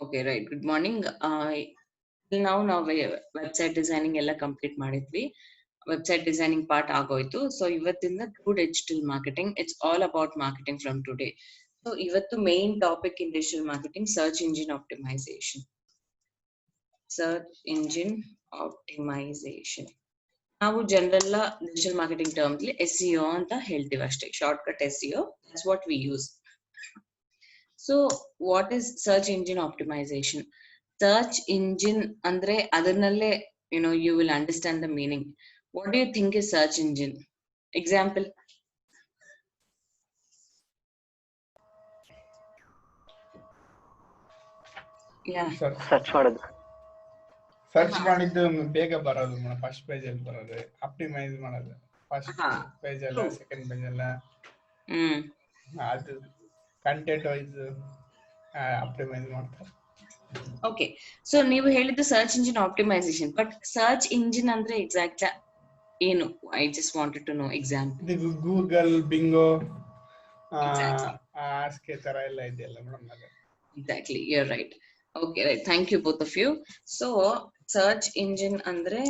Okay, right. Good morning. Till now ನಾವು website designing ಎಲ್ಲ complete ಮಾಡಿದ್ವಿ. ವೆಬ್ಸೈಟ್ ಡಿಸೈನಿಂಗ್ ಪಾರ್ಟ್ ಆಗೋಯ್ತು. ಸೊ ಇವತ್ತಿಂದ true digital marketing, it's all about marketing from today. So ಇವತ್ತು main topic in digital marketing search engine optimization. Search engine optimization ನಾವು general digital marketing terms ಅಲ್ಲಿ SEO ಅಂತ ಹೇಳ್ತೀವಿ ಅಷ್ಟೇ. Short cut SEO, that's what we use. So what is search engine optimization? Search engine andre adannalle you will understand the meaning. What do you think is search engine? Example. Yeah. Search ಮಾಡೋದು. Search ಮಾಡಿದ್ದು ಬೇಗ ಬರೋದು, first page ಅಲ್ಲಿ ಬರೋದು, optimise ಮಾಡೋದು, first page ಅಲ್ಲ second page ಅಲ್ಲ, ಅದು ಕಂಟೆಂಟ್ ವೈಸ್ ಆಪ್ಟಿಮೈಸ್ ಮಾಡ್ತಾರೆ. ಓಕೆ, ಸೊ ನೀವು ಹೇಳಿದ್ದು search engine optimisation, but search engine ಅಂದ್ರೆ ಎಕ್ಸಾಕ್ಟ್ ಏನು? I just wanted to know example. Google, Bing, Ask ತರ ಎಲ್ಲ ಇದೆಯಲ್ಲ ಮೇಡಮ್, ಅದು exactly, you are right. Okay, right, thank you both of you. So search engine ಅಂದ್ರೆ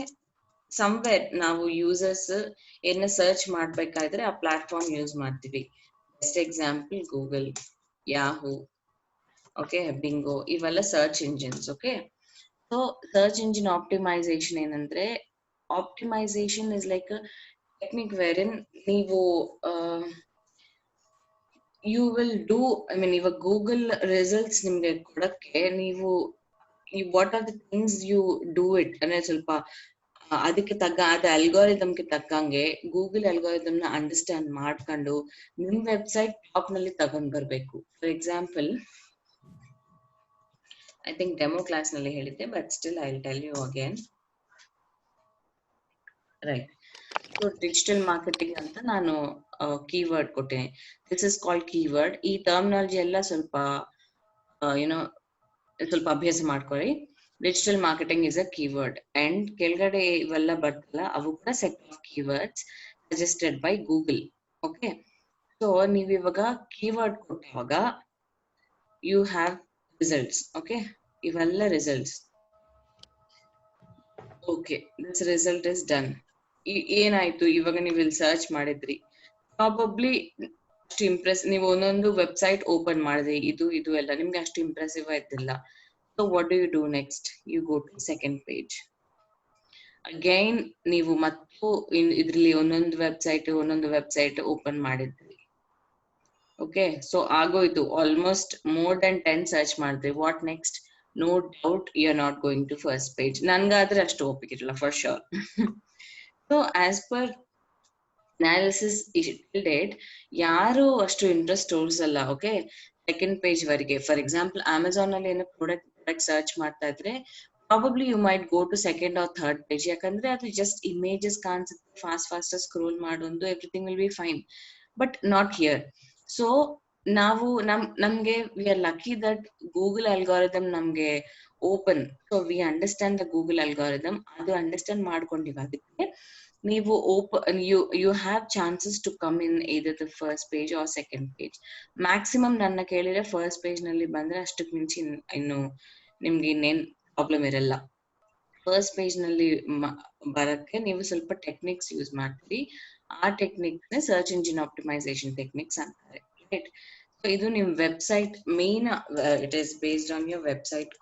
somewhere ನಾವು users ಏನ search ಮಾಡ್ಬೇಕಾದ್ರೆ ಆ ಪ್ಲಾಟ್ಫಾರ್ಮ್ ಯೂಸ್ ಮಾಡ್ತೀವಿ. Best example Google, Yahoo, okay, bingo, ಇವೆಲ್ಲ search engines. Okay, so search engine optimization ಏನಂದ್ರೆ, optimization is like technique wherein ನೀವು you will do, ಇವಾಗ ಗೂಗಲ್ ರಿಸಲ್ಟ್ಸ್ ನಿಮ್ಗೆ ಕೊಡಕ್ಕೆ ನೀವು what are the things you do it ಅಂದ್ರೆ ಸ್ವಲ್ಪ ಅದಕ್ಕೆ ತಗ್ಗ ಅದ ಅಲ್ಗೋರಿದಮ್ಗೆ ತಕ್ಕಂಗೆ ಗೂಗಲ್ ಅಲ್ಗೋರಿದಮ್ ನ ಅಂಡರ್ಸ್ಟ್ಯಾಂಡ್ ಮಾಡ್ಕೊಂಡು ನಿಮ್ ವೆಬ್ಸೈಟ್ ಟಾಪ್ ನಲ್ಲಿ ತಗೊಂಡ್ ಬರ್ಬೇಕು. For example, I think demo class ನಲ್ಲಿ ಹೇಳಿದ್ದೆ, but still I will tell you again. Right, so digital marketing ಅಂತ ನಾನು ಕೀವರ್ಡ್ ಕೊಟ್ಟೇನೆ. This is called keyword. ಈ ಟರ್ಮಿನಾಲಜಿ ಎಲ್ಲ ಸ್ವಲ್ಪ ಸ್ವಲ್ಪ ಅಭ್ಯಾಸ ಮಾಡ್ಕೊಳ್ಳಿ. Digital marketing is a keyword and ಕೆಳಗಡೆ ಇವೆಲ್ಲ ಬರ್ತಲ್ಲ ಅವು ಕೂಡ set of keywords suggested by Google. Okay, so ನೀವು ಇವಾಗ ಕೀವರ್ಡ್ ಕೊಟ್ಟಾಗ ಯು ಹ್ಯಾವ್ ರಿಸಲ್ಟ್ಸ್. ಓಕೆ, ಇವೆಲ್ಲ results. Okay, this result is done. ಏನಾಯ್ತು, ಇವಾಗ ನೀವು ಇಲ್ಲಿ ಸರ್ಚ್ ಮಾಡಿದ್ರಿ, ಪ್ರಾಬಬ್ಲಿ ಅಷ್ಟು ಇಂಪ್ರೆಸ್, ನೀವು ಒಂದೊಂದು ವೆಬ್ಸೈಟ್ ಓಪನ್ ಮಾಡಿದ್ರಿ, ಇದು ಎಲ್ಲ ನಿಮ್ಗೆ ಅಷ್ಟು ಇಂಪ್ರೆಸಿವ್ ಆಯ್ತಿಲ್ಲ. So what do you do next? You go to second page. Again ನೀವು ಮತ್ತು ಇದ್ರಲ್ಲಿ ಒಂದೊಂದು ವೆಬ್ಸೈಟ್ ಓಪನ್ ಮಾಡಿದ್ರಿ. ಓಕೆ, ಸೊ ಆಗೋಯ್ತು, ಆಲ್ಮೋಸ್ಟ್ ಮೋರ್ ದನ್ 10 ಸರ್ಚ್ ಮಾಡಿದ್ರಿ. What next? No doubt you are not going to first page. ನನ್ಗಾದ್ರೆ ಅಷ್ಟು ಒಪ್ಪಿಗಿರಲ್ಲ for sure. So as per analysis till date ಯಾರು ಅಷ್ಟು ಇಂಟ್ರೆಸ್ಟ್ ತೋರಿಸಲ್ಲ. ಓಕೆ, ಸೆಕೆಂಡ್ ಪೇಜ್ ವರೆಗೆ. ಫಾರ್ ಎಕ್ಸಾಂಪಲ್ ಅಮೆಝಾನ್ ಅಲ್ಲಿ ಏನೋ ಪ್ರಾಡಕ್ಟ್ ಸರ್ಚ್ ಮಾಡ್ತಾ ಇದ್ರೆ probably you might go to second or third page. ಯಾಕಂದ್ರೆ ಅದು ಜಸ್ಟ್ ಇಮೇಜಸ್ ಕಾಣಿಸುತ್ತೆ, ಫಾಸ್ಟ್ ಸ್ಕ್ರೋಲ್ ಮಾಡೋದು, everything will be fine, but not here. So ನಾವು ನಮ್ಗೆ we are lucky that Google algorithm ನಮ್ಗೆ open. So we understand the Google algorithm. ಅದು understand ಮಾಡ್ಕೊಂಡಿವಿ. ಅದಕ್ಕೆ ನೀವು you have chances to come in either the first page or second page. Maximum ನನ್ನ ಕೇಳಿದ್ರೆ first page ನಲ್ಲಿ ಬಂದ್ರೆ ಅಷ್ಟಕ್ಕೆ ಮಿಂಚಿ ಇನ್ನು ನಿಮ್ಗೆ ಇನ್ನೇನ್ ಪ್ರಾಬ್ಲಮ್ ಇರಲ್ಲ. ಫಸ್ಟ್ ಪೇಜ್ ನಲ್ಲಿ ಬರಕ್ಕೆ ನೀವು ಸ್ವಲ್ಪ ಟೆಕ್ನಿಕ್ಸ್ ಯೂಸ್ ಮಾಡ್ತೀರಿ. ಆ technique search engine optimisation techniques ಅಂತಾರೆ. ರೈಟ್, ಸೊ ಇದು ನಿಮ್ website main, it is based on your website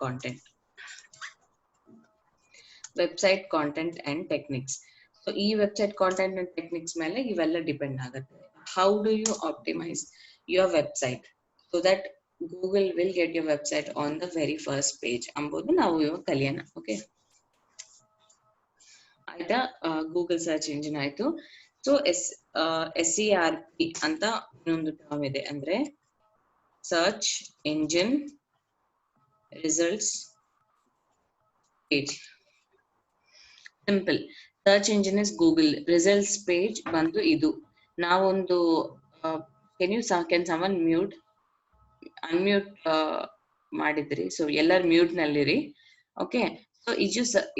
content and techniques. So ಈ ವೆಬ್ಸೈಟ್ ಕಾಂಟೆಂಟ್ ಅಂಡ್ ಟೆಕ್ನಿಕ್ಸ್ ಮೇಲೆ ಇವೆಲ್ಲ ಡಿಪೆಂಡ್ ಆಗುತ್ತೆ. How do you optimise your website so that Google will get your website on the very first page ಅಂಬೋದು ನಾವು ಇವಾಗ ಕಲಿಯೋಣ. Okay, ಆಯ್ತಾ? Google search engine ಆಯ್ತು. ಸೊ SERP ಅಂತ ಇನ್ನೊಂದು ಟರ್ಮ್ ಇದೆ, ಅಂದ್ರೆ search engine results page. Simple, search engine is Google, results page ಬಂದು ಇದು. ನಾವೊಂದು ಕ್ಯಾನ್ ಸಮನ್ ಅನ್ಮ್ಯೂಟ್ ಮಾಡಿದ್ರಿ? ಸೊ ಎಲ್ಲರೂ ಮ್ಯೂಟ್ ನಲ್ಲಿರಿ. ಓಕೆ, ಸೊ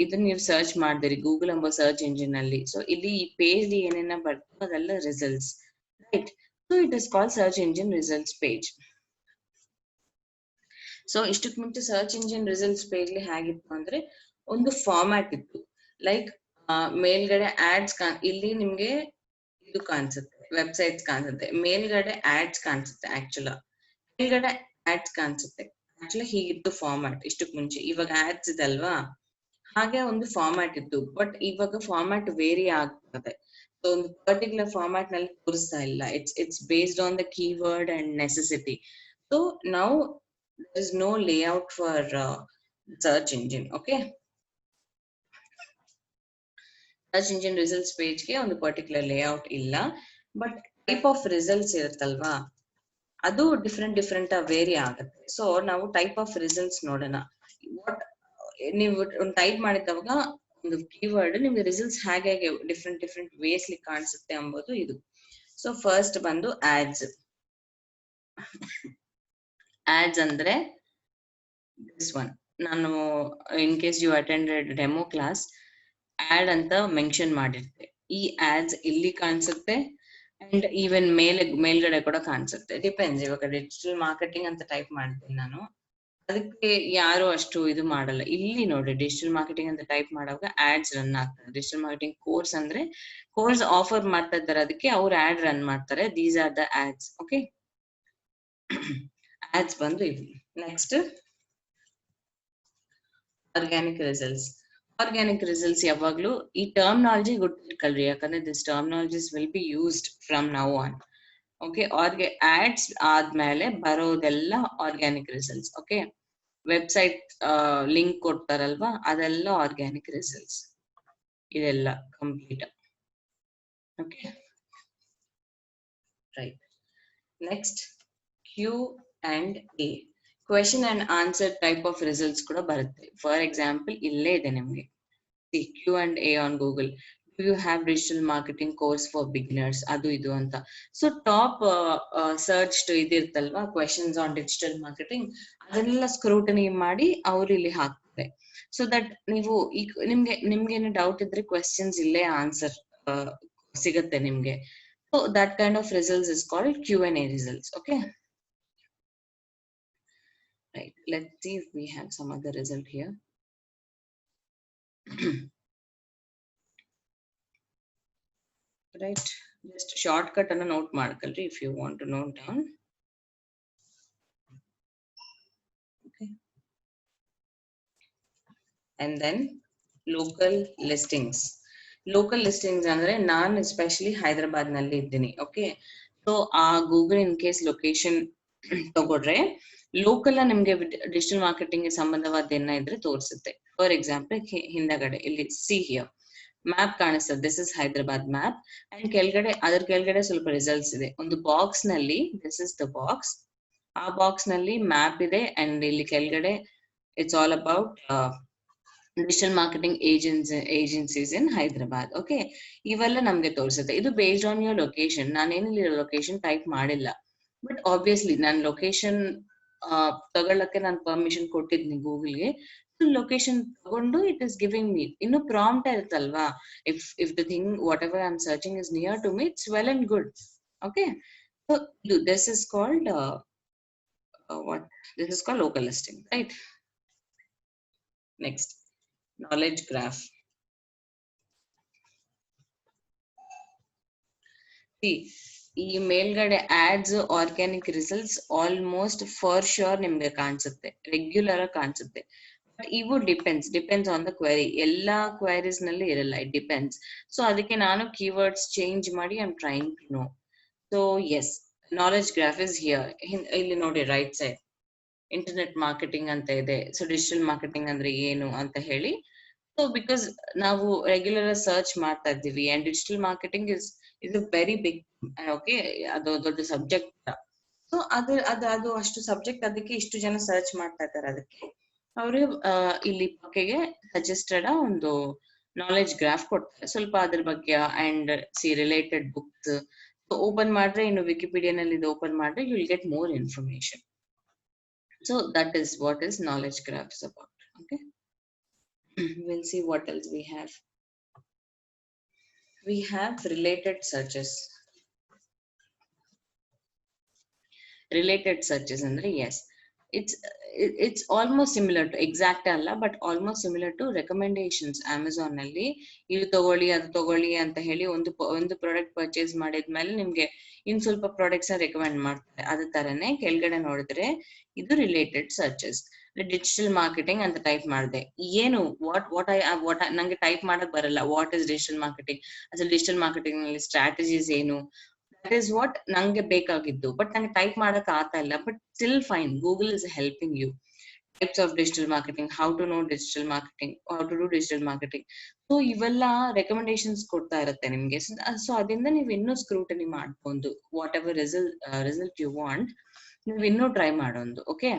ಇದನ್ನ ನೀವು ಸರ್ಚ್ ಮಾಡಿದಿರಿ ಗೂಗಲ್ ಎಂಬ ಸರ್ಚ್ ಇಂಜಿನ್ ಅಲ್ಲಿ. ಸೊ ಇಲ್ಲಿ ಈ ಪೇಜ್ ಏನೇನ ಬರ್ತದೆ ಅದೆಲ್ಲ results. Right, so it is called search engine results page. So ಇಷ್ಟಕ್ಕೆ ಮುಂಚೆ ಸರ್ಚ್ ಇಂಜಿನ್ ರಿಸಲ್ಟ್ಸ್ ಪೇಜ್ಲಿ ಹೇಗಿತ್ತು ಅಂದ್ರೆ ಒಂದು ಫಾರ್ಮ್ಯಾಟ್ ಇತ್ತು. ಲೈಕ್ ಮೇಲ್ಗಡೆ ಆಡ್ಸ್ ಇಲ್ಲಿ ನಿಮ್ಗೆ ಇದು ಕಾಣಿಸುತ್ತೆ, ವೆಬ್ಸೈಟ್ಸ್ ಕಾಣಿಸುತ್ತೆ, ಮೇಲ್ಗಡೆ ಆಡ್ಸ್ ಕಾಣಿಸುತ್ತೆ, ಮೇಲ್ಗಡೆ ಆಡ್ಸ್ ಕಾಣಿಸುತ್ತೆ. ಆಕ್ಚುಲಿ ಹೀಗಿತ್ತು ಫಾರ್ಮ್ಯಾಟ್ ಇಷ್ಟಕ್ ಮುಂಚೆ. ಇವಾಗ ಆಡ್ಸ್ ಇದಲ್ವಾ, ಹಾಗೆ ಒಂದು ಫಾರ್ಮ್ಯಾಟ್ ಇತ್ತು. ಬಟ್ ಇವಾಗ ಫಾರ್ಮ್ಯಾಟ್ ವೇರಿ ಆಗ್ತದೆ. ಸೊ ಒಂದು ಪರ್ಟಿಕ್ಯುಲರ್ ಫಾರ್ಮ್ಯಾಟ್ ನಲ್ಲಿ ತೋರಿಸ್ತಾ ಇಲ್ಲ. It's based on the keyword and necessity. So now there is no layout for search engine. Okay, search engine results page ಗೆ ಒಂದು ಪರ್ಟಿಕ್ಯುಲರ್ ಲೇಔಟ್ ಇಲ್ಲ. ಬಟ್ ಟೈಪ್ ಆಫ್ ರಿಸಲ್ಟ್ಸ್ ಇರುತ್ತಲ್ವಾ, ಅದು ಡಿಫ್ರೆಂಟ್ ವೇರಿ ಆಗುತ್ತೆ. So ನಾವು ಟೈಪ್ ಆಫ್ ರಿಸಲ್ಟ್ಸ್ ನೋಡೋಣ. What ನೀವು type ಮಾಡಿದವಾಗ ಒಂದು ಕೀವರ್ಡ್ ನಿಮ್ಗೆ ರಿಸಲ್ಟ್ಸ್ ಹೇಗೆ ಡಿಫ್ರೆಂಟ್ ವೇಸ್ಲಿ ಕಾಣಿಸುತ್ತೆ ಎಂಬುದು ಇದು. ಸೊ ಫಸ್ಟ್ ಬಂದು ಆಡ್ಸ್. ಆಡ್ಸ್ ಅಂದ್ರೆ ದಿಸ್ ಒನ್. ನಾನು in case you attended demo class, ad ಅಂತ ಮೆನ್ಷನ್ ಮಾಡಿರ್ತೆ. ಈ ಆಡ್ಸ್ ಇಲ್ಲಿ ಕಾಣಿಸುತ್ತೆ ಅಂಡ್ ಈವನ್ ಮೇಲ್ಗಡೆ ಕೂಡ ಕಾಣಿಸುತ್ತೆ. ಡಿಪೆಂಡ್ಸ್. ಇವಾಗ ಡಿಜಿಟಲ್ ಮಾರ್ಕೆಟಿಂಗ್ ಅಂತ ಟೈಪ್ ಮಾಡ್ತೀನಿ ನಾನು, ಅದಕ್ಕೆ ಯಾರು ಅಷ್ಟು ಇದು ಮಾಡಲ್ಲ. ಇಲ್ಲಿ ನೋಡಿ, ಡಿಜಿಟಲ್ ಮಾರ್ಕೆಟಿಂಗ್ ಅಂತ ಟೈಪ್ ಮಾಡುವಾಗ ಆಡ್ಸ್ ರನ್ ಆಗ್ತದೆ. ಡಿಜಿಟಲ್ ಮಾರ್ಕೆಟಿಂಗ್ ಕೋರ್ಸ್ ಅಂದ್ರೆ ಕೋರ್ಸ್ ಆಫರ್ ಮಾಡ್ತಾ ಇದ್ದಾರೆ, ಅದಕ್ಕೆ ಅವ್ರು ಆಡ್ ರನ್ ಮಾಡ್ತಾರೆ. These are the ads. Okay, ads ಬಂದು ಇಲ್ಲಿ. Next organic results. Organic results ಯಾವಾಗ್ಲೂ ಈ ಟರ್ಮಿನಾಲಜಿ ಗೊತ್ತಿಟ್ಕೊಳ್ರಿ, ಯಾಕಂದ್ರೆ this terminologies will be used from now on. Okay, ads ಆದ್ಮೇಲೆ ಬರೋದೆಲ್ಲ organic results. Okay, website link ಕೊಡ್ತಾರಲ್ವಾ, ಅದೆಲ್ಲ ಆರ್ಗ್ಯಾನಿಕ್ ರಿಸಲ್ಟ್ಸ್. ಇದೆಲ್ಲ complete. Okay, right. Next Q&A, question and answer type of results ಕೂಡ ಬರುತ್ತೆ. ಫಾರ್ ಎಕ್ಸಾಂಪಲ್ ಇಲ್ಲೇ ಇದೆ ನಿಮ್ಗೆ Q&A on Google. Do you have digital marketing course for beginners? ಅದು ಇದು ಅಂತ. ಸೊ ಟಾಪ್ ಸರ್ಚ್ ಇದಿರ್ತಲ್ವಾ, ಕ್ವೆಶನ್ಸ್ ಆನ್ ಡಿಜಿಟಲ್ ಮಾರ್ಕೆಟಿಂಗ್, ಅದನ್ನೆಲ್ಲ ಸ್ಕ್ರೂಟನಿ ಮಾಡಿ ಅವ್ರು ಇಲ್ಲಿ ಹಾಕ್ತಾರೆ. ಸೊ ದಟ್ ನೀವು ಈಗ ನಿಮ್ಗೇನು ಡೌಟ್ ಇದ್ರೆ ಕ್ವೆಶನ್ಸ್ ಇಲ್ಲೇ ಆನ್ಸರ್ ಸಿಗುತ್ತೆ ನಿಮ್ಗೆ. So that kind of results is called Q&A results. Okay, right. Let's see if we have some other result here. Right, just shortcut ಅನ್ನು ನೋಟ್ ಮಾಡ್ಕೊಳ್ರಿ if you want to note down. Okay, and then local listings. Local listings ಅಂದ್ರೆ ನಾನು especially Hyderabad ನಲ್ಲಿ ಇದ್ದೀನಿ. Okay, so ಆ Google in case location ತಗೊಂಡ್ರೆ local ನಿಮ್ಗೆ digital marketing ಗೆ ಸಂಬಂಧವಾದ ಏನ ಇದ್ರೆ ತೋರಿಸುತ್ತೆ. ಫಾರ್ ಎಕ್ಸಾಂಪಲ್ ಹಿಂದಗಡೆ ಇಲ್ಲಿ ಸಿ ಹಿಯರ್ ಮ್ಯಾಪ್ ಕಾಣಿಸ್ತದೆ. This is Hyderabad map. And ಅದ್ರ ಕೆಳಗಡೆ ಸ್ವಲ್ಪ ರಿಸಲ್ಟ್ಸ್ ಇದೆ. ಒಂದು ಬಾಕ್ಸ್ ನಲ್ಲಿ, ದಿಸ್ ಇಸ್ ದ ಬಾಕ್ಸ್, ಆ ಬಾಕ್ಸ್ ನಲ್ಲಿ ಮ್ಯಾಪ್ ಇದೆ. ಅಂಡ್ ಇಲ್ಲಿ ಕೆಳಗಡೆ it's all about digital marketing agencies in Hyderabad. Okay, ಇವೆಲ್ಲ ನಮ್ಗೆ ತೋರಿಸುತ್ತೆ. ಇದು ಬೇಸ್ಡ್ ಆನ್ ಯುವರ್ ಲೊಕೇಶನ್. ನಾನೇನಿಲ್ಲ ಲೊಕೇಶನ್ ಟೈಪ್ ಮಾಡಿಲ್ಲ, ಬಟ್ ಆಬ್ವಿಯಸ್ಲಿ ನಾನು ಲೊಕೇಶನ್ ತಗೊಳ್ಳಕ್ಕೆ ನಾನು ಪರ್ಮಿಷನ್ ಕೊಟ್ಟಿದ್ದೀನಿ ಗೂಗಲ್ಗೆ. ಲೊಕೇಶನ್ ತಗೊಂಡು ಇಟ್ ಇಸ್ ಗಿವಿಂಗ್ ಮೀ. ಇನ್ನು ಪ್ರಾಂಪ್ಟ್ ಇರುತ್ತಲ್ವಾ, if the thing whatever I am searching is near to me, it's well and good. Okay, so this is called local listing, right? Next, knowledge graph. See, ಈ ಮೇಲ್ಗಡೆ ads organic results almost for sure ನಿಮ್ಗೆ ಕಾಣಿಸುತ್ತೆ, regular ಆಗಿ ಕಾಣಿಸುತ್ತೆ. But ಇವು depends on the query. ಎಲ್ಲಾ queries ನಲ್ಲಿ ಇರಲ್ಲ, ಇಟ್ ಡಿಪೆಂಡ್ಸ್. ಸೊ ಅದಕ್ಕೆ ನಾನು ಕೀವರ್ಡ್ಸ್ ಚೇಂಜ್ ಮಾಡಿ I am trying to know. So yes, knowledge graph is here. ಇಲ್ಲಿ ನೋಡಿ ರೈಟ್ ಸೈಡ್ ಇಂಟರ್ನೆಟ್ ಮಾರ್ಕೆಟಿಂಗ್ ಅಂತ ಇದೆ. ಸೊ ಡಿಜಿಟಲ್ ಮಾರ್ಕೆಟಿಂಗ್ ಅಂದ್ರೆ ಏನು ಅಂತ ಹೇಳಿ. ಸೊ ಬಿಕಾಸ್ ನಾವು ರೆಗ್ಯುಲರ್ ಸರ್ಚ್ ಮಾಡ್ತಾ ಇದ್ದೀವಿ and digital marketing is a very big, okay, ಅದು ದೊಡ್ಡ ಸಬ್ಜೆಕ್ಟ್. ಸೊ ಅದು ಅಷ್ಟು ಸಬ್ಜೆಕ್ಟ್, ಅದಕ್ಕೆ ಇಷ್ಟು ಜನ ಸರ್ಚ್ ಮಾಡ್ತಾ ಇದ್ದಾರೆ. ಅದಕ್ಕೆ ಅವರು ಇಲ್ಲಿ ಪಕ್ಕೆಗೆ ಸಜೆಸ್ಟೆಡ್ ಒಂದು ನಾಲೆಜ್ ಗ್ರಾಫ್ ಕೊಡ್ತಾರೆ ಸ್ವಲ್ಪ ಅದ್ರ ಬಗ್ಗೆ. ಅಂಡ್ ರಿಲೇಟೆಡ್ ಬುಕ್ಸ್ ಓಪನ್ ಮಾಡಿದ್ರೆ, ಇನ್ನು ವಿಕಿಪೀಡಿಯಾನಲ್ಲಿ ಇದು ಓಪನ್ ಮಾಡಿದ್ರೆ you will get more information. So that is what is knowledge graph is about. Okay, we'll see what else we have. We have related searches. Related searches andre yes, it's almost similar to exact ಅಲ್ಲ but almost similar to recommendations Amazon ನಲ್ಲಿ ಇದು ತಗೊಳ್ಳಿ ಅದು ತಗೊಳ್ಳಿ ಅಂತ ಹೇಳಿ ಒಂದು product purchase ಮಾಡಿದ್ಮೇಲೆ ನಿಮ್ಗೆ ಇನ್ ಸ್ವಲ್ಪ ಪ್ರಾಡಕ್ಟ್ಸ್ ನ ರೆಕಮೆಂಡ್ ಮಾಡ್ತಾರೆ. ಅದೇ ತರನೇ ಕೆಳಗಡೆ ನೋಡಿದ್ರೆ ಇದು ರಿಲೇಟೆಡ್ ಸರ್ಚಸ್. ಡಿಜಿಟಲ್ ಮಾರ್ಕೆಟಿಂಗ್ ಅಂತ ಟೈಪ್ ಮಾಡಿದೆ. ಏನು ವಾಟ್ ನಂಗೆ ಟೈಪ್ ಮಾಡಕ್ ಬರಲ್ಲ. ವಾಟ್ ಇಸ್ ಡಿಜಿಟಲ್ ಮಾರ್ಕೆಟಿಂಗ್, ಅಸಲು ಡಿಜಿಟಲ್ ಮಾರ್ಕೆಟಿಂಗ್ ನಲ್ಲಿ ಸ್ಟ್ರಾಟಜೀಸ್ ಏನು, that is what ನಂಗೆ ಬೇಕಾಗಿದ್ದು. ಬಟ್ ನಂಗೆ ಟೈಪ್ ಮಾಡಕ್ ಆಗ್ತಾ ಇಲ್ಲ. But still fine, Google is helping you. Types of digital marketing, how to know digital marketing, how to do digital marketing. So ಇವೆಲ್ಲ ರೆಕಮೆಂಡೇಶನ್ಸ್ ಕೊಡ್ತಾ ಇರುತ್ತೆ ನಿಮ್ಗೆ. ಸೊ ಅದರಿಂದ ನೀವು ಇನ್ನೂ ಸ್ಕ್ರೂಟನಿ ಮಾಡ್ಕೊಂಡು whatever result you want, ನೀವು ಇನ್ನೂ ಟ್ರೈ ಮಾಡೋದು. Okay,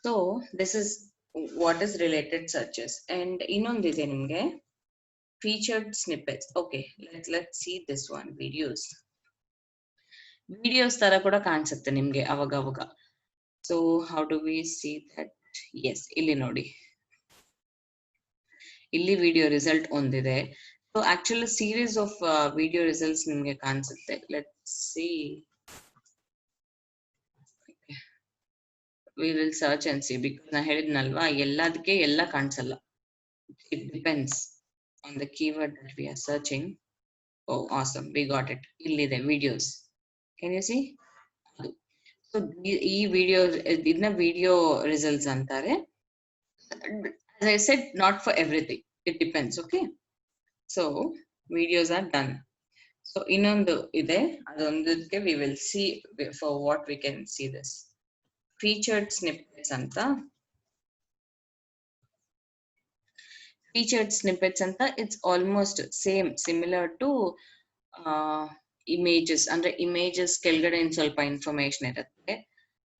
so this is what is related searches. And ಇನ್ನೊಂದಿದೆ ನಿಮ್ಗೆ featured snippets. Okay, let's see this one. videos ತರ ಕೂಡ ಕಾಣಿಸುತ್ತೆ ನಿಮ್ಗೆ ಅವಾಗ. So how do we see that? Yes, ಇಲ್ಲಿ ನೋಡಿ, ಇಲ್ಲಿ ವಿಡಿಯೋ ರಿಸಲ್ಟ್ ಒಂದಿದೆ. So actually series of video results ನಿಮ್ಗೆ ಕಾಣಿಸುತ್ತೆ. Let's see. Okay. We will search and see because ನಾ ಹೇಳಿದ್ನಲ್ವಾ ಎಲ್ಲದಕ್ಕೆ ಎಲ್ಲ ಕಾಣಿಸಲ್ಲ. It depends on the keyword that we are searching. Oh, awesome, we got it. Illide videos. Can you see? So ee videos idna video results antare. As I said, not for everything. It depends. Okay. So videos are done. So ಇನ್ನೊಂದು ಇದೆ, ಅದೊಂದಕ್ಕೆ we will see for what we can see this. Featured snippets anta. Featured snippets anta, it's almost similar to images. Andre images ಕೆಳಗಡೆ ಇನ್ ಸ್ವಲ್ಪ information ಇರುತ್ತೆ.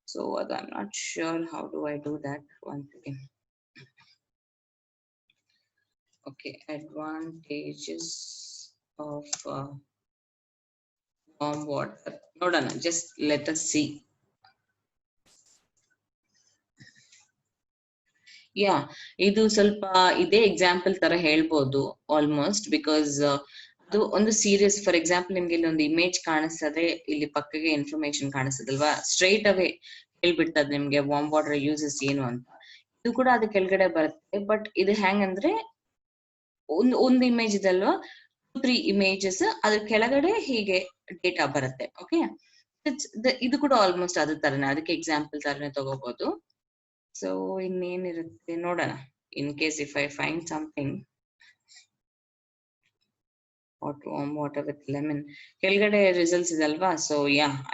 So I'm not sure how do I do that. One second. Okay, advantages of warm water. ನೋಡೋಣ, just let us see. ಇದು ಸ್ವಲ್ಪ ಇದೇ example ತರ ಹೇಳ್ಬೋದು almost, because ಅದು ಒಂದು ಸೀರಿಯಸ್. ಫಾರ್ ಎಕ್ಸಾಂಪಲ್ ನಿಮ್ಗೆ ಇಲ್ಲಿ ಒಂದು ಇಮೇಜ್ ಕಾಣಿಸ್ತದೆ, ಇಲ್ಲಿ ಪಕ್ಕಗೆ ಇನ್ಫಾರ್ಮೇಶನ್ ಕಾಣಿಸ್ತದಲ್ವಾ, ಸ್ಟ್ರೈಟ್ ಅವೇ ಹೇಳ್ಬಿಡ್ತದೆ ನಿಮ್ಗೆ ವಾರ್ಮ್ ವಾಟರ್ ಯೂಸಸ್ ಏನು ಅಂತ. ಇದು ಕೂಡ ಅದು ಕೆಳಗಡೆ ಬರುತ್ತೆ. ಬಟ್ ಇದು ಹೆಂಗಂದ್ರೆ ಒಂದು ಇಮೇಜ್ ಇದಲ್ವಾ, 2-3 ಇಮೇಜಸ್ ಅದ್ರ ಕೆಳಗಡೆ ಹೀಗೆ ಡೇಟಾ ಬರುತ್ತೆ. ಓಕೆ, ಇದು ಕೂಡ ಆಲ್ಮೋಸ್ಟ್ ಅದೇ ತರನೇ, ಅದಕ್ಕೆ ಎಕ್ಸಾಂಪಲ್ ತರನೇ ತಗೋಬಹುದು. ಸೊ ಇನ್ನೇನಿರುತ್ತೆ ನೋಡೋಣ. In case if I find something, warm water with lemon ಕೆಳಗಡೆ ರಿಸಲ್ಟ್ಸ್ ಇದಲ್ವಾ. So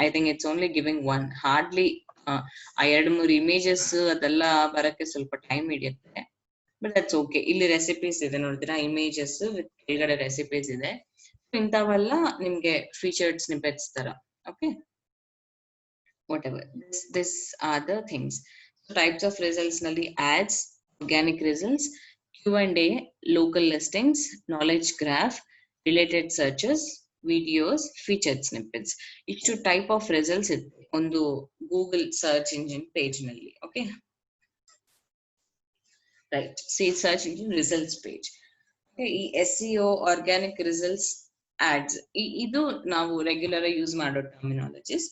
I think it's only giving one. Hardly 2-3 images ಅದೆಲ್ಲ ಬರಕ್ಕೆ ಸ್ವಲ್ಪ ಟೈಮ್ ಹಿಡಿಯುತ್ತೆ. But that's okay. ಇಲ್ಲಿ ರೆಸಿಪೀಸ್ ಇದೆ ನೋಡಿದ್ರಾ, ಇಮೇಜಸ್ ವಿತ್ ಕೆಳಗಡೆ ರೆಸಿಪೀಸ್ ಇದೆ. ಇಂಥವೆಲ್ಲ ನಿಮ್ಗೆ ಫೀಚರ್ಡ್ ಸ್ನಿಪೆಟ್ಸ್ ತರ. Okay, whatever this are the things. Types of results nalli ads, organic results, Q&A, local listings, knowledge graph, related searches, videos, featured snippets. Istu type of results ondu Google search engine page nalli. Okay, right, see search engine results page. Okay, SEO, organic results, ads, idu ನಾವು regular ಆಗಿ use ಮಾಡೋ terminologies.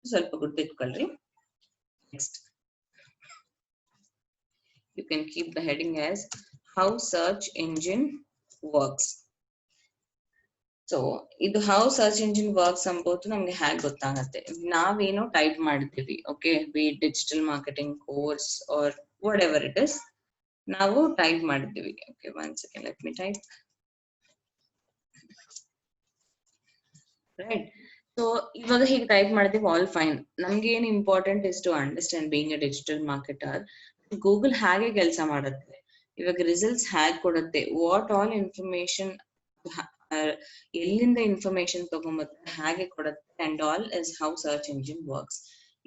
ಸ್ವಲ್ಪ ಗುರ್ತಿಟ್ಕೊಳ್ಳ್ರಿ. Next, you can keep the heading as how search engine works. So ಇದು how search engine works ಅಂಬೋದು ನಮ್ಗೆ ಹೇಗೆ ಗೊತ್ತಾಗುತ್ತೆ, ನಾವೇನೋ ಟೈಪ್ ಮಾಡ್ತೀವಿ. Okay, be digital marketing course or whatever it is, ನಾವು ಟೈಪ್ ಮಾಡ್ತೀವಿ. Okay, one second, let me type. Right, so ಇವಾಗ ಹೀಗೆ ಟೈಪ್ ಮಾಡ್ತೀವಿ, ಆಲ್ ಫೈನ್. ನಮ್ಗೆ ಏನು important is to understand being a digital marketer, Google ಹೇಗೆ ಕೆಲಸ ಮಾಡುತ್ತೆ, ಇವಾಗ ರಿಸಲ್ಟ್ಸ್ ಹೇಗೆ ಕೊಡುತ್ತೆ, ವಾಟ್ ಆಲ್ ಇನ್ಫಾರ್ಮೇಶನ್, ಎಲ್ಲಿಂದ ಇನ್ಫಾರ್ಮೇಶನ್ ತಗೊಂಬತ್ತೆ, ಹೇಗೆ ಕೊಡುತ್ತೆ, and all is how search engine works.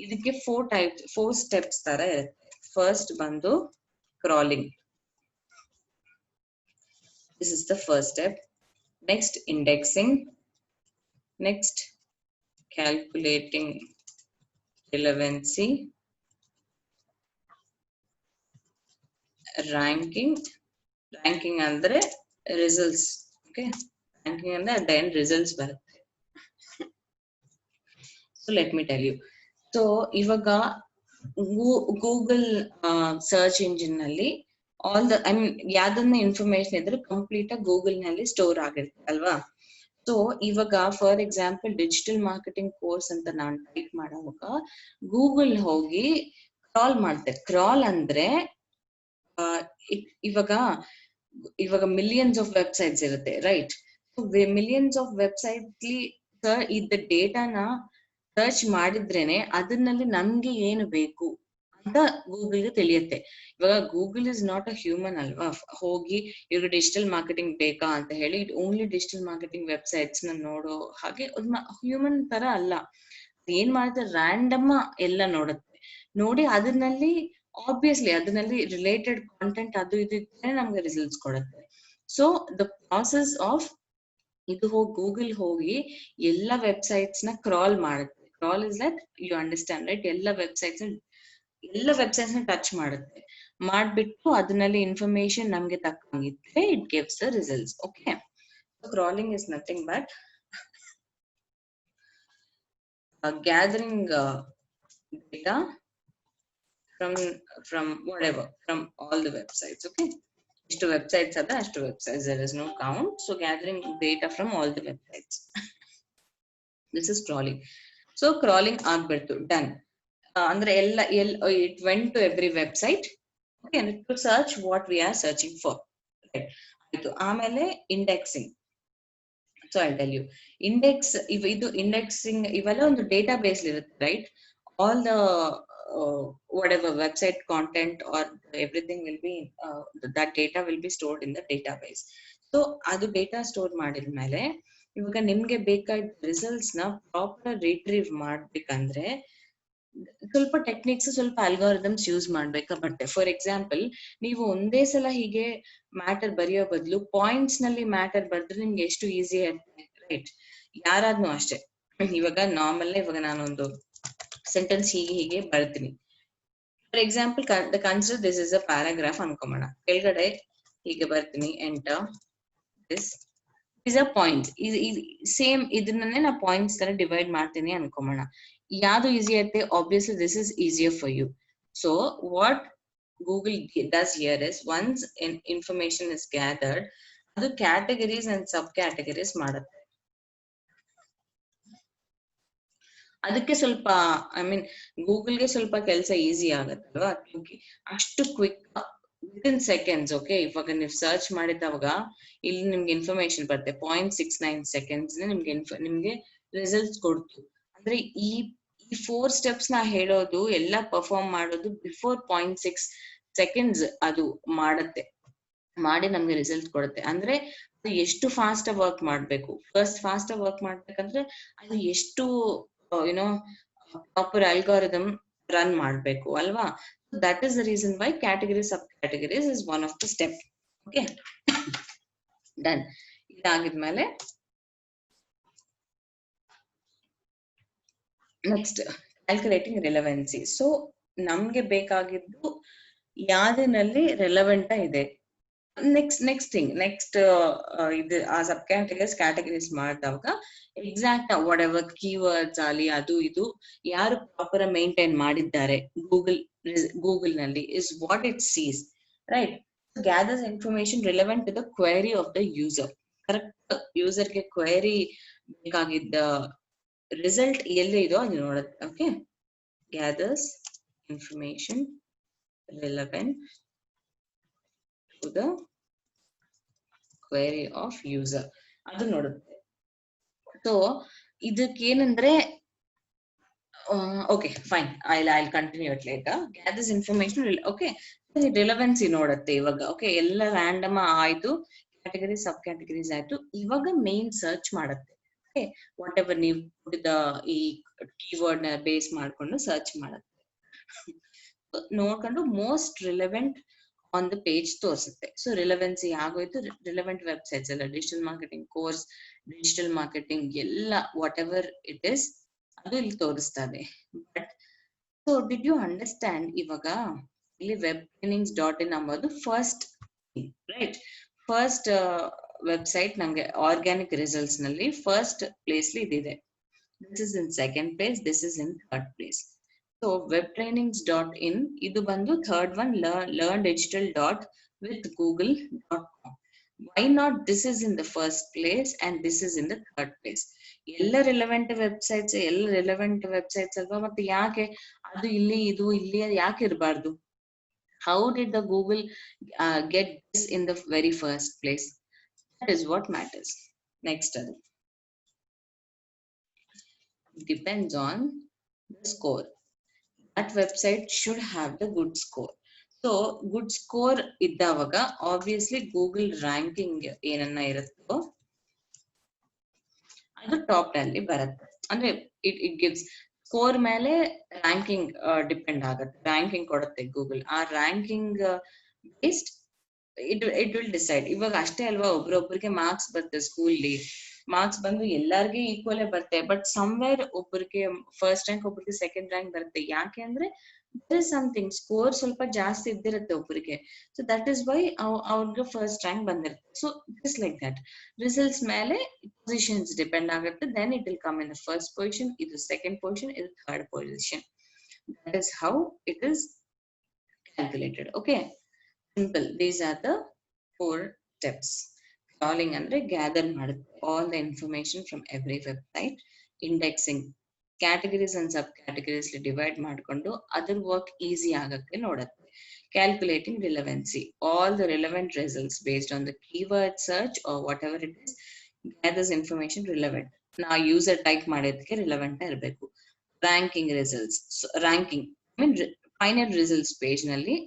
ಇದಕ್ಕೆ 4 ಸ್ಟೆಪ್ಸ್ ತರ ಇರುತ್ತೆ. ಫಸ್ಟ್ ಬಂದು crawling, this is the first step. Next indexing, next calculating relevancy, ranking ಅಂದ್ರೆ ರಿಸಲ್ಟ್ಸ್. ಓಕೆ, ರ್ಯಾಂಕಿಂಗ್ ಅಂದ್ರೆ ಅಟ್ ದ ಎಂಡ್ ರಿಸಲ್ಟ್ಸ್ ಬರುತ್ತೆ. So let me tell you. So ಇವಾಗ Google search engine ನಲ್ಲಿ all the I mean ಯಾವ್ದನ್ನ information ಇದ್ರೆ complete ಆಗಿ Google ನಲ್ಲಿ store ಆಗಿರುತ್ತೆ ಅಲ್ವಾ. ಸೊ ಇವಾಗ for example digital marketing course ಅಂತ ನಾನು ಟೈಪ್ ಮಾಡುವಾಗ ಗೂಗಲ್ ಹೋಗಿ ಕ್ರಾಲ್ ಮಾಡುತ್ತೆ. ಕ್ರಾಲ್ ಅಂದ್ರೆ ಇವಾಗ ಮಿಲಿಯನ್ಸ್ ಆಫ್ ವೆಬ್ಸೈಟ್ಸ್ ಇರುತ್ತೆ, ರೈಟ್? ಮಿಲಿಯನ್ಸ್ ಆಫ್ ವೆಬ್ಸೈಟ್ ಇದ್ದ ಡೇಟಾನ ಸರ್ಚ್ ಮಾಡಿದ್ರೇನೆ ಅದನ್ನಲ್ಲಿ ನಮ್ಗೆ ಏನು ಬೇಕು ಅಂತ ಗೂಗಲ್ಗೆ ತಿಳಿಯುತ್ತೆ. ಇವಾಗ Google is not a human ಅಲ್ವಾ, ಹೋಗಿ ಇವಾಗ ಡಿಜಿಟಲ್ ಮಾರ್ಕೆಟಿಂಗ್ ಬೇಕಾ ಅಂತ ಹೇಳಿ ಓನ್ಲಿ ಡಿಜಿಟಲ್ ಮಾರ್ಕೆಟಿಂಗ್ ವೆಬ್ಸೈಟ್ಸ್ ನ ನೋಡೋ ಹಾಗೆ ಹ್ಯೂಮನ್ ತರ ಅಲ್ಲ. ಏನ್ ಮಾಡುತ್ತೆ, ರ್ಯಾಂಡಮ್ ಎಲ್ಲ ನೋಡುತ್ತೆ. ನೋಡಿ ಅದನ್ನಲ್ಲಿ ಆಬ್ವಿಯಸ್ಲಿ ಅದನ್ನಲ್ಲಿ ರಿಲೇಟೆಡ್ ಕಾಂಟೆಂಟ್ ಅದು ಇದು ಇದ್ರೆ ನಮ್ಗೆ ರಿಸಲ್ಟ್ಸ್ ಕೊಡುತ್ತೆ. ಸೊ ದ ಪ್ರಾಸೆಸ್ ಆಫ್ ಇದು ಗೂಗಲ್ ಹೋಗಿ ಎಲ್ಲ ವೆಬ್ಸೈಟ್ಸ್ ನ ಕ್ರಾಲ್ ಮಾಡುತ್ತೆ. Crawl is that you understand right? ಎಲ್ಲ ವೆಬ್ಸೈಟ್ಸ್ ನ ಟಚ್ ಮಾಡುತ್ತೆ. ಮಾಡ್ಬಿಟ್ಟು ಅದನ್ನಲ್ಲಿ ಇನ್ಫಾರ್ಮೇಶನ್ ನಮ್ಗೆ ತಕ್ಕಂಗಿದ್ರೆ it gives the results. Okay, crawling is nothing but gathering data from whatever, from all the websites. Okay, ಎಷ್ಟು ವೆಬ್ಸೈಟ್ಸ್ ಅದ ಅಷ್ಟು websites, there is no count. So gathering data from all the websites. This is crawling. So crawling ಆಗ್ಬಿಡ್ತು, done. ಅಂದ್ರೆ ಎಲ್ಲ it went to every website, okay, and to search what we are searching for, right? ಆಯ್ತು. ಆಮೇಲೆ indexing. So I tell you, ಇದು indexing ಇವೆಲ್ಲ ಒಂದು data base ಇರುತ್ತೆ, right? all the whatever website content or everything will be that data will be stored in the database. So adu data store ಮಾಡಿದ್ಮೇಲೆ ಇವಾಗ ನಿಮ್ಗೆ ಬೇಕಾದ ರಿಸಲ್ಟ್ಸ್ ನ proper retrieve ಮಾಡ್ಬೇಕಂದ್ರೆ ಸ್ವಲ್ಪ ಟೆಕ್ನಿಕ್ಸ್, ಸ್ವಲ್ಪ ಅಲ್ಗಾರಿದಮ್ಸ್ ಯೂಸ್ ಮಾಡ್ಬೇಕಾ ಬರುತ್ತೆ. ಫಾರ್ ಎಕ್ಸಾಂಪಲ್, ನೀವು ಒಂದೇ ಸಲ ಹೀಗೆ ಮ್ಯಾಟರ್ ಬರೆಯೋ ಬದಲು ಪಾಯಿಂಟ್ಸ್ ನಲ್ಲಿ ಮ್ಯಾಟರ್ ಬರೆದ್ರೆ ನಿಮ್ಗೆ ಎಷ್ಟು ಈಸಿ ಆಗುತ್ತೆ, ರೈಟ್? ಯಾರಾದ್ನೂ ಅಷ್ಟೇ. ಇವಾಗ ನಾರ್ಮಲ್ ಇವಾಗ ನಾನೊಂದು ಸೆಂಟೆನ್ಸ್ ಹೀಗೆ ಬರ್ತೀನಿ. For example, consider this is a paragraph ಅನ್ಕೋಣ. ಕೆಳಗಡೆ ಹೀಗೆ ಬರ್ತೀನಿ, enter this is a point. Same ಇದನ್ನೇ ನಾ ಪಾಯಿಂಟ್ಸ್ ತರ ಡಿವೈಡ್ ಮಾಡ್ತೀನಿ ಅನ್ಕೋಣ. ಯಾವ್ದು ಈಸಿ ಆಗುತ್ತೆ? Obviously this is easier for you. So what Google does here is, once information is gathered, ಅದು ಕ್ಯಾಟಗರೀಸ್ ಅಂಡ್ ಸಬ್ ಕ್ಯಾಟಗರೀಸ್ ಮಾಡುತ್ತೆ. ಅದಕ್ಕೆ ಸ್ವಲ್ಪ ಐ ಮೀನ್ ಗೂಗಲ್ಗೆ ಸ್ವಲ್ಪ ಕೆಲಸ ಈಸಿ ಆಗತ್ತಲ್ವಾ, ಅಷ್ಟು ಕ್ವಿಕ್ ವಿತಿನ್ ಸೆಕೆಂಡ್ಸ್. ಓಕೆ, ಇವಾಗ ನೀವು ಸರ್ಚ್ ಮಾಡಿದವಾಗ ಇಲ್ಲಿ ನಿಮ್ಗೆ ಇನ್ಫಾರ್ಮೇಶನ್ ಬರುತ್ತೆ. 0.69 seconds ನಿಮ್ಗೆ ರಿಸಲ್ಟ್ಸ್ ಕೊಡ್ತು. ಅಂದ್ರೆ ಈ 4 steps ನಾ ಹೇಳೋದು ಎಲ್ಲ ಪರ್ಫಾರ್ಮ್ ಮಾಡೋದು ಬಿಫೋರ್ 0.6 seconds ಅದು ಮಾಡುತ್ತೆ, ಮಾಡಿ ನಮ್ಗೆ ರಿಸಲ್ಟ್ ಕೊಡುತ್ತೆ. ಅಂದ್ರೆ ಎಷ್ಟು ಫಾಸ್ಟ್ ವರ್ಕ್ ಮಾಡ್ಬೇಕು, ಫಾಸ್ಟ್ ವರ್ಕ್ ಮಾಡ್ಬೇಕಂದ್ರೆ ಅದು ಎಷ್ಟು ಯುನೋ ಪ್ರಾಪರ್ ಅಲ್ಗಾರಿದಮ್ ರನ್ ಮಾಡ್ಬೇಕು ಅಲ್ವಾ? That is the reason why categories sub categories is one of the step. Okay, done. ಇದಾಗಿದ್ಮೇಲೆ ನೆಕ್ಸ್ಟ್ ಕ್ಯಾಲ್ಕುಲೇಟಿಂಗ್ ರಿಲೆವೆನ್ಸಿ. ಸೊ ನಮ್ಗೆ ಬೇಕಾಗಿದ್ದು ಯಾವ್ದಿನಲ್ಲಿ ರೆಲೆವೆಂಟ್ ಇದೆ. ನೆಕ್ಸ್ಟ್ ಇದು ಆ ಸಬ್ ಕ್ಯಾಟಗರೀಸ್ ಮಾಡಿದಾಗ ಎಕ್ಸಾಕ್ಟ್ ವಾಟ್ ಎವರ್ ಕೀವರ್ಡ್ಸ್ ಅಲ್ಲಿ ಅದು ಇದು ಯಾರು ಪ್ರಾಪರ್ ಮೇಂಟೈನ್ ಮಾಡಿದ್ದಾರೆ ಗೂಗಲ್ ನಲ್ಲಿ is what it sees, right? Gathers information relevant to the query of the user. Correct ಯೂಸರ್ಗೆ ಕ್ವೆರಿ ಬೇಕಾಗಿದ್ದ ರಿಸಲ್ಟ್ ಎಲ್ಲಿ ಇದೋ ಅದು ನೋಡುತ್ತೆ. Okay, gathers information relevant to the query of user ಅದು ನೋಡುತ್ತೆ. ಸೊ ಇದಕ್ಕೇನಂದ್ರೆ okay fine, I'll continue it later. Gathers information. Okay, relevancy ನೋಡುತ್ತೆ ಇವಾಗ. ಓಕೆ, ಎಲ್ಲ ರ್ಯಾಂಡಮ್ ಆಯ್ತು, ಕ್ಯಾಟಗರಿ ಸಬ್ ಕ್ಯಾಟಗರೀಸ್ ಆಯ್ತು. ಇವಾಗ ಮೇನ್ ಸರ್ಚ್ ಮಾಡುತ್ತೆ. ಓಕೆ, ವಾಟ್ ಎವರ್ ನೀವು ಈ ಕೀವರ್ಡ್ ನ ಬೇಸ್ ಮಾಡ್ಕೊಂಡು ಸರ್ಚ್ ಮಾಡುತ್ತೆ. ನೋಡ್ಕೊಂಡು most relevant on the page ತೋರಿಸುತ್ತೆ. ಸೊ ರಿಲೆವೆನ್ಸಿ ಆಗೋಯ್ತು. ರಿಲೆವೆಂಟ್ ವೆಬ್ಸೈಟ್ಸ್ ಎಲ್ಲ digital marketing course, digital marketing ಎಲ್ಲ ವಾಟ್ ಎವರ್ ಇಟ್ ಇಸ್ ಅದು ಇಲ್ಲಿ ತೋರಿಸ್ತದೆ. But so did you understand? ಇವಾಗ ಇಲ್ಲಿ webtrainings.in ಅಂಬೋದು ಫಸ್ಟ್, ರೈಟ್? ಫಸ್ಟ್ ವೆಬ್ಸೈಟ್ ನಮ್ಗೆ ಆರ್ಗ್ಯಾನಿಕ್ ರಿಸಲ್ಟ್ಸ್ ನಲ್ಲಿ ಫಸ್ಟ್ ಪ್ಲೇಸ್ ಇದಿದೆ. This is in second place, this is in third place. So webtrainings.in ಇದು ಬಂದು third one, learn digital dot with google.com. Why not this is in the first place and this is in the third place? ಎಲ್ಲ relevant websites ಅಲ್ವಾ, ಮತ್ತೆ ಯಾಕೆ ಅದು ಇಲ್ಲಿ ಇದು ಇಲ್ಲಿ ಯಾಕೆ ಇರಬಾರ್ದು? How did the Google get this in the very first place? That is what matters. Next, depends on the score. That website should have the good score. So good score iddavaga obviously Google ranking ಏನನ್ನ ಇರುತ್ತೋ ಅದು top ನಲ್ಲಿ ಬರುತ್ತೆ. ಅಂದ್ರೆ it gives score ಮೇಲೆ ranking depend ಆಗುತ್ತೆ, ranking ಕೊಡುತ್ತೆ Google. ಆ ranking based it will decide. ಇವಾಗ ಅಷ್ಟೇ ಅಲ್ವಾ, ಒಬ್ರೊಬ್ರಿಗೆ ಮಾರ್ಕ್ಸ್ ಬರುತ್ತೆ ಸ್ಕೂಲ್ಲಿ, ಮಾರ್ಕ್ಸ್ ಬಂದು ಎಲ್ಲಾರ್ಗೆ ಈಕ್ವಲ್ ಬರುತ್ತೆ, ಬಟ್ ಸಮ್ವೇರ್ ಒಬ್ಬರಿಗೆ ಫಸ್ಟ್ ರ್ಯಾಂಕ್ ಒಬ್ಬರಿಗೆ ಸೆಕೆಂಡ್ ರ್ಯಾಂಕ್ ಬರುತ್ತೆ. ಯಾಕೆ ಅಂದ್ರೆ there is something, ಸ್ಕೋರ್ ಸ್ವಲ್ಪ ಜಾಸ್ತಿ ಇದ್ದಿರುತ್ತೆ ಒಬ್ಬರಿಗೆ, ಸೊ ದಟ್ ಇಸ್ ವೈ ಅವ್ರಿಗೆ ಫಸ್ಟ್ ರ್ಯಾಂಕ್ ಬಂದಿರುತ್ತೆ. So it's like that, results ಮೇಲೆ ಪೊಸಿಷನ್ಸ್ ಡಿಪೆಂಡ್ ಆಗುತ್ತೆ. Then it will come in the first position, ಇದು ಸೆಕೆಂಡ್ ಪೊಸಿಷನ್, ಇದು third position. That is how it is calculated. Okay, simple. These are the 4 steps. Crawling ಅಂದ್ರೆ gather ಮಾಡುತ್ತೆ all the information from every website. Indexing categories and sub categories divide ಮಾಡ್ಕೊಂಡು ಅದ್ರ work easy ಆಗಕ್ಕೆ ನೋಡುತ್ತೆ. Calculating relevancy, all the relevant results based on the keyword search or whatever it is, gathers information relevant. ನಾ user type ಮಾಡೋದಕ್ಕೆ relevant ಇರಬೇಕು. Ranking results, ranking I mean final results page ನಲ್ಲಿ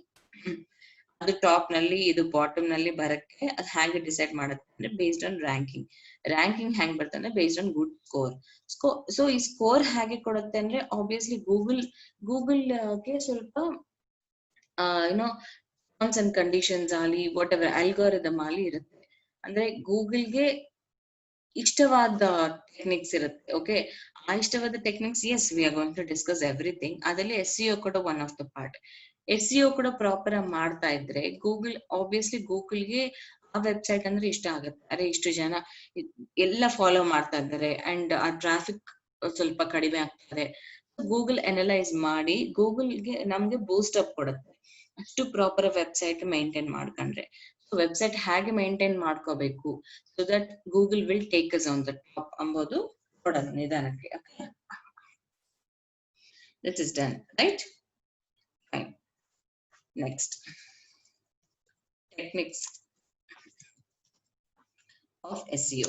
ಅದು top ನಲ್ಲಿ ಇದು bottom ನಲ್ಲಿ ಬರಕ್ಕೆ ಅದು ಹೇಗೆ ಡಿಸೈಡ್ ಮಾಡುತ್ತೆ ಅಂದ್ರೆ ಬೇಸ್ಡ್ ಆನ್ ರ್ಯಾಂಕಿಂಗ್. ರ್ಯಾಂಕಿಂಗ್ ಹೆಂಗ್ ಬರುತ್ತೆ ಅಂದ್ರೆ based on good score. So ಈ ಸ್ಕೋರ್ ಹೇಗೆ ಕೊಡುತ್ತೆ ಅಂದ್ರೆ ಆಬ್ವಿಯಸ್ಲಿ ಗೂಗಲ್ಗೆ ಸ್ವಲ್ಪ ಏನೋ ಟರ್ಮ್ಸ್ ಅಂಡ್ ಕಂಡೀಷನ್ಸ್ ಆಗಲಿ ವಾಟ್ ಎವರ್ ಅಲ್ಗಾರಿದಮ್ ಆಗಲಿ ಇರುತ್ತೆ. ಅಂದ್ರೆ ಗೂಗಲ್ಗೆ ಇಷ್ಟವಾದ ಟೆಕ್ನಿಕ್ಸ್ ಇರುತ್ತೆ. ಓಕೆ, ಆ ಇಷ್ಟವಾದ techniques, yes we are going to discuss everything. ಅದರಲ್ಲಿ SEO ಕೂಡ one of the part. SEO ಕೂಡ ಪ್ರಾಪರ್ ಆಗಿ ಮಾಡ್ತಾ ಇದ್ರೆ ಗೂಗಲ್ ಆಬ್ವಿಯಸ್ಲಿ ಗೂಗಲ್ಗೆ ಆ ವೆಬ್ಸೈಟ್ ಅಂದ್ರೆ ಇಷ್ಟ ಆಗುತ್ತೆ. ಅರೆ ಇಷ್ಟು ಜನ ಎಲ್ಲ ಫಾಲೋ ಮಾಡ್ತಾ ಇದ್ದಾರೆ ಅಂಡ್ ಆ ಟ್ರಾಫಿಕ್ ಸ್ವಲ್ಪ ಕಡಿಮೆ ಆಗ್ತದೆ. ಗೂಗಲ್ ಅನಲೈಸ್ ಮಾಡಿ ಗೂಗಲ್ಗೆ ನಮ್ಗೆ ಬೂಸ್ಟ್ ಅಪ್ ಕೊಡುತ್ತೆ ಅಷ್ಟು ಪ್ರಾಪರ್ ವೆಬ್ಸೈಟ್ ಮೇಂಟೈನ್ ಮಾಡ್ಕೊಂಡ್ರೆ. ವೆಬ್ಸೈಟ್ ಹೇಗೆ ಮೇಂಟೈನ್ ಮಾಡ್ಕೋಬೇಕು so that Google will take us on the top ಅಂಬೋದು ಕೊಡೋದು ನಿಧಾನಕ್ಕೆ. This is done, right? Fine. Next, techniques of SEO,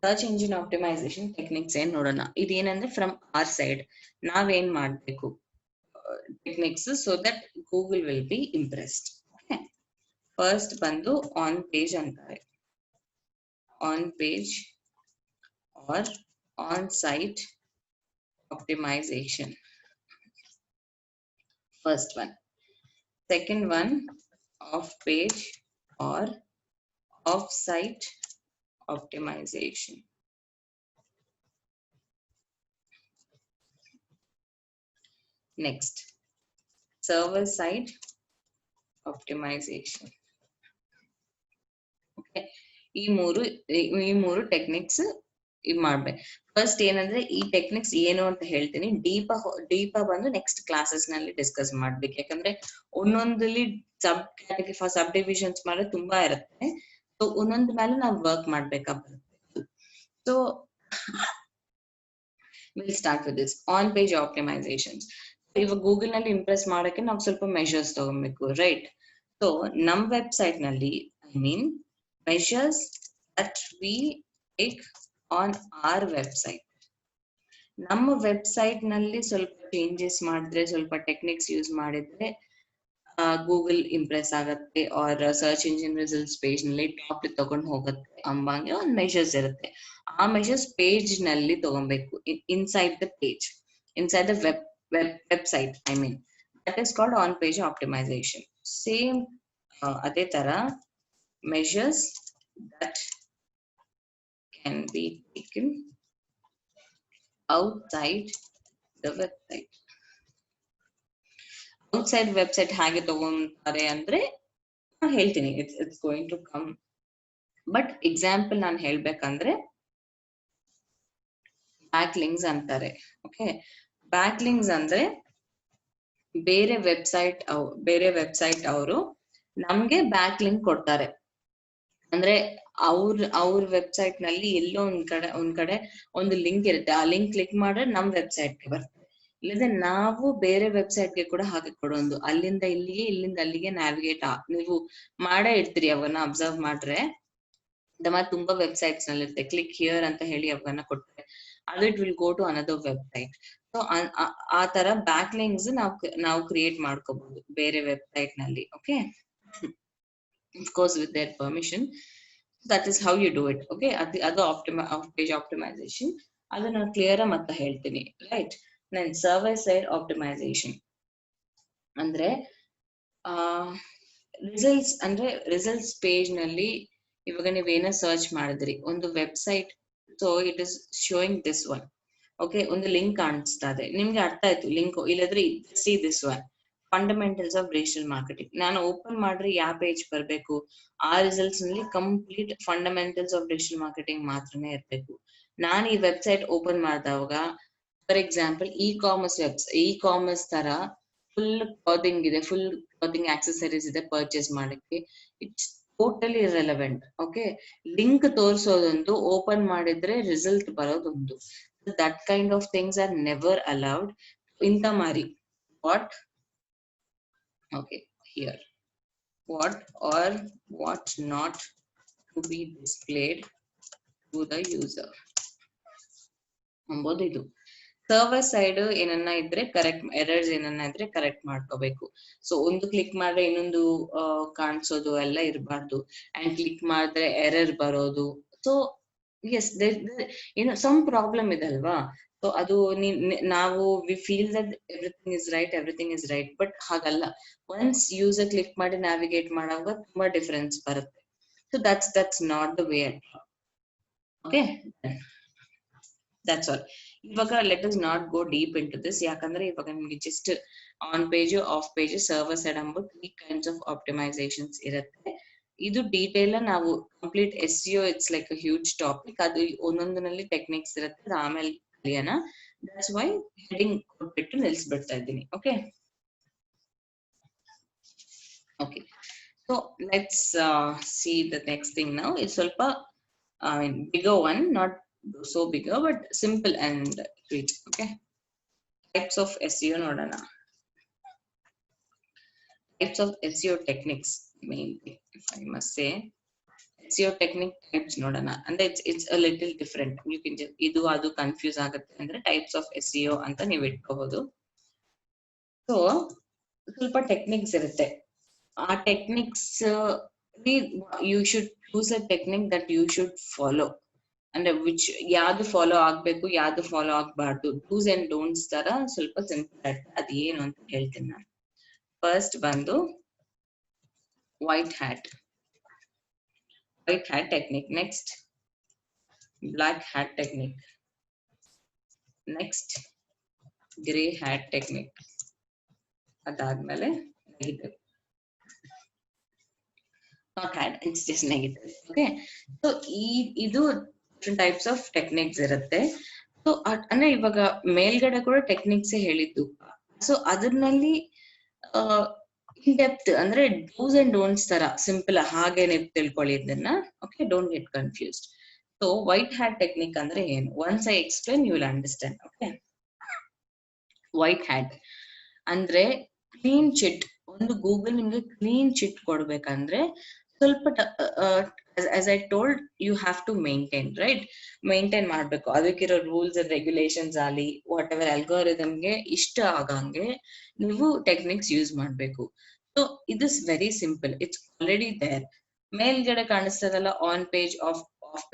search engine optimisation techniques ಏನ್ ನೋಡೋಣ. ಇದೇನಂದ್ರೆ ಫ್ರಮ್ ಆರ್ ಸೈಡ್ ನಾವೇನ್ ಮಾಡ್ಬೇಕು techniques so that Google will be impressed. First ಬಂದು on page ಅಂತಾರೆ, on page or on site optimisation, first one. Second one off page or off site optimization. Next, server side optimization. Okay, ಈ ಮೂರು techniques ಮಾಡ್ಬೇಕು. First ಏನಂದ್ರೆ ಈ techniques ಏನು ಅಂತ ಹೇಳ್ತೀನಿ, ಡೀಪ್ ಬಂದು ನೆಕ್ಸ್ಟ್ ಕ್ಲಾಸಸ್ ನಲ್ಲಿ ಡಿಸ್ಕಸ್ ಮಾಡ್ಬೇಕು. ಯಾಕಂದ್ರೆ ಒಂದೊಂದಲ್ಲಿ ಸಬ್ ಡಿವಿಷನ್ಸ್ ಮಾಡಿದ್ರೆ ತುಂಬಾ ಇರುತ್ತೆ. ಸೊ ಒಂದೊಂದ್ ಮೇಲೆ ನಾವು ವರ್ಕ್ ಮಾಡ್ಬೇಕಾಗುತ್ತೆ. So will start with this on page optimizations. ಇವಾಗ ಗೂಗಲ್ ನಲ್ಲಿ ಇಂಪ್ರೆಸ್ ಮಾಡಕ್ಕೆ ನಾವು ಸ್ವಲ್ಪ ಮೆಷರ್ಸ್ ತಗೊಬೇಕು, ರೈಟ್? ಸೊ ನಮ್ ವೆಬ್ಸೈಟ್ ನಲ್ಲಿ I mean measures that we take on our website. ನಮ್ಮ ವೆಬ್ಸೈಟ್ ನಲ್ಲಿ ಸ್ವಲ್ಪ ಚೇಂಜಸ್ ಮಾಡಿದ್ರೆ, ಸ್ವಲ್ಪ ಟೆಕ್ನಿಕ್ಸ್ ಯೂಸ್ ಮಾಡಿದ್ರೆ ಗೂಗಲ್ ಇಂಪ್ರೆಸ್ ಆಗತ್ತೆ or search engine results page ನಲ್ಲಿ ಟಾಪ್ ತಗೊಂಡು ಹೋಗುತ್ತೆ ಅಂಬಂಗೆ ಒಂದು ಮೆಷರ್ಸ್ ಇರುತ್ತೆ. ಆ ಮೆಷರ್ಸ್ ಪೇಜ್ ನಲ್ಲಿ ತಗೊಬೇಕು, inside the page, inside the website I mean. That is called on page optimisation. Same ಅದೇ ತರ measures that can be taken outside the website. Outside website ಹೇಗೆ ತಗೊಂತಾರೆ ಅಂದ್ರೆ ಹೇಳ್ತೀನಿ, it's going to come. But example ನಾನು ಹೇಳ್ಬೇಕಂದ್ರೆ back links ಅಂತಾರೆ. ಓಕೆ, ಬ್ಯಾಕ್ ಲಿಂಕ್ಸ್ ಅಂದ್ರೆ ಬೇರೆ ವೆಬ್ಸೈಟ್ ಅವರು ನಮ್ಗೆ ಬ್ಯಾಕ್ ಲಿಂಕ್ ಕೊಡ್ತಾರೆ. ಅಂದ್ರೆ ಅವ್ರ ವೆಬ್ಸೈಟ್ ನಲ್ಲಿ ಎಲ್ಲೋ ಒಂದ್ ಕಡೆ ಒಂದು ಲಿಂಕ್ ಇರುತ್ತೆ, ಆ ಲಿಂಕ್ ಕ್ಲಿಕ್ ಮಾಡಿದ್ರೆ ನಮ್ ವೆಬ್ಸೈಟ್ಗೆ ಬರ್ತದೆ. ಇಲ್ಲದೆ ನಾವು ಬೇರೆ ವೆಬ್ಸೈಟ್ಗೆ ಕೂಡ ಹಾಗೆ ಕೊಡೋದು, ಅಲ್ಲಿಂದ ಇಲ್ಲಿಗೆ ಇಲ್ಲಿಂದ ಅಲ್ಲಿಗೆ ನ್ಯಾವಿಗೇಟ್ ನೀವು ಮಾಡೇ ಇರ್ತೀರಿ. ಅವನ್ನ ಅಬ್ಸರ್ವ್ ಮಾಡ್ರೆ ತುಂಬಾ ವೆಬ್ಸೈಟ್ಸ್ ನಲ್ಲಿ ಇರುತ್ತೆ, ಕ್ಲಿಕ್ ಹಿಯರ್ ಅಂತ ಹೇಳಿ ಅವನ್ನ ಕೊಡ್ತಾರೆ, ಅದು it will go to another website. So ಆ ತರ ಬ್ಯಾಕ್ ಲಿಂಕ್ಸ್ ನಾವು ಕ್ರಿಯೇಟ್ ಮಾಡ್ಕೋಬಹುದು ಬೇರೆ ವೆಬ್ಸೈಟ್ ನಲ್ಲಿ. Okay, of course with their permission. That is how you do it. Okay, ಅದು ಆಫ್ ಪೇಜ್ ಆಪ್ಟಿಮೈಸೇಷನ್, ಅದನ್ನ ನಾನು ಕ್ಲಿಯರ್ ಮತ್ತೆ ಹೇಳ್ತೀನಿ. ರೈಟ್, ನಾನು ಸರ್ವರ್ ಸೈಡ್ ಆಪ್ಟಿಮೈಸೇಷನ್ ಅಂದ್ರೆ ರಿಸಲ್ಟ್ಸ್ ಪೇಜ್ ನಲ್ಲಿ ಇವಾಗ ನೀವೇನ ಸರ್ಚ್ ಮಾಡಿದ್ರಿ ಒಂದು website, so it is showing this one. Okay, ಒಂದು ಲಿಂಕ್ ಕಾಣಿಸ್ತಾ ಇದೆ, ನಿಮ್ಗೆ ಅರ್ಥ ಆಯ್ತು ಲಿಂಕ್, ಇಲ್ಲದ್ರೆ see this one fundamentals of digital marketing. ನಾನು ಓಪನ್ ಮಾಡ್ರೆ ಯಾವ ಪೇಜ್ ಬರಬೇಕು, ಆ ರಿಸಲ್ಟ್ಸ್ ನಲ್ಲಿ complete fundamentals of digital marketing ಮಾತ್ರನೇ ಇರಬೇಕು. ನಾನು ಈ website open ಮಾಡಿದವಾಗ for example ecommerce ತರ ಫುಲ್ ಕ್ಲಾತಿಂಗ್ ಇದೆ, ಫುಲ್ ಕ್ಲಾತಿಂಗ್ ಆಕ್ಸೆಸರೀಸ್ ಇದೆ ಪರ್ಚೇಸ್ ಮಾಡಕ್ಕೆ, it's totally irrelevant. Okay, link ತೋರಿಸೋದೊಂದು, ಓಪನ್ ಮಾಡಿದ್ರೆ ರಿಸಲ್ಟ್ ಬರೋದೊಂದು. That kind of things are never allowed. ಇಂತ ಮಾರಿ what okay here what or what not to be displayed to the user ಅಂಬೋದು. ಇದು server side ಏನನ್ನ ಇದ್ರೆ ಕರೆಕ್ಟ್, ಎರರ್ಸ್ ಏನನ್ನ ಇದ್ರೆ ಕರೆಕ್ಟ್ ಮಾಡ್ಕೋಬೇಕು. ಸೊ ಒಂದು ಕ್ಲಿಕ್ ಮಾಡಿದ್ರೆ ಇನ್ನೊಂದು ಕಾಣಿಸೋದು ಎಲ್ಲ ಇರಬಾರ್ದು, ಅಂಡ್ ಕ್ಲಿಕ್ ಮಾಡಿದ್ರೆ ಎರರ್ ಬರೋದು. ಸೊ ಎಸ್, ಏನೋ ಸಮ್ ಪ್ರಾಬ್ಲಮ್ ಇದೆ ಅಲ್ವಾ. ಸೊ ಅದು ನಾವು we feel that everything is right, but ಹಾಗಲ್ಲ. ಒನ್ಸ್ ಯೂಸರ್ ಕ್ಲಿಕ್ ಮಾಡಿ ನ್ಯಾವಿಗೇಟ್ ಮಾಡುವಾಗ ತುಂಬಾ ಡಿಫರೆನ್ಸ್ ಬರುತ್ತೆ. So that's not the way. Okay, that's all. ಇವಾಗ let us not go deep into this, ಯಾಕಂದ್ರೆ ಇವಾಗ ನಿಮ್ಗೆ just on page, off page, server side um 3 kinds of optimisations ಇರುತ್ತೆ. ಇದು ಡೀಟೇಲ್ ನಾವು complete SEO, it's like a huge topic. ಅದು ಒಂದೊಂದಿನಲ್ಲಿ techniques ಇರುತ್ತೆ, ಅದು ಆಮೇಲೆ ಕಲಿಯೋಣ. ದಟ್ಸ್ ವೈ ಹೆಡಿಂಗ್ ಕೊಟ್ಬಿಟ್ಟು ನಿಲ್ಸ್ಬಿಡ್ತಾ ಇದ್ದೀನಿ. Okay okay, so let's see the next thing now. ಇದು ಸ್ವಲ್ಪ bigger one, not so bigger but simple and sweet. Okay, types of SEO ನೋಡೋಣ. Types of SEO techniques mainly, if I must say. SEO technique types ನೋಡೋಣ. ಅಂದ್ರೆ it's a little different. You can just ಇದು ಅದು confuse ಆಗುತ್ತೆ ಅಂದ್ರೆ types of SEO ಅಂತ ನೀವು ಇಟ್ಕೋಬಹುದು. ಸೊ ಸ್ವಲ್ಪ ಟೆಕ್ನಿಕ್ಸ್ ಇರುತ್ತೆ, ಆ techniques you should choose a technique that you should follow. ಅಂದ್ರೆ ವಿಚ್ ಯಾವ್ದು ಫಾಲೋ ಆಗ್ಬೇಕು, ಯಾವ್ದು ಫಾಲೋ ಆಗ್ಬಾರ್ದು, ಡೂಸ್ ಅಂಡ್ ಡೋಂಟ್ಸ್ ತರ ಸ್ವಲ್ಪ ಸಿಂಪಲ್. ಅದ್ ಏನು ಅಂತ ಹೇಳ್ತೀನಿ ನಾನು. ಫಸ್ಟ್ ಬಂದು white hat technique, next black hat technique, next grey hat technique, ಅದಾದ್ಮೇಲೆ negative. Not had, it's just negative. Okay, so ಇದು different types of techniques ಇರುತ್ತೆ. ಸೊ ಅಂದ್ರೆ ಇವಾಗ ಮೇಲ್ಗಡೆ ಕೂಡ ಟೆಕ್ನಿಕ್ಸ್ ಹೇಳಿದ್ದು. ಸೊ ಅದರಲ್ಲಿ ಇನ್ ಡೆಪ್ತ್ ಅಂದ್ರೆ ಡೂಸ್ ಅಂಡ್ ಡೋಂಟ್ಸ್ ತರ ಸಿಂಪಲ್ ಹಾಗೆ ನೀವು ತಿಳ್ಕೊಳ್ಳಿ ಇದನ್ನ. Okay, don't get confused. So white hat technique ಅಂದ್ರೆ ಏನು, once I explain you will understand. Okay, white hat ಅಂದ್ರೆ ಕ್ಲೀನ್ ಚಿಟ್. ಒಂದು ಗೂಗಲ್ ನಿಮ್ಗೆ ಕ್ಲೀನ್ ಚಿಟ್ ಕೊಡ್ಬೇಕಂದ್ರೆ ಸ್ವಲ್ಪ as I told, you have to maintain, right? maintain ಮಾಡ್ಬೇಕು. ಅದಕ್ಕಿರೋ rules and regulations ಆಗಲಿ, ವಾಟ್ ಎವರ್ ಅಲ್ಗೋರಿದಮ್ಗೆ ಇಷ್ಟ ಆಗಂಗೆ ನೀವು ಟೆಕ್ನಿಕ್ಸ್ ಯೂಸ್ ಮಾಡ್ಬೇಕು. So it is very simple, it's already there. ಮೇಲ್ಗಡೆ ಕಾಣಿಸ್ತದಲ್ಲ on page, off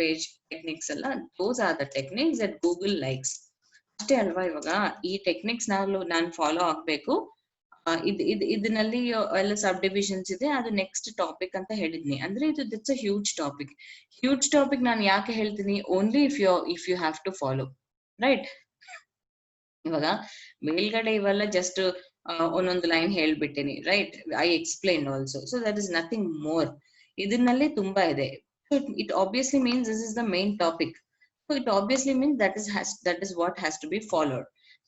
page techniques ಎಲ್ಲ, those are the techniques that Google likes. ಅಷ್ಟೇ ಅಲ್ವಾ. ಇವಾಗ ಈ ಟೆಕ್ನಿಕ್ಸ್ ನಾನು ಫಾಲೋ ಆಗ್ಬೇಕು. ಇದರಲ್ಲಿ ಎಲ್ಲ ಸಬ್ ಡಿವಿಷನ್ಸ್ ಇದೆ, ಅದು ನೆಕ್ಸ್ಟ್ ಟಾಪಿಕ್ ಅಂತ ಹೇಳಿದ್ನಿ. ಅಂದ್ರೆ ಇದು ದಿಟ್ಸ್ ಅ ಹ್ಯೂಜ್ ಟಾಪಿಕ್. ನಾನು ಯಾಕೆ ಹೇಳ್ತೀನಿ, only if you have to follow, right? ಇವಾಗ ಮೇಲ್ಗಡೆ ಇವೆಲ್ಲ ಜಸ್ಟ್ ಒಂದೊಂದು ಲೈನ್ ಹೇಳ್ಬಿಟ್ಟಿನಿ, right? I explain also, so that is nothing more. ಇದನ್ನಲ್ಲಿ ತುಂಬಾ ಇದೆ. It obviously means this is the main topic. So it obviously means that is what has to be followed.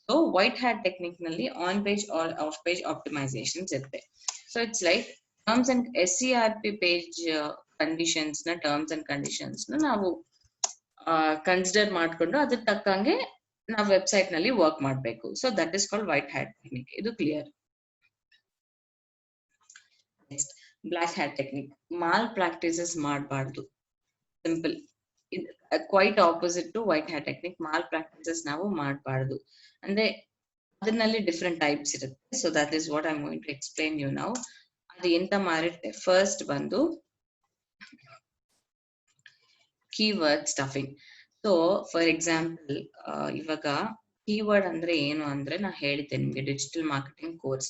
So white hat technique ನಲ್ಲಿ on page or off page optimisations ಇರುತ್ತೆ. So it's like terms and SCRP page conditions ನ terms and conditions ನ ನಾವು consider ಮಾಡ್ಕೊಂಡು ಅದ್ರ ತಕ್ಕಂಗೆ ನಾವು website ನಲ್ಲಿ ವರ್ಕ್ ಮಾಡಬೇಕು. So that is called white hat technique. ಇದು clear. Next black hat technique. Malpractices ಮಾಡಬಾರ್ದು. Simple. Quite opposite to white hat technique. Malpractices ನಾವು ಮಾಡಬಾರ್ದು. ಅಂದ್ರೆ ಅದರಲ್ಲಿ ಡಿಫ್ರೆಂಟ್ ಟೈಪ್ಸ್ ಇರುತ್ತೆ. So that is what I am going to explain you now. ಅದು ಎಂತ ಮಾಡಿರುತ್ತೆ, ಫಸ್ಟ್ ಬಂದು keyword stuffing. So for example ಇವಾಗ ಕೀವರ್ಡ್ ಅಂದ್ರೆ ಏನು ಅಂದ್ರೆ ನಾ ಹೇಳಿದ್ದೆ ನಿಮ್ಗೆ digital marketing course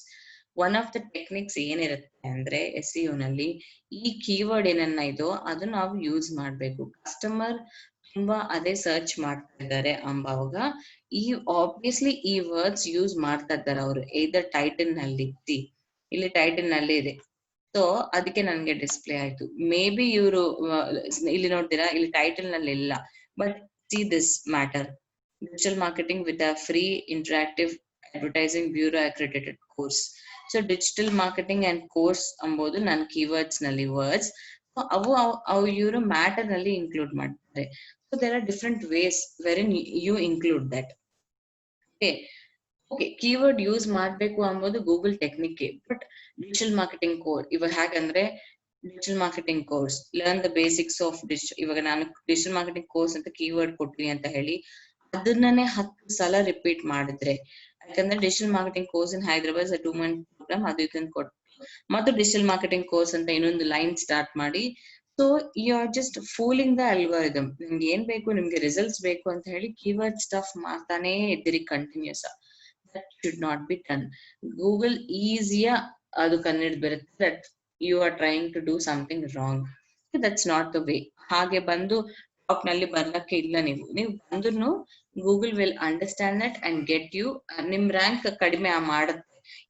one of the techniques ಏನಿರುತ್ತೆ ಅಂದ್ರೆ SEO ನಲ್ಲಿ ಈ ಕೀವರ್ಡ್ ಏನನ್ನ ಇದೋ ಅದು ನಾವು ಯೂಸ್ ಮಾಡ್ಬೇಕು. ಕಸ್ಟಮರ್ ತುಂಬಾ ಅದೇ ಸರ್ಚ್ ಮಾಡ್ತಾ ಇದ್ದಾರೆ ಅಂಬಾವಾಗ ಈ ಆಬ್ವಿಯಸ್ಲಿ ಈ ವರ್ಡ್ಸ್ ಯೂಸ್ ಮಾಡ್ತಾ ಇದ್ದಾರೆ ಅವರು either ಟೈಟಲ್ ನಲ್ಲಿ. ಇಲ್ಲಿ ಟೈಟಲ್ ನಲ್ಲಿ ಇದೆ. ಸೊ ಅದಕ್ಕೆ ನನ್ಗೆ ಡಿಸ್ಪ್ಲೇ ಆಯ್ತು. ಮೇ ಬಿ ಇವರು ಇಲ್ಲಿ ನೋಡ್ತೀರಾ, ಇಲ್ಲಿ ಟೈಟಲ್ ನಲ್ಲಿ ಇಲ್ಲ. But see this matter, digital marketing with a free interactive advertising bureau accredited course. So digital marketing and course ಅಂಬೋದು ನನ್ನ ಕೀವರ್ಡ್ಸ್ ನಲ್ಲಿ ವರ್ಡ್ಸ್ ಅವು ಇವರು ಮ್ಯಾಟರ್ ನಲ್ಲಿ ಇನ್ಕ್ಲೂಡ್ ಮಾಡ್ತಾರೆ. So there are different ways wherein you include that. Okay, keyword use ಮಾಡ್ಬೇಕು ಅಂಬೋದು Google technique. But digital marketing course ಇವಾಗ ಹೇಗಂದ್ರೆ digital marketing course learn the basics of ಇವಾಗ ನಾನು ಡಿಜಿಟಲ್ ಮಾರ್ಕೆಟಿಂಗ್ ಕೋರ್ಸ್ ಅಂತ keyword ಕೊಟ್ವಿ ಅಂತ ಹೇಳಿ ಅದನ್ನೇ 10 ಸಲ ರಿಪೀಟ್ ಮಾಡಿದ್ರೆ, ಯಾಕಂದ್ರೆ digital marketing course in Hyderabad 2 month program ಅದು ಇದನ್ನ ಕೊಟ್ಟು ಮತ್ತು ಡಿಜಿಟಲ್ ಮಾರ್ಕೆಟಿಂಗ್ ಕೋರ್ಸ್ ಅಂತ ಇನ್ನೊಂದು ಲೈನ್ ಸ್ಟಾರ್ಟ್ ಮಾಡಿ. So you are just fooling the algorithm. ನಿಮ್ಗೆ ಏನ್ ಬೇಕು, ನಿಮ್ಗೆ ರಿಸಲ್ಟ್ಸ್ ಬೇಕು ಅಂತ ಹೇಳಿ ಕೀವರ್ಡ್ ಸ್ಟಫ್ ಮಾಡ್ತಾನೆ ಇದ್ದೀರಿ continuous. that should not be done. Google ಈಸಿಯಾ ಅದು ಕಂಡಿಡ್ ಬರುತ್ತೆ that you are trying to do something wrong. That's not the way. ಹಾಗೆ ಬಂದು ಟಾಪ್ ನಲ್ಲಿ ಬರ್ಲಕ್ಕೆ ಇಲ್ಲ. ನೀವು ಬಂದ್ರು Google will understand that and get you. ನಿಮ್ ರ್ಯಾಂಕ್ ಕಡಿಮೆ ಮಾಡುತ್ತೆ.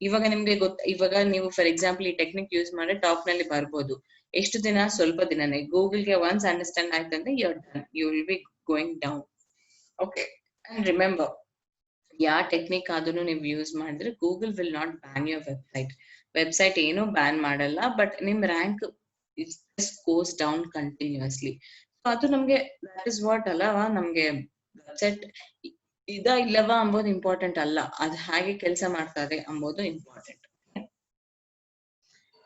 ಇವಾಗ ನಿಮ್ಗೆ ಇವಾಗ ನೀವು ಫಾರ್ ಎಕ್ಸಾಂಪಲ್ ಈ ಟೆಕ್ನಿಕ್ ಯೂಸ್ ಮಾಡಿ ಟಾಪ್ ನಲ್ಲಿ ಬರ್ಬೋದು. ಎಷ್ಟು ದಿನ? ಸ್ವಲ್ಪ ದಿನನೇ. ಗೂಗಲ್ಗೆ ಒನ್ಸ್ ಅಂಡರ್ಸ್ಟ್ಯಾಂಡ್ ಆಯ್ತಂದ್ರೆ you will be going down. Okay, and remember, ಯಾವ ಟೆಕ್ನಿಕ್ ಆದ್ರೂ ನೀವು ಯೂಸ್ ಮಾಡಿದ್ರೆ Google will not ban your website ಏನು ಬ್ಯಾನ್ ಮಾಡಲ್ಲ. ಬಟ್ ನಿಮ್ rank goes down continuously. So ಅದು ನಮ್ಗೆ ದಟ್ ಇಸ್ ವಾಟ್ ಅಲ್ಲವಾ, ನಮ್ಗೆ ವೆಬ್ಸೈಟ್ ಇಲ್ಲವಾ ಅಂಬೋದು ಇಂಪಾರ್ಟೆಂಟ್ ಅಲ್ಲ, ಅದು ಹಾಗೆ ಕೆಲಸ ಮಾಡ್ತಾರೆ ಅಂಬೋದು ಇಂಪಾರ್ಟೆಂಟ್.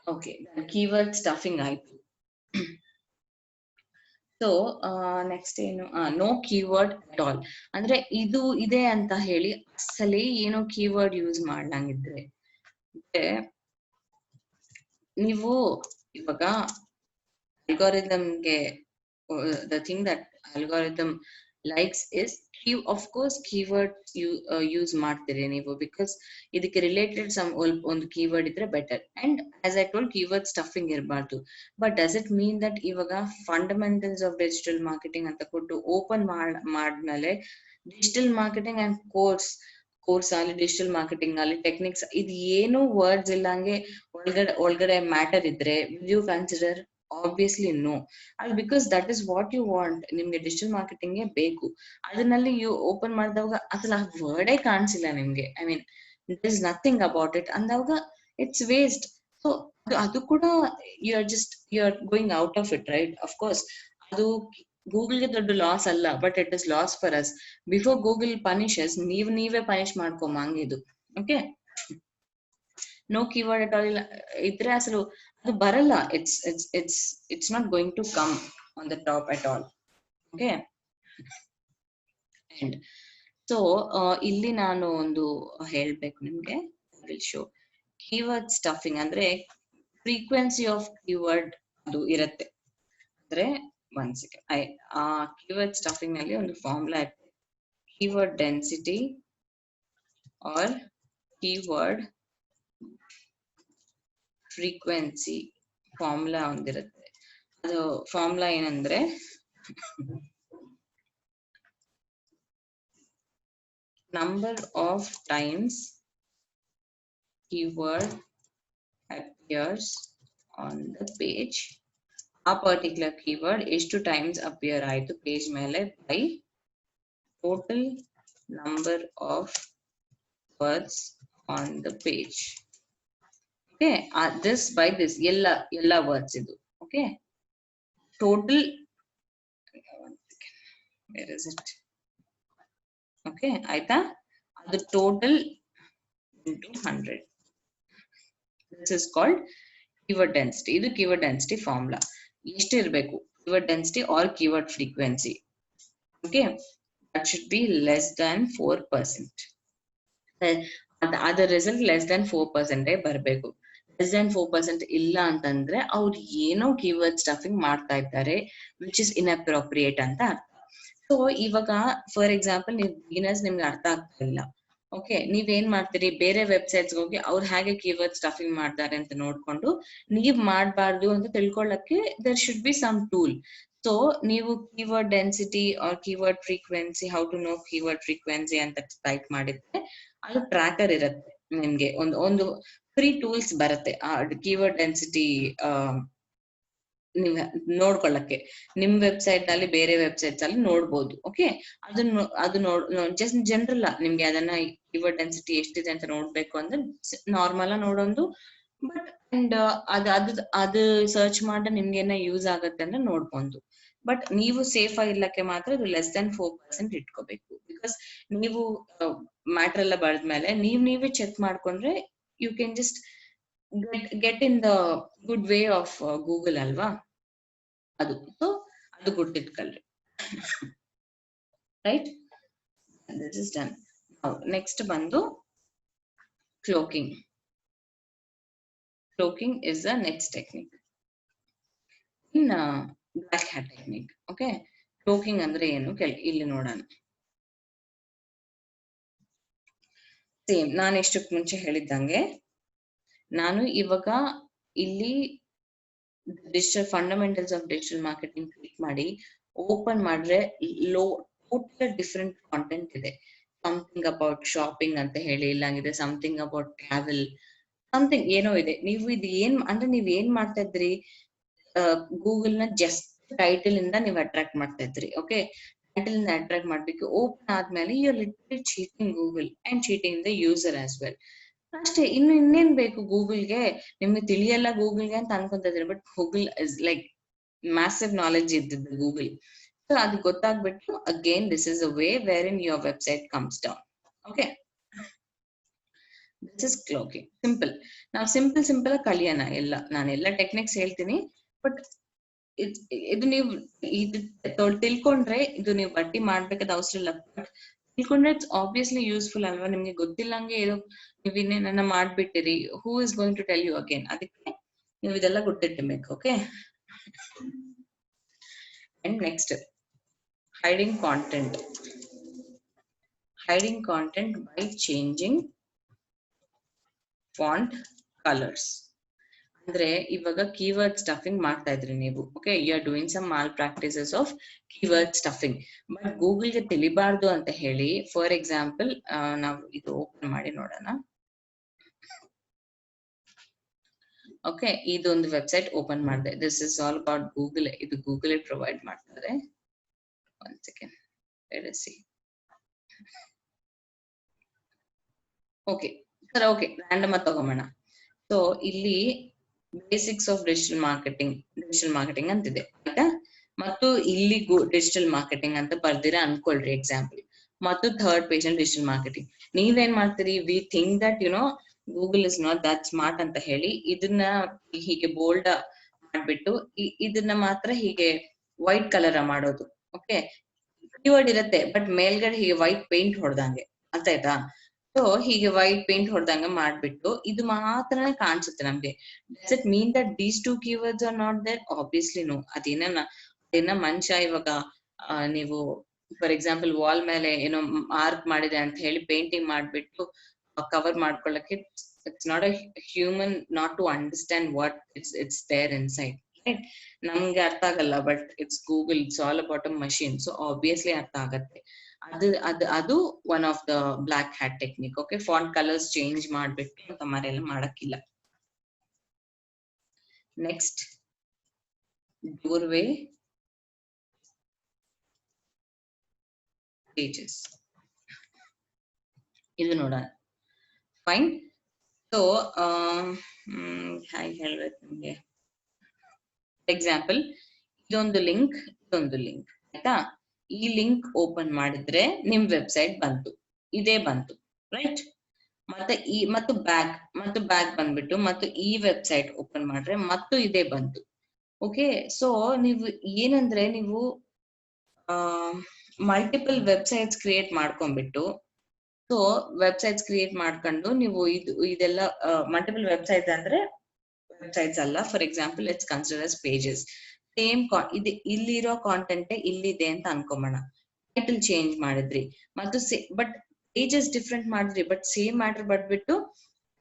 ಓಕೆ, ಕೀವರ್ಡ್ ಸ್ಟಫಿಂಗ್ ಆಯ್ತು. ಸೊ ನೆಕ್ಸ್ಟ್ ಏನು, ನೋ ಕೀವರ್ಡ್ ಅಟ್ ಆಲ್. ಅಂದ್ರೆ ಇದು ಇದೆ ಅಂತ ಹೇಳಿ ಅಸಲೇ ಏನೋ ಕೀವರ್ಡ್ ಯೂಸ್ ಮಾಡ್ಲಂಗಿದ್ರೆ ನೀವು ಇವಾಗ ಅಲ್ಗಾರಿದಮ್ಗೆ the thing that algorithm likes is of course keyword use ಮಾಡ್ತೀರಿ ನೀವು, because ಇದಕ್ಕೆ ರಿಲೇಟೆಡ್ ಒಂದು ಕೀವರ್ಡ್ ಇದ್ರೆ better. And as I told keyword stuffing ಇರಬಾರ್ದು. But does it mean that ಇವಾಗ ಫಂಡಮೆಂಟಲ್ಸ್ ಆಫ್ ಡಿಜಿಟಲ್ ಮಾರ್ಕೆಟಿಂಗ್ ಅಂತ ಕೊಟ್ಟು ಓಪನ್ ಮಾಡಿದ್ಮೇಲೆ ಡಿಜಿಟಲ್ ಮಾರ್ಕೆಟಿಂಗ್ ಅಂಡ್ ಕೋರ್ಸ್ ಅಲ್ಲಿ ಡಿಜಿಟಲ್ ಮಾರ್ಕೆಟಿಂಗ್ ಅಲ್ಲಿ ಟೆಕ್ನಿಕ್ಸ್ ಇದು ಏನು ವರ್ಡ್ಸ್ ಇಲ್ಲಂಗೆ ಒಳಗಡೆ ಮ್ಯಾಟರ್ ಇದ್ರೆ will you consider? Obviously no. ಅದು because that is what you want. ನಿಮ್ಗೆ ಡಿಜಿಟಲ್ ಮಾರ್ಕೆಟಿಂಗ್ ಬೇಕು. ಅದನ್ನಲ್ಲಿ ಯು ಓಪನ್ ಮಾಡಿದವಾಗ ಅದ್ರಲ್ಲಿ ಆ ವರ್ಡೇ ಕಾಣಿಸಿಲ್ಲ ನಿಮ್ಗೆ, I mean there is nothing about it ಅಂದವಾಗ ಇಟ್ಸ್ ವೇಸ್ಟ್. ಸೊ ಅದು ಕೂಡ you are going out of it, right? Of course ಅದು ಗೂಗಲ್ಗೆ ದೊಡ್ಡ ಲಾಸ್ ಅಲ್ಲ, but it is loss for us. Before Google punishes ನೀವೇ ಪನಿಷ್ ಮಾಡ್ಕೊಂಬಂಗ ಇದು. Okay, no keyword at all ಇದ್ರೆ ಅಸಲು ಅದು ಬರಲ್ಲ. It's not going to come on the top at all. Okay, and so ಇಲ್ಲಿ ನಾನು ಒಂದು ಹೇಳ್ಬೇಕು ನಿಮ್ಗೆ, ವಿಲ್ ಶೋ ಕೀವರ್ಡ್ ಸ್ಟಫಿಂಗ್ ಅಂದ್ರೆ ಫ್ರೀಕ್ವೆನ್ಸಿ ಆಫ್ ಕೀವರ್ಡ್ ಅದು ಇರುತ್ತೆ. ಅಂದ್ರೆ ಒಂದ್ ಸೆಕೆಂಡ್, ಆ ಕೀವರ್ಡ್ ಸ್ಟಫಿಂಗ್ ನಲ್ಲಿ ಒಂದು ಫಾರ್ಮುಲಾ ಇರುತ್ತೆ, keyword density or keyword frequency formula ಒಂದಿರುತ್ತೆ. ಅದು ಫಾರ್ಮುಲಾ ಏನಂದ್ರೆ number of times keyword appears on the page. ಆ ಪರ್ಟಿಕ್ಯುಲರ್ ಕೀವರ್ಡ್ ಎಷ್ಟು ಟೈಮ್ಸ್ ಅಪಿಯರ್ ಆಯ್ತು ಪೇಜ್ ಮೇಲೆ by total number of words on the page. Okay, this by this yella words idu. Okay, total, where is it? Okay, aita the total into 100. This is called keyword density. Idu keyword density formula. Eshtu irbeku keyword density or keyword frequency. Okay, that should be less than 4%. Other result less than 4% ಬರಬೇಕು. Less than 4% ಇಲ್ಲ ಅಂತಂದ್ರೆ ಅವ್ರು ಏನೋ keyword stuffing ಮಾಡ್ತಾ ಇದ್ದಾರೆ, which is inappropriate ಅಂತ ಅರ್ಥ. So ಇವಾಗ ಫಾರ್ ಎಕ್ಸಾಂಪಲ್ ನೀವು ಬಿಗಿನರ್ಸ್, ನಿಮ್ಗೆ ಅರ್ಥ ಆಗ್ತಾ ಇಲ್ಲ. ಓಕೆ, ನೀವೇನ್ ಮಾಡ್ತೀರಿ, ಬೇರೆ ವೆಬ್ಸೈಟ್ಸ್ ಹೋಗಿ ಅವ್ರು ಹೇಗೆ ಕೀವರ್ಡ್ ಸ್ಟಫಿಂಗ್ ಮಾಡ್ತಾರೆ ಅಂತ ನೋಡ್ಕೊಂಡು ನೀವ್ ಮಾಡ್ಬಾರ್ದು ಅಂತ ತಿಳ್ಕೊಳ್ಳಕ್ಕೆ there should be some tool. So ನೀವು keyword density or keyword frequency, how to know keyword frequency ಅಂತ ಟೈಪ್ ಮಾಡಿದ್ರೆ ಅದು ಟ್ರ್ಯಾಕರ್ ಇರುತ್ತೆ ನಿಮ್ಗೆ. ಒಂದು ಫ್ರೀ ಟೂಲ್ಸ್ ಬರುತ್ತೆ ಆ ಕೀವರ್ಡ್ ಡೆನ್ಸಿಟಿ ನೀವು ನೋಡ್ಕೊಳ್ಳಕ್ಕೆ. ನಿಮ್ ವೆಬ್ಸೈಟ್ ಅಲ್ಲಿ ಬೇರೆ ವೆಬ್ಸೈಟ್ಸ್ ಅಲ್ಲಿ ನೋಡ್ಬೋದು. ಓಕೆ, ಅದು ಜಸ್ಟ್ ಜನರಲ್ ನಿಮ್ಗೆ ಅದನ್ನ ಕೀವರ್ಡ್ ಡೆನ್ಸಿಟಿ ಎಷ್ಟಿದೆ ಅಂತ ನೋಡ್ಬೇಕು ಅಂದ್ರೆ ನಾರ್ಮಲ್ ನೋಡೊಂದು. ಬಟ್ ಅಂಡ್ ಅದು ಸರ್ಚ್ ಮಾಡಿ ನಿಮ್ಗೆ ಏನೋ ಯೂಸ್ ಆಗತ್ತೆ ಅಂದ್ರೆ ನೋಡ್ಬೋದು. ಬಟ್ ನೀವು ಸೇಫ್ ಆಗಿರ್ಲಕ್ಕೆ ಮಾತ್ರ ಇದು ಲೆಸ್ ದನ್ 4% ಇಟ್ಕೋಬೇಕು. ಬಿಕಾಸ್ ನೀವು ಮ್ಯಾಟರ್ ಎಲ್ಲ ಬರೆದ್ಮೇಲೆ ನೀವೇ ಚೆಕ್ ಮಾಡ್ಕೊಂಡ್ರೆ you can just get in the good way of Google ಅಲ್ವಾ. ಅದು ಸೊ ಅದು ಗುರ್ತಿಟ್ಕೊಳ್ರಿ. Right, this is done. Next ಬಂದು cloaking. Cloaking is the next technique in black hat technique. Okay, cloaking ಅಂದ್ರೆ ಏನು ಇಲ್ಲಿ ನೋಡೋಣ. ಸೇಮ್ ನಾನು ಎಷ್ಟಕ್ಕೆ ಮುಂಚೆ ಹೇಳಿದ್ದಂಗೆ, ನಾನು ಇವಾಗ ಇಲ್ಲಿ digital fundamentals of digital marketing click ಮಾಡಿ ಓಪನ್ ಮಾಡಿದ್ರೆ ಟೋಟಲ್ ಡಿಫ್ರೆಂಟ್ ಕಾಂಟೆಂಟ್ ಇದೆ. ಸಮಥಿಂಗ್ ಅಬೌಟ್ ಶಾಪಿಂಗ್ ಅಂತ ಹೇಳಿ, ಇಲ್ಲಾಂಗಿದೆ ಸಮಥಿಂಗ್ ಅಬೌಟ್ ಟ್ರಾವೆಲ್, ಸಮಥಿಂಗ್ ಏನೋ ಇದೆ. ನೀವು ಇದು ಏನ್ ಅಂದ್ರೆ ನೀವ್ ಏನ್ ಮಾಡ್ತಾ ಇದ್ರಿ, ಗೂಗಲ್ ನ ಜಸ್ಟ್ ಟೈಟಲ್ ಇಂದ ನೀವು ಅಟ್ರಾಕ್ಟ್ ಮಾಡ್ತಾ ಇದ್ರಿ. ಓಕೆ, ಟೈಟಲ್ ಇಂದ ಅಟ್ರಾಕ್ಟ್ ಮಾಡ್ಬೇಕು. ಓಪನ್ ಆದ್ಮೇಲೆ you are literally cheating Google and cheating the user as well. ಅಷ್ಟೇ, ಇನ್ನೇನ್ ಬೇಕು ಗೂಗಲ್ಗೆ? ನಿಮ್ಗೆ ತಿಳಿಯಲ್ಲ ಗೂಗಲ್ಗೆ ಅಂತ ಅನ್ಕೊಂತ ಇದ್ರಿ, but Google is like massive knowledge ಇದ್ದಿದ್ದು ಗೂಗಲ್. ಸೊ ಅದು ಗೊತ್ತಾಗ್ಬಿಟ್ಟು again this is a way where in your website comes down. Okay, this is cloaking. Simple. ನಾವು ಸಿಂಪಲ್ ಕಲಿಯೋಣ ಎಲ್ಲ. ನಾನೆಲ್ಲ ಟೆಕ್ನಿಕ್ಸ್ ಹೇಳ್ತೀನಿ, ಬಟ್ ಇದು ನೀವು ತಿಳ್ಕೊಂಡ್ರೆ ಇದು ನೀವು ಬಟ್ಟಿ ಮಾಡ್ಬೇಕಾದ ಅವಸರ ಇಲ್ಲ. ಬಟ್ ತಿಳ್ಕೊಂಡ್ರೆ ಇಟ್ಸ್ ಆಬ್ವಿಯಸ್ಲಿ ಯೂಸ್ಫುಲ್ ಅಲ್ವಾ. ನಿಮ್ಗೆ ಗೊತ್ತಿಲ್ಲಂಗೆ ಏನೋ ನೀವು ಇನ್ನೇನ ಮಾಡ್ಬಿಟ್ಟಿರಿ, who is going to tell you again. ಅದಕ್ಕೆ ನೀವು ಇದೆಲ್ಲ ಗೊತ್ತಿಟ್ಟಿರ್ಬೇಕು. Okay, and next hiding content. Hiding content by changing font colours. ಅಂದ್ರೆ ಇವಾಗ ಕೀವರ್ಡ್ ಸ್ಟಫಿಂಗ್ ಮಾಡ್ತಾ ಇದ್ರಿ ನೀವು. Okay, you are doing some malpractices of keyword stuffing. But ಗೂಗಲ್ಗೆ ತಿಳಿಬಾರ್ದು ಅಂತ ಹೇಳಿ, ಫಾರ್ ಎಕ್ಸಾಂಪಲ್ ನಾವು ಇದು ಓಪನ್ ಮಾಡಿ ನೋಡೋಣ. ಓಕೆ, ಇದೊಂದು ವೆಬ್ಸೈಟ್ ಓಪನ್ ಮಾಡಿದೆ. This is all about Google. ಇದು ಗೂಗಲ್ ಪ್ರೊವೈಡ್ ಮಾಡ್ತಾರೆ. One second, let us see. Okay sir, okay random ಆಗಿ ತಗೊಂಬೋಣ. ಸೊ ಇಲ್ಲಿ ಬೇಸಿಕ್ಸ್ ಆಫ್ ಡಿಜಿಟಲ್ ಮಾರ್ಕೆಟಿಂಗ್ ಅಂತಿದೆ ಆಯ್ತಾ. ಮತ್ತು ಇಲ್ಲಿ ಡಿಜಿಟಲ್ ಮಾರ್ಕೆಟಿಂಗ್ ಅಂತ ಬರ್ದಿರ ಅನ್ಕೊಳ್ರಿ ಎಕ್ಸಾಂಪಲ್. ಮತ್ತು ಥರ್ಡ್ ಪೇಜ್ ಅಲ್ಲಿ ಡಿಜಿಟಲ್ ಮಾರ್ಕೆಟಿಂಗ್. ನೀವೇನ್ ಮಾಡ್ತೀರಿ, we think that you know Google is not that smart ಅಂತ ಹೇಳಿ ಇದನ್ನ ಹೀಗೆ ಬೋಲ್ಡ್ ಮಾಡ್ಬಿಟ್ಟು ಇದನ್ನ ಮಾತ್ರ ಹೀಗೆ ವೈಟ್ ಕಲರ್ ಮಾಡೋದು. ಓಕೆ, ಕೀವರ್ಡ್ ಇರುತ್ತೆ ಬಟ್ ಮೇಲ್ಗಡೆ ಹೀಗೆ ವೈಟ್ ಪೇಂಟ್ ಹೊಡೆದಂಗೆ, ಅರ್ಥ ಆಯ್ತಾ? ಸೊ ಹೀಗೆ ವೈಟ್ ಪೇಂಟ್ ಹೊಡೆದಂಗ ಮಾಡ್ಬಿಟ್ಟು ಇದು ಮಾತ್ರನೇ ಕಾಣಿಸುತ್ತೆ ನಮ್ಗೆ. Does it mean that these two keywords are not there? Obviously no. ಅದೇನ ಮನುಷ್ಯ ಇವಾಗ ನೀವು ಫಾರ್ ಎಕ್ಸಾಂಪಲ್ ವಾಲ್ ಮೇಲೆ ಏನೋ ಮಾರ್ಕ್ ಮಾಡಿದೆ ಅಂತ ಹೇಳಿ ಪೇಂಟಿಂಗ್ ಮಾಡ್ಬಿಟ್ಟು ಕವರ್ ಮಾಡ್ಕೊಳ್ಳಕ್ಕೆ, it's not a human not to understand what it's there inside. Right, ನಮ್ಗೆ ಅರ್ಥ ಆಗಲ್ಲ, but it's Google, it's all about a machine. So obviously ಅರ್ಥ ಆಗತ್ತೆ. ಅದು one of the black hat technique. Okay, font colours change ಮಾಡ್ಬಿಟ್ಟು ತಮ್ಮರೆಲ್ಲ ಮಾಡಕ್ಕಿಲ್ಲ. Next ಡೋರ್ವೇ pages. ಇದು ನೋಡೋಣ. ಫೈನ್. ಸೊ ಹಾಗೆ ಹೇಳ್ಬೇಕು ನಿಮ್ಗೆ ಎಕ್ಸಾಂಪಲ್, ಇದೊಂದು ಲಿಂಕ್ ಆಯ್ತಾ. ಈ ಲಿಂಕ್ ಓಪನ್ ಮಾಡಿದ್ರೆ ನಿಮ್ ವೆಬ್ಸೈಟ್ ಬಂತು, ಇದೇ ಬಂತು ರೈಟ್. ಮತ್ತು ಬ್ಯಾಕ್ ಬಂದ್ಬಿಟ್ಟು ಮತ್ತು ಈ ವೆಬ್ಸೈಟ್ ಓಪನ್ ಮಾಡ್ರೆ ಮತ್ತು ಇದೇ ಬಂತು. ಓಕೆ, ಸೊ ನೀವು ಏನಂದ್ರೆ ನೀವು ಮಲ್ಟಿಪಲ್ ವೆಬ್ಸೈಟ್ಸ್ ಕ್ರಿಯೇಟ್ ಮಾಡ್ಕೊಂಡ್ಬಿಟ್ಟು, ಸೊ ವೆಬ್ಸೈಟ್ಸ್ ಕ್ರಿಯೇಟ್ ಮಾಡ್ಕೊಂಡು ನೀವು ಇದೆಲ್ಲ ಮಲ್ಟಿಪಲ್ ವೆಬ್ಸೈಟ್ಸ್ ಅಂದ್ರೆ ವೆಬ್ಸೈಟ್ಸ್ ಅಲ್ಲ. For example let's consider as pages. Same ಇಲ್ಲಿರೋ ಕಾಂಟೆಂಟ್ ಇಲ್ಲಿದೆ ಅಂತ ಅನ್ಕೊಂಬೋಣ. ಟೈಟಲ್ ಚೇಂಜ್ ಮಾಡಿದ್ರಿ ಮತ್ತು ಬಟ್ ಪೇಜಸ್ ಡಿಫ್ರೆಂಟ್ ಮಾಡಿದ್ರಿ, ಬಟ್ ಸೇಮ್ ಮ್ಯಾಟರ್ ಬಂದ್ಬಿಟ್ಟು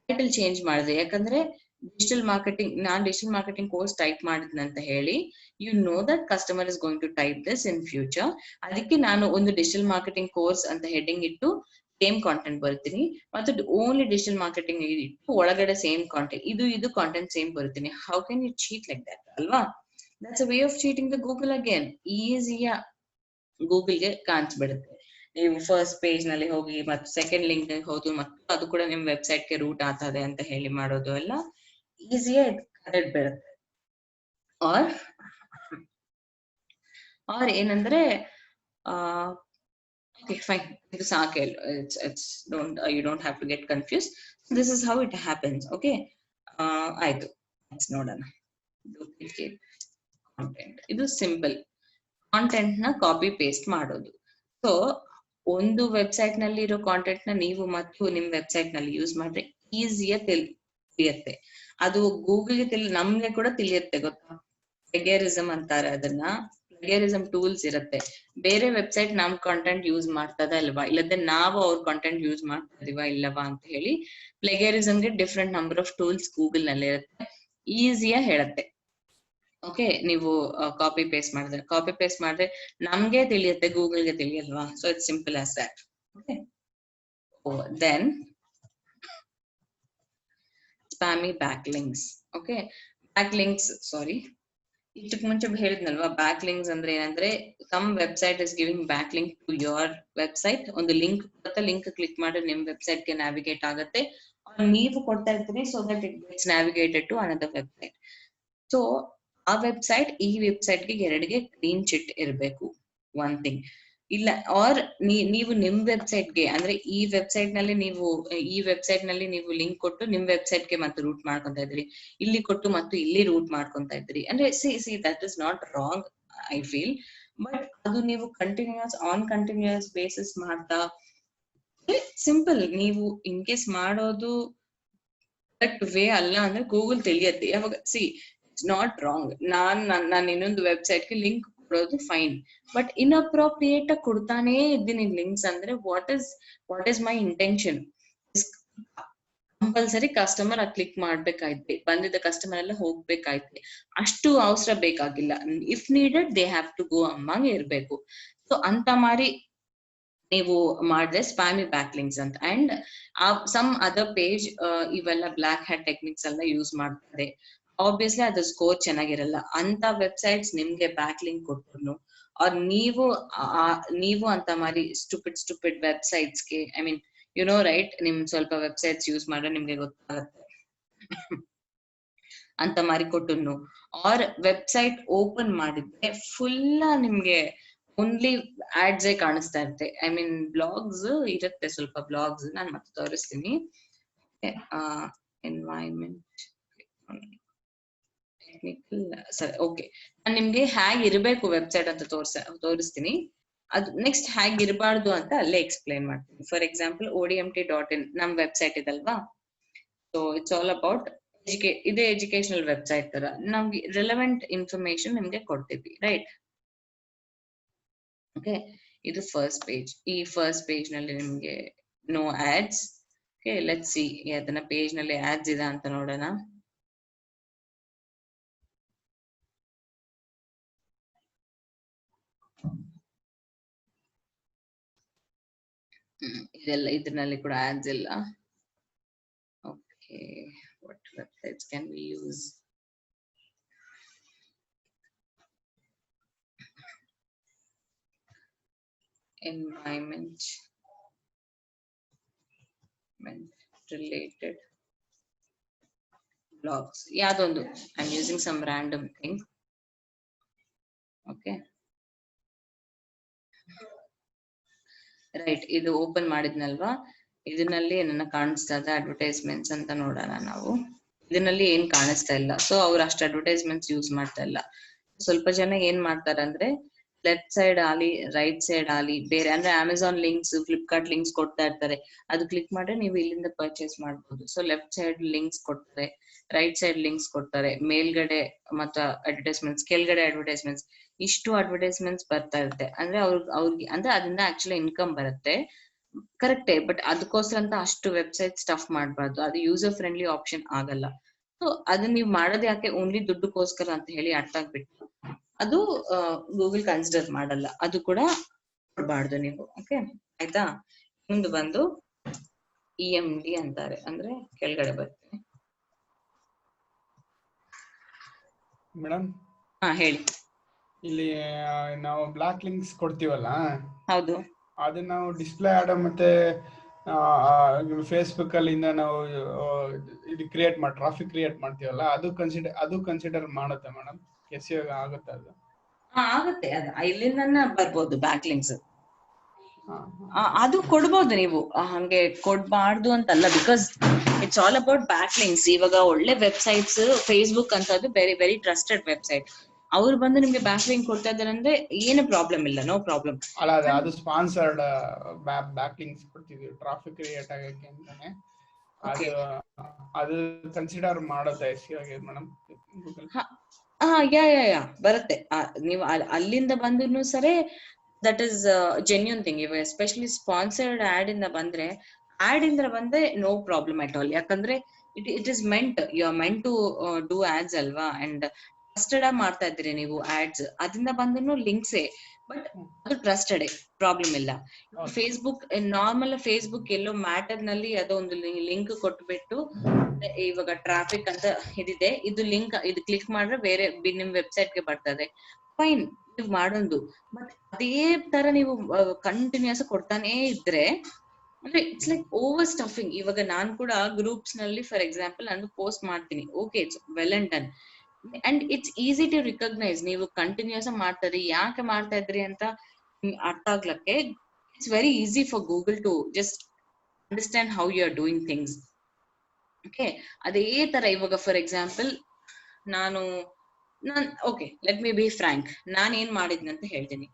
ಟೈಟಲ್ ಚೇಂಜ್ ಮಾಡಿದ್ರಿ. ಯಾಕಂದ್ರೆ ನಾನ್ ಡಿಜಿಟಲ್ ಮಾರ್ಕೆಟಿಂಗ್ ಕೋರ್ಸ್ ಟೈಪ್ ಮಾಡಿದ್ನಂತ ಹೇಳಿ, you know that customer is going to type this in future. ಅದಕ್ಕೆ ನಾನು ಒಂದು ಡಿಜಿಟಲ್ ಮಾರ್ಕೆಟಿಂಗ್ ಕೋರ್ಸ್ ಅಂತ ಹೆಡ್ಡಿಂಗ್ ಇಟ್ಟು ಸೇಮ್ ಕಾಂಟೆಂಟ್ ಬರ್ತೀನಿ, ಮತ್ತು ಓನ್ಲಿ ಡಿಜಿಟಲ್ ಮಾರ್ಕೆಟಿಂಗ್ ಇಟ್ಟು ಒಳಗಡೆ ಸೇಮ್ ಕಾಂಟೆಂಟ್ ಇದು ಕಾಂಟೆಂಟ್ ಸೇಮ್ ಬರ್ತೀನಿ. How can you cheat like that ಅಲ್ವಾ? That's a way of cheating the Google again. ಈಸಿಯ ಗೂಗಲ್ಗೆ ಕಾಣಿಸ್ಬಿಡುತ್ತೆ. ನೀವು ಫಸ್ಟ್ ಪೇಜ್ ನಲ್ಲಿ ಹೋಗಿ ಮತ್ತು ಸೆಕೆಂಡ್ ಲಿಂಕ್ ಹೋದು ಮತ್ತು ಅದು ಕೂಡ ನಿಮ್ ವೆಬ್ಸೈಟ್ ಗೆ ರೂಟ್ ಆಗ್ತದೆ ಅಂತ ಹೇಳಿ ಮಾಡೋದು ಎಲ್ಲ ಈಸಿಯಾಗಿ ಬೀಳುತ್ತೆ. ಆರ್ ಏನಂದ್ರೆ okay fine, ಇದು ಸಾಕೆ, it's you don't have to get confused. This is how it happens. Okay, ಆಯ್ತು, ನೆಕ್ಸ್ಟ್ ನೋಡೋಣ. ಡೂಪ್ಲಿಕೇಟ್ ಕಾಂಟೆಂಟ್, ಇದು ಸಿಂಪಲ್ ಕಾಂಟೆಂಟ್ ನ ಕಾಪಿ ಪೇಸ್ಟ್ ಮಾಡೋದು. ಸೊ ಒಂದು ವೆಬ್ಸೈಟ್ ನಲ್ಲಿ ಇರೋ ಕಾಂಟೆಂಟ್ ನ ನೀವು ಮತ್ತು ನಿಮ್ ವೆಬ್ಸೈಟ್ ನಲ್ಲಿ ಯೂಸ್ ಮಾಡಿದ್ರೆ ಈಸಿಯಾಗಿ ತಿಳಿಯುತ್ತೆ. ಅದು ಗೂಗಲ್ಗೆ ನಮ್ಗೆ ಕೂಡ ತಿಳಿಯುತ್ತೆ, ಗೊತ್ತಾ? ಪ್ಲೇಗಿಯರಿಸಂ ಅಂತಾರೆ ಅದನ್ನ. ಪ್ಲೇಗಿಯರಿಸಂ ಟೂಲ್ಸ್ ಇರುತ್ತೆ. ಬೇರೆ ವೆಬ್ಸೈಟ್ ನಮ್ ಕಾಂಟೆಂಟ್ ಯೂಸ್ ಮಾಡ್ತದ ಇಲ್ವಾ, ಇಲ್ಲದೆ ನಾವು ಅವ್ರ ಕಾಂಟೆಂಟ್ ಯೂಸ್ ಮಾಡ್ತಾ ಇದೀವಾ ಇಲ್ಲವಾ ಅಂತ ಹೇಳಿ ಪ್ಲೇಗಿಯರಿಸಂಗೆ different number of tools Google ನಲ್ಲಿ ಇರುತ್ತೆ, ಈಸಿಯಾಗಿ ಹೇಳುತ್ತೆ. ಓಕೆ, ನೀವು ಕಾಪಿ ಪೇಸ್ಟ್ ಮಾಡಿದ್ರೆ ನಮ್ಗೆ ತಿಳಿಯುತ್ತೆ, ಗೂಗಲ್ಗೆ ತಿಳಿಯಲ್ವಾ. So it's simple as that. Okay, then spammy back links. Okay, back links, sorry, ಇದಕ್ಕೆ ಮುಂಚೆ ಹೇಳಿದ್ನಲ್ವಾ, ಬ್ಯಾಕ್ ಲಿಂಕ್ಸ್ ಅಂದ್ರೆ ಏನಂದ್ರೆ some website is giving back link to your website. ಒಂದು ಲಿಂಕ್ ಕ್ಲಿಕ್ ಮಾಡಿ ನಿಮ್ ವೆಬ್ಸೈಟ್ ಗೆ ನ್ಯಾವಿಗೇಟ್ ಆಗುತ್ತೆ, ನೀವು ಕೊಡ್ತಾ ಇರ್ತೀರಿ, so that it gets navigated to another website. So ಆ ವೆಬ್ಸೈಟ್ ಈ ವೆಬ್ಸೈಟ್ ಗೆ ಎರಡಿಗೆ ಕ್ಲೀನ್ ಚಿಟ್ ಇರಬೇಕು, ಒನ್ ಥಿಂಗ್. ಇಲ್ಲ ಆರ್ ನೀವು ನಿಮ್ ವೆಬ್ಸೈಟ್ ಗೆ ಅಂದ್ರೆ ಈ ವೆಬ್ಸೈಟ್ ನಲ್ಲಿ ನೀವು ಲಿಂಕ್ ಕೊಟ್ಟು ನಿಮ್ ವೆಬ್ಸೈಟ್ ಗೆ ಮತ್ತೆ ರೂಟ್ ಮಾಡ್ಕೊಂತ ಇದ್ರಿ, ಇಲ್ಲಿ ಕೊಟ್ಟು ಮತ್ತು ಇಲ್ಲಿ ರೂಟ್ ಮಾಡ್ಕೊಂತ ಇದ್ರಿ ಅಂದ್ರೆ see that is not wrong I feel. But ಅದು ನೀವು ಕಂಟಿನ್ಯೂಸ್ ಬೇಸಿಸ್ ಮಾಡ್ತಾ ಸಿಂಪಲ್ ನೀವು ಇನ್ ಕೇಸ್ ಮಾಡೋದು ಕರೆಕ್ಟ್ ವೇ ಅಲ್ಲ ಅಂದ್ರೆ ಗೂಗಲ್ ತಿಳಿಯತ್ತೆ. ಯಾವಾಗ ಇಟ್ಸ್ ನಾಟ್ ರಾಂಗ್, ನಾನ್ ಇನ್ನೊಂದು ವೆಬ್ಸೈಟ್ ಗೆ ಲಿಂಕ್ ಕೊಡೋದು ಫೈನ್, ಬಟ್ ಇನ್ಅಪ್ರೋಪ್ರಿಯೇಟ್ ಆಗಿ ಕೊಡ್ತಾನೆ ಇದ್ದೀನಿ ಲಿಂಕ್ಸ್ ಅಂದ್ರೆ what is my intention? Compulsory customer click ಮಾಡ್ಬೇಕಾಯ್ತು, ಬಂದಿದ್ದ ಕಸ್ಟಮರ್ ಎಲ್ಲ ಹೋಗ್ಬೇಕಾಯ್ತು, ಅಷ್ಟು ಅವಸರ ಬೇಕಾಗಿಲ್ಲ. If needed they have to go among ಇರ್ಬೇಕು. ಸೊ ಅಂತ ಮಾಡಿ ನೀವು ಮಾಡಿದ್ರೆ ಸ್ಪ್ಯಾಮಿ ಬ್ಯಾಕ್ ಲಿಂಕ್ಸ್ ಅಂತ. ಅಂಡ್ ಸಮ್ ಅದರ್ ಪೇಜ್ ಇವೆಲ್ಲ ಬ್ಲಾಕ್ ಹ್ಯಾಟ್ ಟೆಕ್ನಿಕ್ಸ್ ಎಲ್ಲ ಯೂಸ್ ಮಾಡ್ತಾರೆ. ಆಬ್ವಿಯಸ್ಲಿ ಅದ್ರ ಸ್ಕೋರ್ ಚೆನ್ನಾಗಿರಲ್ಲ. ಅಂತ ವೆಬ್ಸೈಟ್ಸ್ ನಿಮ್ಗೆ ಬ್ಯಾಕ್ ಲಿಂಕ್ ಕೊಟ್ಟರು ಅವ್ರ ನೀವು ಅಂತ ಮಾಡಿ ಸ್ಟುಪಿಡ್ ವೆಬ್ಸೈಟ್ಸ್ಗೆ, I mean you know right, ನಿಮ್ ಸ್ವಲ್ಪ ವೆಬ್ಸೈಟ್ಸ್ ಯೂಸ್ ಮಾಡಿದ್ರೆ ನಿಮ್ಗೆ ಗೊತ್ತಾಗತ್ತೆ ಅಂತ ಮಾರಿ ಕೊಟ್ಟನು. ಆರ್ ವೆಬ್ಸೈಟ್ ಓಪನ್ ಮಾಡಿದ್ರೆ ಫುಲ್ ನಿಮ್ಗೆ ಓನ್ಲಿ ಆಡ್ಸ್ ಕಾಣಿಸ್ತಾ ಇರುತ್ತೆ. ಐ ಮೀನ್ ಬ್ಲಾಗ್ಸ್ ಇರುತ್ತೆ, ಸ್ವಲ್ಪ ಬ್ಲಾಗ್ಸ್ ನಾನು ಮತ್ತೆ ತೋರಿಸ್ತೀನಿ. ಎನ್ವೈರನ್ಮೆಂಟ್ ಟೆಕ್ನಿಕಲ್, ಸರಿ, ಓಕೆ, ನಾನು ನಿಮ್ಗೆ ಹೇಗ್ ಇರಬೇಕು ವೆಬ್ಸೈಟ್ ಅಂತ ತೋರಿಸ್ತೀನಿ. ಅದು ನೆಕ್ಸ್ಟ್ ಹೇಗ್ ಇರಬಾರ್ದು ಅಂತ ಅಲ್ಲೇ ಎಕ್ಸ್ಪ್ಲೈನ್ ಮಾಡ್ತೀನಿ. ಫಾರ್ ಎಕ್ಸಾಂಪಲ್ ODMT.in ನಮ್ ವೆಬ್ಸೈಟ್ ಇದಲ್ವಾ. ಸೊ ಇಟ್ಸ್ ಆಲ್ ಅಬೌಟ್ ಇದೇ ಎಜುಕೇಶನಲ್ ವೆಬ್ಸೈಟ್ ತರ ನಮ್ಗೆ ರಿಲೆವೆಂಟ್ ಇನ್ಫಾರ್ಮೇಶನ್ ನಿಮ್ಗೆ ಕೊಡ್ತೀವಿ, ರೈಟ್? ಓಕೆ, ಇದು ಫಸ್ಟ್ ಪೇಜ್. ಈ ಫಸ್ಟ್ ಪೇಜ್ ನಲ್ಲಿ ನಿಮ್ಗೆ no ads. Okay, let's see ಅದನ್ನ ಪೇಜ್ ನಲ್ಲಿ ಆಡ್ಸ್ ಇದೆ ಅಂತ ನೋಡೋಣ. ಇದೆಲ್ಲ ಇದರಲ್ಲಿ ಕೂಡ ಆಡ್ಸ್ ಇಲ್ಲ. Okay, what websites can we use? environment related blogs. ಯಾವ್ದೊಂದು I'm using some random thing. Okay. Right, ಇದು ಓಪನ್ ಮಾಡಿದ್ನಲ್ವಾ, ಇದರಲ್ಲಿ ಏನನ್ನ ಕಾಣಿಸ್ತಾ ಇದೆ ಅಡ್ವರ್ಟೈಸ್ಮೆಂಟ್ಸ್ ಅಂತ ನೋಡೋಣ ನಾವು. ಇದರಲ್ಲಿ ಏನ್ ಕಾಣಿಸ್ತಾ ಇಲ್ಲ, ಸೊ ಅವ್ರು ಅಷ್ಟು ಅಡ್ವರ್ಟೈಸ್ಮೆಂಟ್ಸ್ ಯೂಸ್ ಮಾಡ್ತಾ ಇಲ್ಲ. ಸ್ವಲ್ಪ ಜನ ಏನ್ ಮಾಡ್ತಾರೆ ಅಂದ್ರೆ ಲೆಫ್ಟ್ ಸೈಡ್ ಆಗಲಿ ರೈಟ್ ಸೈಡ್ ಆಗಲಿ ಬೇರೆ ಅಂದ್ರೆ ಅಮೆಝಾನ್ ಲಿಂಕ್ಸ್, ಫ್ಲಿಪ್ಕಾರ್ಟ್ ಲಿಂಕ್ಸ್ ಕೊಡ್ತಾ ಇರ್ತಾರೆ. ಅದು ಕ್ಲಿಕ್ ಮಾಡ್ರೆ ನೀವು ಇಲ್ಲಿಂದ ಪರ್ಚೇಸ್ ಮಾಡ್ಬೋದು. ಸೊ ಲೆಫ್ಟ್ ಸೈಡ್ ಲಿಂಕ್ಸ್ ಕೊಡ್ತಾರೆ, ರೈಟ್ ಸೈಡ್ ಲಿಂಕ್ಸ್ ಕೊಡ್ತಾರೆ, ಮೇಲ್ಗಡೆ ಮತ್ತು ಅಡ್ವರ್ಟೈಸ್ಮೆಂಟ್ಸ್, ಕೆಳಗಡೆ ಅಡ್ವರ್ಟೈಸ್ಮೆಂಟ್ಸ್, ಇಷ್ಟು ಅಡ್ವರ್ಟೈಸ್ಮೆಂಟ್ಸ್ ಬರ್ತಾ ಇರುತ್ತೆ. ಅಂದ್ರೆ ಅವ್ರಿಗೆ ಅಂದ್ರೆ ಅದರಿಂದ ಆಕ್ಚುಲಿ ಇನ್ಕಮ್ ಬರುತ್ತೆ, ಕರೆಕ್ಟೇ. ಬಟ್ ಅದಕ್ಕೋಸ್ಕರ ಅಂತ ಅಷ್ಟು ವೆಬ್ಸೈಟ್ ಸ್ಟಫ್ ಮಾಡಬಾರ್ದು, ಅದು ಯೂಸರ್ ಫ್ರೆಂಡ್ಲಿ ಆಪ್ಷನ್ ಆಗಲ್ಲ. ಸೊ ಅದನ್ನ ನೀವು ಮಾಡೋದು ಯಾಕೆ, ಓನ್ಲಿ ದುಡ್ಡುಗೋಸ್ಕರ ಅಂತ ಹೇಳಿ ಅರ್ಥ ಆಗ್ಬಿಟ್ಟು ಅದು ಗೂಗಲ್ ಕನ್ಸಿಡರ್ ಮಾಡಲ್ಲ, ಅದು ಕೂಡ ಕೊಡಬಾರ್ದು ನೀವು. ಓಕೆ ಆಯ್ತಾ. ಮುಂದೆ ಬಂದು EMD ಅಂತಾರೆ, ಅಂದ್ರೆ ಕೆಳಗಡೆ ಬರ್ತೀನಿ ಮೇಡಮ್. ಹಾ ಹೇಳಿ. ಇಲ್ಲಿ ನಾವು ಬ್ಲಾಕ್ ಲಿಂಕ್ಸ್ ಕೊಡ್ತೀವಲ್ಲ, ಹೌದು, ಅದನ್ನ ನಾವು ಡಿಸ್ಪ್ಲೇ ಆಡ ಮತ್ತೆ ಫೇಸ್ಬುಕ್ ಅಲ್ಲಿಂದ ನಾವು ಇದು ಕ್ರಿಯೇಟ್ ಮಾಡಿ ಟ್ರಾಫಿಕ್ ಕ್ರಿಯೇಟ್ ಮಾಡ್ತೀವಲ್ಲ, ಅದು ಕನ್ಸಿಡರ್ ಮಾಡುತ್ತೆ ಮೇಡಮ್? SEO ಆಗುತ್ತೆ ಅದು? ಆಗುತ್ತೆ. ಅದು ಇಲ್ಲಿಂದ ಬರ್ಬೋದು ಬ್ಯಾಕ್ ಲಿಂಕ್ಸ್, ಅದು ಕೊಡ್ಬೋದು ನೀವು. ಹಂಗೆ ಕೊಡ್ಬಾರ್ದು ಅಂತಲ್ಲ, because it's all about back links. ಇವಾಗ ಒಳ್ಳೆ ವೆಬ್ಸೈಟ್ಸ್, ಫೇಸ್ಬುಕ್ ಅಂತದ್ದು ವೆರಿ ವೆರಿ ಟ್ರಸ್ಟೆಡ್ ವೆಬ್ಸೈಟ್, ಅವ್ರು ಬಂದು ನಿಮ್ಗೆ ಬ್ಯಾಕ್ ಲಿಂಕ್ ಕೊಡ್ತಾ ಇದಾರೆ ಅಂದ್ರೆ ಏನು ಪ್ರಾಬ್ಲಮ್ ಇಲ್ಲ, ನೋ ಪ್ರಾಬ್ಲಮ್. ಅಲ್ಲ, ಅದು ಸ್ಪಾನ್ಸರ್ಡ್ ಬ್ಯಾಕ್ ಲಿಂಕ್ಸ್ ಕೊಡ್ತೀವಿ ಟ್ರಾಫಿಕ್ ಕ್ರಿಯೇಟ್ ಆಗಕ್ಕೆ ಅಂತಾನೆ. ಅದು ಕನ್ಸಿಡರ್ ಮಾಡುತ್ತೆ SEO ಗೆ ಮೇಡಮ್ ಗೂಗಲ್? ಯಾ ಬರುತ್ತೆ. ನೀವು ಅಲ್ಲಿಂದ ಬಂದ್ರು ಸರಿ, ದಟ್ ಇಸ್ ಜೆನ್ಯೂನ್ ಥಿಂಗ್. ಇವಾಗ ಎಸ್ಪೆಷಲಿ ಸ್ಪಾನ್ಸರ್ಡ್ ಆಡ್ ಇಂದ ಬಂದ್ರೆ ನೋ ಪ್ರಾಬ್ಲಮ್ ಅಟ್ ಆಲ್. ಯಾಕಂದ್ರೆ it is meant, you are meant to do ads ಅಲ್ವಾ, ಅಂಡ್ ಟ್ರಸ್ಟೆಡ್ ಆಗಿ ಮಾಡ್ತಾ ಇದ್ರಿ ನೀವು ಆಡ್ಸ್, ಅದರಿಂದ ಬಂದ್ರು ಲಿಂಕ್ಸೇ, ಬಟ್ ಅದು ಟ್ರಸ್ಟೆಡ್, ಪ್ರಾಬ್ಲಮ್ ಇಲ್ಲ. ಫೇಸ್ಬುಕ್ ನಾರ್ಮಲ್ ಫೇಸ್ಬುಕ್ ಎಲ್ಲೋ ಮ್ಯಾಟರ್ ನಲ್ಲಿ ಅದೋ ಒಂದು ಲಿಂಕ್ ಕೊಟ್ಬಿಟ್ಟು, ಇವಾಗ ಟ್ರಾಫಿಕ್ ಅಂತ ಇದಿದೆ, ಇದು ಲಿಂಕ್, ಇದು ಕ್ಲಿಕ್ ಮಾಡ್ರೆ ಬೇರೆ ನಿಮ್ ವೆಬ್ಸೈಟ್ ಗೆ ಬರ್ತದೆ, ಫೈನ್, ನೀವು ಮಾಡೋದು. ಬಟ್ ಅದೇ ತರ ನೀವು ಕಂಟಿನ್ಯೂಸ್ ಕೊಡ್ತಾನೆ ಇದ್ರೆ ಅಂದ್ರೆ ಇಟ್ಸ್ ಲೈಕ್ ಓವರ್ ಸ್ಟಫಿಂಗ್. ಇವಾಗ ನಾನ್ ಕೂಡ ಗ್ರೂಪ್ಸ್ ನಲ್ಲಿ ಫಾರ್ ಎಕ್ಸಾಂಪಲ್ ನಾನು ಪೋಸ್ಟ್ ಮಾಡ್ತೀನಿ, okay, it's well and done, and it's easy to recognise. ನೀವು ಕಂಟಿನ್ಯೂಸ್ ಮಾಡ್ತಾರೆ, ಯಾಕೆ ಮಾಡ್ತಾ ಇದ್ರಿ ಅಂತ ಅರ್ಥ ಆಗ್ಲಕ್ಕೆ it's very easy for Google to just understand how you are doing things. Okay, ಅದೇ ತರ ಇವಾಗ ಫಾರ್ ಎಕ್ಸಾಂಪಲ್ ನಾನ್ okay, let me be frank, ನಾನ್ ಏನ್ ಮಾಡಿದ್ನಿ ಅಂತ ಹೇಳ್ತೀನಿ.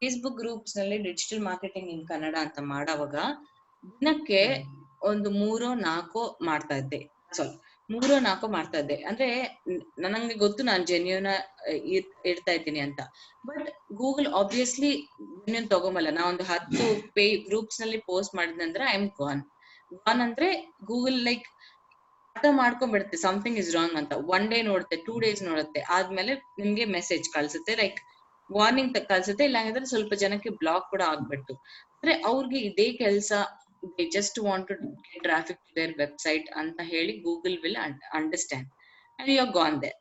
ಫೇಸ್ಬುಕ್ ಗ್ರೂಪ್ಸ್ ನಲ್ಲಿ ಡಿಜಿಟಲ್ ಮಾರ್ಕೆಟಿಂಗ್ ಇನ್ ಕನ್ನಡ ಅಂತ ಮಾಡೋವಾಗ ದಿನಕ್ಕೆ ಒಂದು 3-4 ಮಾಡ್ತಾ ಇದ್ದೆ. ಸಾರಿ, 3-4 ಮಾಡ್ತಾ ಇದ್ದೆ. ಅಂದ್ರೆ ನನಗೆ ಗೊತ್ತು ನಾನು ಜೆನ್ಯೂನ್ ಇಡ್ತಾ ಇದ್ದೀನಿ ಅಂತ. ಬಟ್ ಗೂಗಲ್ ಆಬ್ವಿಯಸ್ಲಿ ಜೆನ್ಯೂನ್ ತಗೊಂಬಲ್ಲ. ನಾ ಒಂದು 10 ಗ್ರೂಪ್ಸ್ ನಲ್ಲಿ ಪೋಸ್ಟ್ ಮಾಡಿದ್ನಂದ್ರೆ ಐ ಆಮ್ ಗಾನ್ ಅಂದ್ರೆ ಗೂಗಲ್ ಲೈಕ್ ಅರ್ಥ ಮಾಡ್ಕೊಂಡ್ಬಿಡುತ್ತೆ ಸಮಥಿಂಗ್ ಇಸ್ ರಾಂಗ್ ಅಂತ. 1 ಡೇ ನೋಡುತ್ತೆ, 2 ಡೇಸ್ ನೋಡುತ್ತೆ, ಆದ್ಮೇಲೆ ನಿಮ್ಗೆ ಮೆಸೇಜ್ ಕಳ್ಸುತ್ತೆ, ಲೈಕ್ ವಾರ್ನಿಂಗ್ ಕಳ್ಸುತ್ತೆ. ಇಲ್ಲ ಅಂದ್ರೆ ಸ್ವಲ್ಪ ಜನಕ್ಕೆ ಬ್ಲಾಕ್ ಕೂಡ ಆಗ್ಬಿಟ್ಟು. ಅಂದ್ರೆ ಅವ್ರಿಗೆ ಇದೇ ಕೆಲಸ, they just want to get traffic to their website ಅಂತ ಹೇಳಿ Google will understand and you are gone there.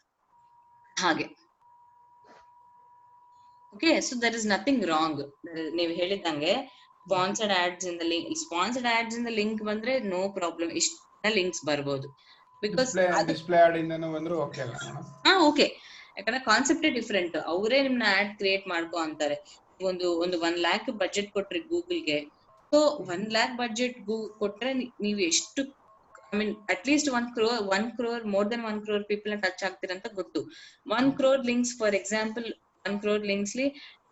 ಹಾಗೆ okay, so there is nothing wrong. ನೀವು ಹೇಳಿದಂಗೆ ಸ್ಪಾನ್ಸರ್ಡ್ ಆಡ್ಸ್ ಇಂದ ಲಿಂಕ್ ಬಂದ್ರೆ ನೋ ಪ್ರಾಬ್ಲಮ್, ಇಷ್ಟ ಲಿಂಕ್ಸ್ ಬರ್ಬೋದು. ಬಿಕಾಸ್ ಡಿಸ್ಪ್ಲೇ ಆಡ್ ಇಂದನೂ ಬಂದ್ರು ಓಕೆ ಅಲ್ಲ ಮೇಡಂ? ಓಕೆ, ಯಾಕಂದ್ರೆ ಕಾನ್ಸೆಪ್ಟೇ ಡಿಫ್ರೆಂಟ್. ಅವರೇ ನಿಮ್ನ ಆಡ್ ಕ್ರಿಯೇಟ್ ಮಾಡ್ಕೊ ಅಂತಾರೆ. ಒಂದು 1 lakh ಬಜೆಟ್ ಕೊಟ್ರಿ ಗೂಗಲ್ಗೆ, ಸೊ 1 lakh ಬಜೆಟ್ ಕೊಟ್ರೆ ನೀವು ಎಷ್ಟು, I mean at least 1 crore more than 1 crore people touch ಆಗ್ತಿರಂತ ಗೊತ್ತು. 1 crore links for example, 1 crore links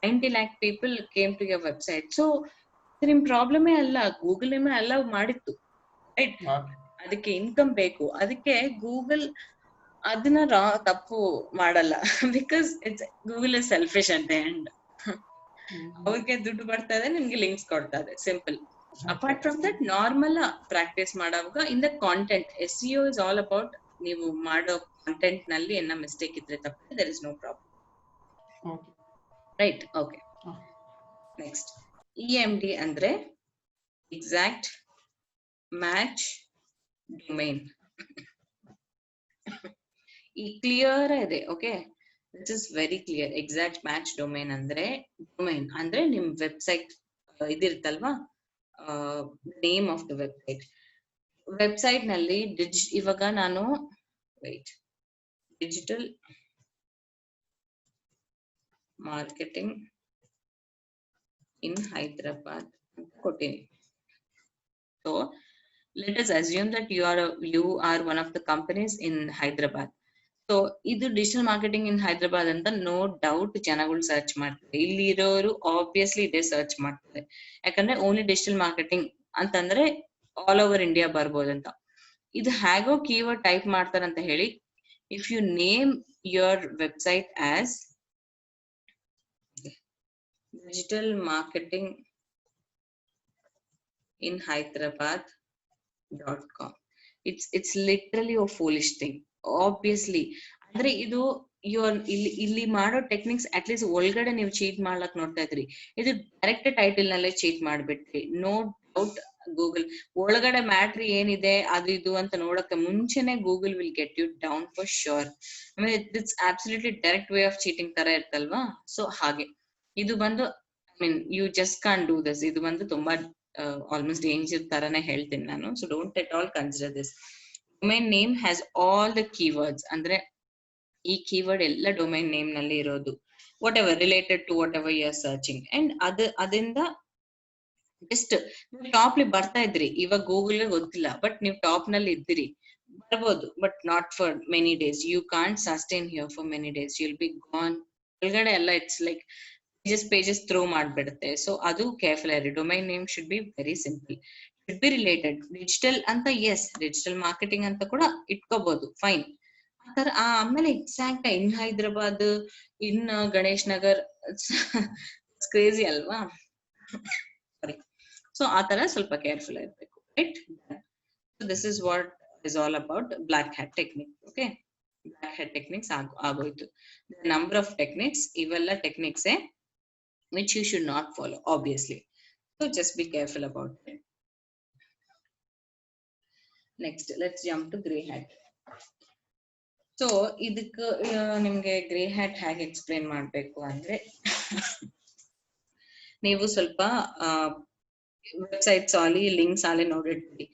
90 lakh people came to your website. So ನಿಮ್ ಪ್ರಾಬ್ಲಮೇ ಅಲ್ಲ, ಗೂಗಲ್ ನಿಮ್ಮನ್ನ ಅಲೌ ಮಾಡಿತ್ತು, ರೈಟ್? ಅದಕ್ಕೆ ಇನ್ಕಮ್ ಬೇಕು, ಅದಕ್ಕೆ ಗೂಗಲ್ ಅದನ್ನ ತಪ್ಪು ಮಾಡಲ್ಲ. Because it's Google is selfish at the end. ಅವ್ರಿಗೆ ದುಡ್ಡು ಬರ್ತಾ ಇದೆ, ನಿಮ್ಗೆ ಲಿಂಕ್ಸ್ ಕೊಡ್ತಾ ಇದೆ, simple. Apart from that normal practice ಮಾಡುವಾಗ in the content, SEO is all about ನೀವು ಮಾಡೋ ಕಾಂಟೆಂಟ್ ನಲ್ಲಿ ಏನ ಮಿಸ್ಟೇಕ್ ಇದ್ರೆ ತಪ್ಪು, there is no problem, right? Okay, next EMD ಅಂದ್ರೆ ಎಕ್ಸಾಕ್ಟ್ ಮ್ಯಾಚ್ ಡೊಮೈನ್. ಈ ಕ್ಲಿಯರ್ ಇದೆ, okay, this is very clear. Exact match domain ಅಂದ್ರೆ, ಡೊಮೈನ್ ಅಂದ್ರೆ ನಿಮ್ website ಇದಿರ್ತಲ್ವಾ, name of the website. Website ನಲ್ಲಿ ಇವಾಗ ನಾನು ಡಿಜಿಟಲ್ ಮಾರ್ಕೆಟಿಂಗ್ ಇನ್ ಹೈದರಾಬಾದ್ ಅಂತ ಕೊಟ್ಟಿನಿ. So let us assume that you are one of the companies in Hyderabad. So ಇದು digital marketing in Hyderabad ಅಂತ ನೋ ಡೌಟ್ ಜನಗಳು ಸರ್ಚ್ ಮಾಡ್ತಾರೆ. ಇಲ್ಲಿ ಇರೋರು ಆಬ್ವಿಯಸ್ಲಿ ಇದೇ ಸರ್ಚ್ ಮಾಡ್ತಾರೆ, ಯಾಕಂದ್ರೆ ಓನ್ಲಿ ಡಿಜಿಟಲ್ ಮಾರ್ಕೆಟಿಂಗ್ ಅಂತಂದ್ರೆ ಆಲ್ ಓವರ್ ಇಂಡಿಯಾ ಬರ್ಬೋದಂತ. ಇದು ಹೇಗೋ ಕೀವರ್ಡ್ ಟೈಪ್ ಮಾಡ್ತಾರಂತ ಹೇಳಿ, if you name your website as digital marketing in hyderabad.com, it's literally a foolish thing obviously. ಅಂದ್ರೆ ಇದು ಇಲ್ಲಿ ಮಾಡೋ ಟೆಕ್ನಿಕ್ಸ್ ಅಟ್ಲೀಸ್ಟ್ ಒಳಗಡೆ ನೀವು ಚೀಟ್ ಮಾಡ್ಲಕ್ ನೋಡ್ತಾ ಇದ್ರಿ, ಇದು ಡೈರೆಕ್ಟ್ ಟೈಟಲ್ ನಲ್ಲೇ ಚೀಟ್ ಮಾಡ್ಬಿಟ್ರಿ. ನೋ ಡೌಟ್ ಗೂಗಲ್ ಒಳಗಡೆ ಮ್ಯಾಟ್ರಿ ಏನಿದೆ ಅದು ಇದು ಅಂತ ನೋಡಕ್ಕೆ ಮುಂಚೆನೆ Google will get you down for sure. ಆಮೇಲೆ it's absolutely direct way of cheating ತರ ಇರ್ತಲ್ವಾ. ಸೊ ಹಾಗೆ ಇದು ಬಂದು you just can't do this. ಇದು ಬಂದು ತುಂಬಾ ಆಲ್ಮೋಸ್ಟ್ ಡೇಂಜರ್ ತರಾನೇ ಹೇಳ್ತೀನಿ ನಾನು. So don't at all consider this. Domain name has all the keywords, ಅಂದ್ರೆ ಈ ಕೀವರ್ಡ್ ಎಲ್ಲ ಡೊಮೈನ್ ನೇಮ್ ನಲ್ಲಿ ಇರೋದು, whatever related to whatever you are searching. And ಅದರಿಂದ ಜಸ್ಟ್ ನೀವು ಟಾಪ್ ಲಿ ಬರ್ತಾ ಇದ್ರಿ, ಇವಾಗ ಗೂಗಲ್ ಗೊತ್ತಿಲ್ಲ ಬಟ್ ನೀವು ಟಾಪ್ ನಲ್ಲಿ ಇದ್ದೀರಿ, ಬರ್ಬೋದು but not for many days. You can't sustain here for many days, you will be gone. ಒಳಗಡೆ ಎಲ್ಲ ಇಟ್ಸ್ ಲೈಕ್ ಪೇಜಸ್ ಥ್ರೋ ಮಾಡ್ಬಿಡುತ್ತೆ. ಸೊ ಅದು ಕೇರ್ಫುಲ್ ಆಗಿರಿ. Domain name should be very simple, should be related. Digital ಅಂತ yes, digital marketing ಅಂತ ಕೂಡ ಇಟ್ಕೋಬಹುದು, fine. ಆತರ ಆಮೇಲೆ exact in Hyderabad, in Ganesh Nagar, crazy ಅಲ್ವಾ? ಸಾರಿ. ಸೊ ಆತರ ಸ್ವಲ್ಪ ಕೇರ್ಫುಲ್ ಆಗಿರ್ಬೇಕು, right? So this is what is all about black hat technique. Okay, black hat techniques ಆಗೋಯ್ತು. ನಂಬರ್ ಆಫ್ ಟೆಕ್ನಿಕ್ಸ್, ಇವೆಲ್ಲ techniques which you should not follow obviously, so just be careful about it. Next let's jump to grey hat. So ಇದಕ್ಕೆ ನಿಮ್ಗೆ grey hat ಹೇಗೆ explain ಮಾಡ್ಬೇಕು ಅಂದ್ರೆ, ನೀವು ಸ್ವಲ್ಪ websites ಅಲ್ಲಿ ಲಿಂಕ್ಸ್ ಅಲ್ಲಿ ನೋಡಿರ್ತೀರಿ,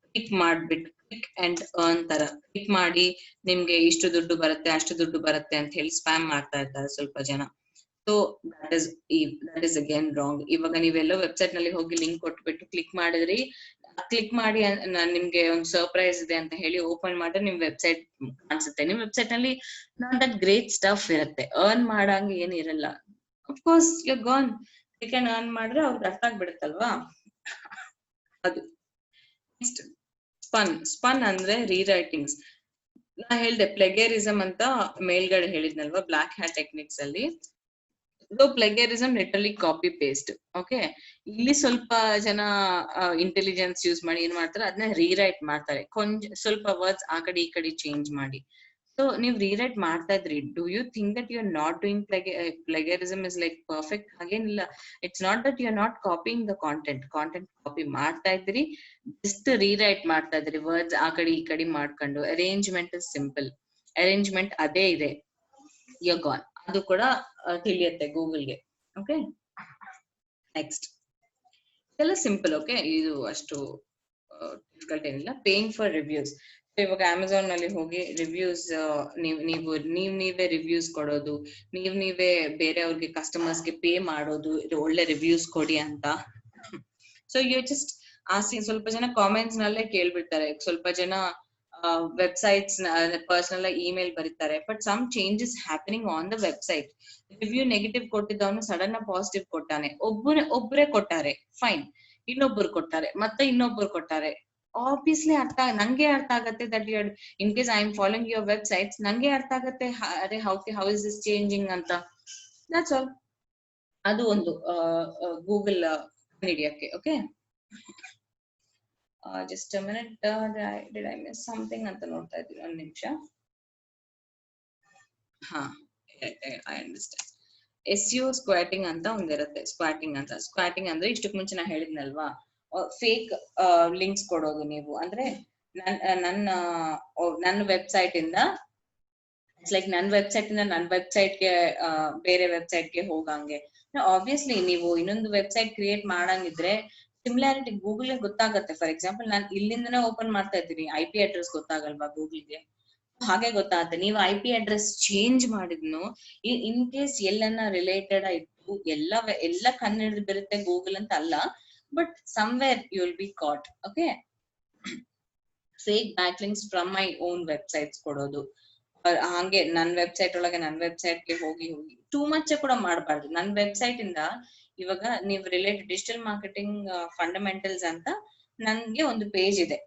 ಕ್ಲಿಕ್ ಮಾಡ್ಬಿಟ್ಟು ಕ್ಲಿಕ್ ಅಂಡ್ ಅರ್ನ್ ತರ ಕ್ಲಿಕ್ ಮಾಡಿ ನಿಮ್ಗೆ ಇಷ್ಟು ದುಡ್ಡು ಬರುತ್ತೆ ಅಷ್ಟು ದುಡ್ಡು ಬರುತ್ತೆ ಅಂತ ಹೇಳಿ ಸ್ಪ್ಯಾಮ್ ಮಾಡ್ತಾ ಇರ್ತಾರೆ ಸ್ವಲ್ಪ ಜನ. So that is again wrong. ಇವಾಗ ನೀವೆಲ್ಲೋ ವೆಬ್ಸೈಟ್ ನಲ್ಲಿ ಹೋಗಿ ಲಿಂಕ್ ಕೊಟ್ಬಿಟ್ಟು ಕ್ಲಿಕ್ ಮಾಡಿದ್ರಿ, ಕ್ಲಿಕ್ ಮಾಡಿ ನಿಮ್ಗೆ ಒಂದು ಸರ್ಪ್ರೈಸ್ ಇದೆ ಅಂತ ಹೇಳಿ ಓಪನ್ ಮಾಡಿದ್ರೆ ನಿಮ್ ವೆಬ್ಸೈಟ್ ಕಾಣಿಸುತ್ತೆ. ನಿಮ್ ವೆಬ್ಸೈಟ್ ನಲ್ಲಿ ನಾಟ್ ದಟ್ ಗ್ರೇಟ್ ಸ್ಟಫ್ ಇರುತ್ತೆ, ಅರ್ನ್ ಮಾಡಂಗ ಏನ್ ಇರಲ್ಲ. Of course you gone, click and earn ಮಾಡಿದ್ರೆ ಅವ್ರಿಗೆ ಅರ್ಥ ಆಗ್ಬಿಡುತ್ತಲ್ವಾ ಅದು. ನೆಕ್ಸ್ಟ್ ಸ್ಪನ್ ಅಂದ್ರೆ ರೀರೈಟಿಂಗ್ಸ್. ನಾ ಹೇಳ್ದೆ ಪ್ಲೆಗೇರಿಸಮ್ ಅಂತ ಮೇಲ್ಗಡೆ ಹೇಳಿದ್ನಲ್ವಾ ಬ್ಲಾಕ್ ಹ್ಯಾಟ್ ಟೆಕ್ನಿಕ್ಸ್ ಅಲ್ಲಿ. ಪ್ಲೆಗೇರಿಸಮ್ ಲಿಟರಲಿ ಕಾಪಿ ಪೇಸ್ಟ್. ಓಕೆ, ಇಲ್ಲಿ ಸ್ವಲ್ಪ ಜನ ಇಂಟೆಲಿಜೆನ್ಸ್ ಯೂಸ್ ಮಾಡಿ ಏನ್ ಮಾಡ್ತಾರೆ, ಅದನ್ನ ರೀರೈಟ್ ಮಾಡ್ತಾರೆ, ಸ್ವಲ್ಪ ವರ್ಡ್ಸ್ ಆ ಕಡೆ ಈ ಕಡೆ ಚೇಂಜ್ ಮಾಡಿ. ಸೊ ನೀವು ರೀರೈಟ್ ಮಾಡ್ತಾ ಇದ್ರಿ, do you think that you are not doing plagiarism is like perfect? ಹಾಗೇನಿಲ್ಲ. It's not that you are not copying the content copy ಮಾಡ್ತಾ ಇದ್ರಿ, ಜಸ್ಟ್ ರೀರೈಟ್ ಮಾಡ್ತಾ ಇದ್ರಿ, ವರ್ಡ್ಸ್ ಆ ಕಡೆ ಈ ಕಡೆ ಮಾಡ್ಕೊಂಡು. ಅರೇಂಜ್ಮೆಂಟ್ ಇಸ್ ಸಿಂಪಲ್, ಅರೇಂಜ್ಮೆಂಟ್ ಅದೇ ಇದೆ, ಯು ಗಾನ್. ಅದು ಕೂಡ ತಿಳಿಯುತ್ತೆ ಗೂಗಲ್ಗೆ. ಓಕೆ, ನೆಕ್ಸ್ಟ್ ಎಲ್ಲ ಸಿಂಪಲ್. ಓಕೆ, ಇದು ಅಷ್ಟು ಡಿಫಿಕಲ್ಟ್ ಏನಿಲ್ಲ. Paying for reviews. ಇವಾಗ ಅಮೆಝಾನ್ ನಲ್ಲಿ ಹೋಗಿ ರಿವ್ಯೂಸ್ ನೀವೇ ರಿವ್ಯೂಸ್ ಕೊಡೋದು, ನೀವೇ ಬೇರೆಯವ್ರಿಗೆ ಕಸ್ಟಮರ್ಸ್ಗೆ ಪೇ ಮಾಡೋದು, ಒಳ್ಳೆ ರಿವ್ಯೂಸ್ ಕೊಡಿ ಅಂತ. ಸೊ ಯು ಜಸ್ಟ್ ಸ್ವಲ್ಪ ಜನ ಕಾಮೆಂಟ್ಸ್ ನಲ್ಲೇ ಕೇಳ್ಬಿಡ್ತಾರೆ, ಸ್ವಲ್ಪ ಜನ ವೆಬ್ಸೈಟ್ಸ್ ಪರ್ಸನಲ್ ಇಮೇಲ್ ಬರೀತಾರೆ. But some changes happening on the website. Review negative ಕೊಟ್ಟಿದ್ದವನು ಸಡನ್ ಪಾಸಿಟಿವ್ ಕೊಟ್ಟಾನೆ, ಒಬ್ಬರೇ ಕೊಟ್ಟಾರೆ, ಫೈನ್. ಇನ್ನೊಬ್ರು ಕೊಟ್ಟಾರೆ, ಮತ್ತೆ ಇನ್ನೊಬ್ರು ಕೊಟ್ಟಾರೆ. ಆಬ್ವಿಯಸ್ಲಿ ನಂಗೆ ಅರ್ಥ ಆಗತ್ತೆ that you in case I am following your websites, ನಂಗೆ ಅರ್ಥ ಆಗತ್ತೆ ಅರೆ ಹೌ ಇಸ್ ದಿಸ್ ಚೇಂಜಿಂಗ್ ಅಂತ. That's all. ಅದು ಒಂದು ಗೂಗಲ್ ಹಿಡಿಯಕ್ಕೆ. Okay, just a minute, did I miss something ಅಂತ ನೋಡ್ತಾ ಇದ್ದೀನಿ, ಒಂದು ನಿಮಿಷ. I understand. SEO ಸ್ಕ್ವಾಟಿಂಗ್ ಅಂತ ಒಂದಿರುತ್ತೆ. ಸ್ಕ್ವಾಟಿಂಗ್ ಅಂದ್ರೆ ಇಷ್ಟಕ್ಕೆ ಮುಂಚೆ ನಾ ಹೇಳಿದ್ನಲ್ವಾ, ಫೇಕ್ ಲಿಂಕ್ಸ್ ಕೊಡೋದು. ನೀವು ಅಂದ್ರೆ ನನ್ನ ವೆಬ್ಸೈಟ್ ಇಂದ ಇಟ್ಸ್ ಲೈಕ್ ನನ್ನ ವೆಬ್ಸೈಟ್ ಇಂದ ನನ್ನ ವೆಬ್ಸೈಟ್ಗೆ ಬೇರೆ ವೆಬ್ಸೈಟ್ಗೆ ಹೋಗಂಗೆ. ಆಬ್ವಿಯಸ್ಲಿ ನೀವು ಇನ್ನೊಂದು ವೆಬ್ಸೈಟ್ ಕ್ರಿಯೇಟ್ ಮಾಡಂಗಿದ್ರೆ ಸಿಮಿಲಾರಿಟಿ ಗೂಗಲ್ ಗೊತ್ತಾಗತ್ತೆ. ಫಾರ್ ಎಕ್ಸಾಂಪಲ್ ನಾನು ಇಲ್ಲಿಂದನೇ ಓಪನ್ ಮಾಡ್ತಾ ಇದ್ದೀನಿ, IP ಅಡ್ರೆಸ್ ಗೊತ್ತಾಗಲ್ವಾ ಗೂಗಲ್ಗೆ? ಹಾಗೆ ಗೊತ್ತಾಗುತ್ತೆ. ನೀವು IP ಅಡ್ರೆಸ್ ಚೇಂಜ್ ಮಾಡಿದ್ನು ಇನ್ ಕೇಸ್ ಎಲ್ಲನ್ನ ರಿಲೇಟೆಡ್ ಆಯ್ತು ಎಲ್ಲ ಕನ್ನಡ ಬರುತ್ತೆ ಗೂಗಲ್ ಅಂತ ಅಲ್ಲ, but somewhere you will be caught. Okay, fake backlinks from my own websites ಕೊಡೋದು, ಹಂಗೆ ನನ್ನ ವೆಬ್ಸೈಟ್ ಒಳಗೆ ನನ್ನ ವೆಬ್ಸೈಟ್ಗೆ ಹೋಗಿ ಟೂ ಮಚ್ ಕೂಡ ಮಾಡಬಾರ್ದು. ನನ್ನ ವೆಬ್ಸೈಟ್ ಇಂದ ಇವಾಗ ನೀವು ರಿಲೇಟೆಡ್ ಡಿಜಿಟಲ್ ಮಾರ್ಕೆಟಿಂಗ್ ಫಂಡಮೆಂಟಲ್ಸ್ ಅಂತ ನನ್ಗೆ ಒಂದು ಪೇಜ್ ಇದೆ.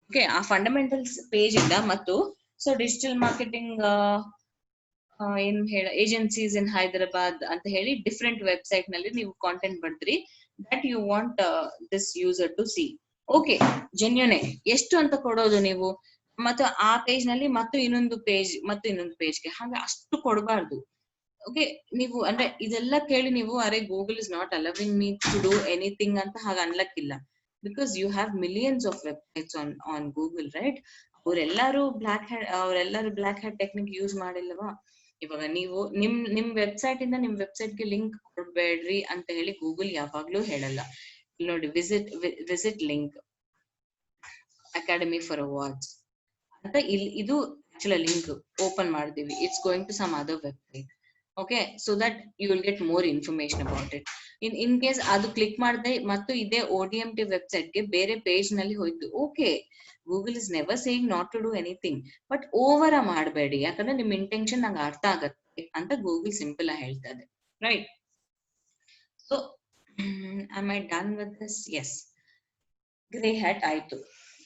ಓಕೆ, ಆ ಫಂಡಮೆಂಟಲ್ಸ್ ಪೇಜ್ ಇಂದ ಮತ್ತು ಸೊ ಡಿಜಿಟಲ್ ಮಾರ್ಕೆಟಿಂಗ್ ಏನ್ ಹೇಳ ಏಜೆನ್ಸೀಸ್ ಇನ್ ಹೈದರಾಬಾದ್ ಅಂತ ಹೇಳಿ ಡಿಫ್ರೆಂಟ್ ವೆಬ್ಸೈಟ್ ನಲ್ಲಿ ನೀವು ಕಾಂಟೆಂಟ್ ಬರ್ದ್ರಿ that you want this user to see. Okay, ಜೆನ್ಯೂನೇ ಎಷ್ಟು ಅಂತ ಕೊಡೋದು ನೀವು, ಮತ್ತು ಆ ಪೇಜ್ ನಲ್ಲಿ ಮತ್ತು ಇನ್ನೊಂದು ಪೇಜ್ಗೆ ಹಾಗೆ ಅಷ್ಟು ಕೊಡಬಾರ್ದು. ಓಕೆ, ನೀವು ಅಂದ್ರೆ ಇದೆಲ್ಲ ಕೇಳಿ ನೀವು ಅರೆ Google is not allowing me to do anything ಅಂತ ಹಾಗೆ ಅನ್ಲಕ್ಕಿಲ್ಲ. Because you have millions of websites on Google, right? ಅವರೆಲ್ಲರೂ ಬ್ಲಾಕ್ ಹ್ಯಾಟ್ ಟೆಕ್ನಿಕ್ ಯೂಸ್ ಮಾಡಿಲ್ಲವಾ? ಇವಾಗ ನೀವು ನಿಮ್ ವೆಬ್ಸೈಟ್ ಇಂದ ನಿಮ್ ವೆಬ್ಸೈಟ್ಗೆ ಲಿಂಕ್ ಕೊಡ್ಬೇಡ್ರಿ ಅಂತ ಹೇಳಿ ಗೂಗಲ್ ಯಾವಾಗ್ಲೂ ಹೇಳಲ್ಲ. ಇಲ್ಲಿ ನೋಡಿ, visit link academy for awards ಅಂತ ಇದು ಆಕ್ಚುಲಿ ಲಿಂಕ್ ಓಪನ್ ಮಾಡಿದೀವಿ. It's going to some other website. Okay, so that you will get more information about it. In case ಅದು ಕ್ಲಿಕ್ ಮಾಡದೆ ಮತ್ತು ಇದೇ ODMT ವೆಬ್ಸೈಟ್ಗೆ ಬೇರೆ ಪೇಜ್ ನಲ್ಲಿ ಹೋಯ್ತು. Okay, Google is never saying not to do anything, but over ಮಾಡಬೇಡಿ, ಯಾಕಂದ್ರೆ ನಿಮ್ ಇಂಟೆನ್ಷನ್ ನಂಗೆ ಅರ್ಥ ಆಗತ್ತೆ ಅಂತ ಗೂಗಲ್ ಸಿಂಪಲ್ ಆಗಿ ಹೇಳ್ತಾ ಇದೆ, right? So am I done with this? Yes. Grey hat ಆಯ್ತು.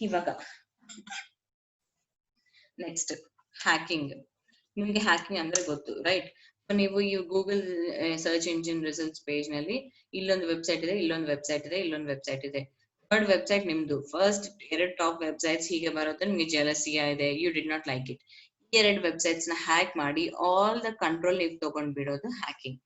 ಇವಾಗ ನೆಕ್ಸ್ಟ್ ಹ್ಯಾಕಿಂಗ್. ನಿಮ್ಗೆ ಹ್ಯಾಕಿಂಗ್ ಅಂದ್ರೆ ಗೊತ್ತು, ರೈಟ್? ನೀವು ಈ Google search engine results page ನಲ್ಲಿ ಇಲ್ಲೊಂದು ವೆಬ್ಸೈಟ್ ಇದೆ, ಇಲ್ಲೊಂದು ವೆಬ್ಸೈಟ್ ಇದೆ, ಇಲ್ಲೊಂದು ವೆಬ್ಸೈಟ್ ಇದೆ. ಥರ್ಡ್ ವೆಬ್ಸೈಟ್ ನಿಮ್ದು. ಫಸ್ಟ್ 2 ಟಾಪ್ ವೆಬ್ಸೈಟ್ಸ್ ಹೀಗೆ ಬರುತ್ತೆ, ನಿಮ್ಗೆ ಜೆಲಸಿಯಾ ಇದೆ, you did not like it. ಈ 2 ವೆಬ್ಸೈಟ್ಸ್ ನ ಹ್ಯಾಕ್ ಮಾಡಿ ಆಲ್ ದ ಕಂಟ್ರೋಲ್ ನೀವು ತಗೊಂಡ್ ಬಿಡೋದು hacking.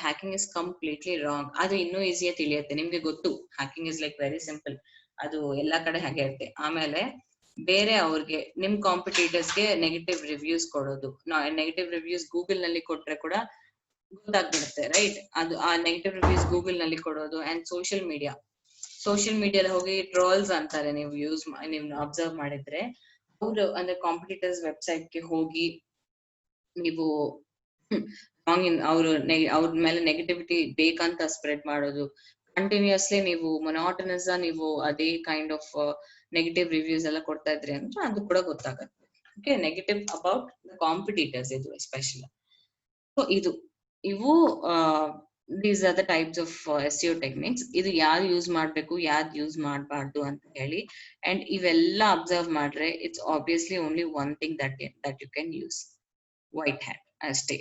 Hacking is completely wrong. ಅದು ಇನ್ನೂ ಈಸಿಯಾಗಿ ತಿಳಿಯುತ್ತೆ. ನಿಮ್ಗೆ ಗೊತ್ತು hacking is like very simple, ಅದು ಎಲ್ಲಾ ಕಡೆ ಹಾಗೆ ಇರುತ್ತೆ. ಆಮೇಲೆ ಬೇರೆ ಅವ್ರಿಗೆ ನಿಮ್ ಕಾಂಪಿಟೇಟರ್ಸ್ಗೆ ನೆಗೆಟಿವ್ ರಿವ್ಯೂಸ್ ಕೊಡೋದು. ನೆಗೆಟಿವ್ ರಿವ್ಯೂಸ್ ಗೂಗಲ್ ನಲ್ಲಿ ಕೊಟ್ರೆ ಕೂಡ ಗೊತ್ತಾಗ್ಬಿಡುತ್ತೆ, ರೈಟ್? ಅದು ಆ ನೆಗೆಟಿವ್ ರಿವ್ಯೂಸ್ ಗೂಗಲ್ ನಲ್ಲಿ ಕೊಡೋದು. ಅಂಡ್ ಸೋಷಿಯಲ್ ಮೀಡಿಯಾದಲ್ಲಿ ಹೋಗಿ ಟ್ರೋಲ್ಸ್ ಅಂತಾರೆ. ನೀವು ಅಬ್ಸರ್ವ್ ಮಾಡಿದ್ರೆ ಅವರು ಅಂದ್ರೆ ಕಾಂಪಿಟೇಟರ್ಸ್ ವೆಬ್ಸೈಟ್ಗೆ ಹೋಗಿ ನೀವು ಅವ್ರ ಮೇಲೆ ನೆಗೆಟಿವಿಟಿ ಬೇಕಂತ ಸ್ಪ್ರೆಡ್ ಮಾಡೋದು. ಕಂಟಿನ್ಯೂಸ್ಲಿ ನೀವು ಮೊನಾಟನಸ್ ನೀವು ಅದೇ ಕೈಂಡ್ ಆಫ್ ನೆಗೆಟಿವ್ ರಿವ್ಯೂಸ್ ಎಲ್ಲ ಕೊಡ್ತಾ ಇದ್ರಿ ಅಂದ್ರೆ ಅದು ಕೂಡ ಗೊತ್ತಾಗತ್ತೆ. Okay, negative about the competitors ಇದು ಎಸ್ಪೆಷಲಿ. ಸೊ ಇವು these are the types of SEO techniques. ಇದು ಯಾರು ಯೂಸ್ ಮಾಡ್ಬೇಕು, ಯಾವ್ದು ಯೂಸ್ ಮಾಡಬಾರ್ದು ಅಂತ ಹೇಳಿ. ಅಂಡ್ ಇವೆಲ್ಲ ಅಬ್ಸರ್ವ್ ಮಾಡ್ರೆ it's obviously only one thing that you can use, white hat ಅಷ್ಟೇ.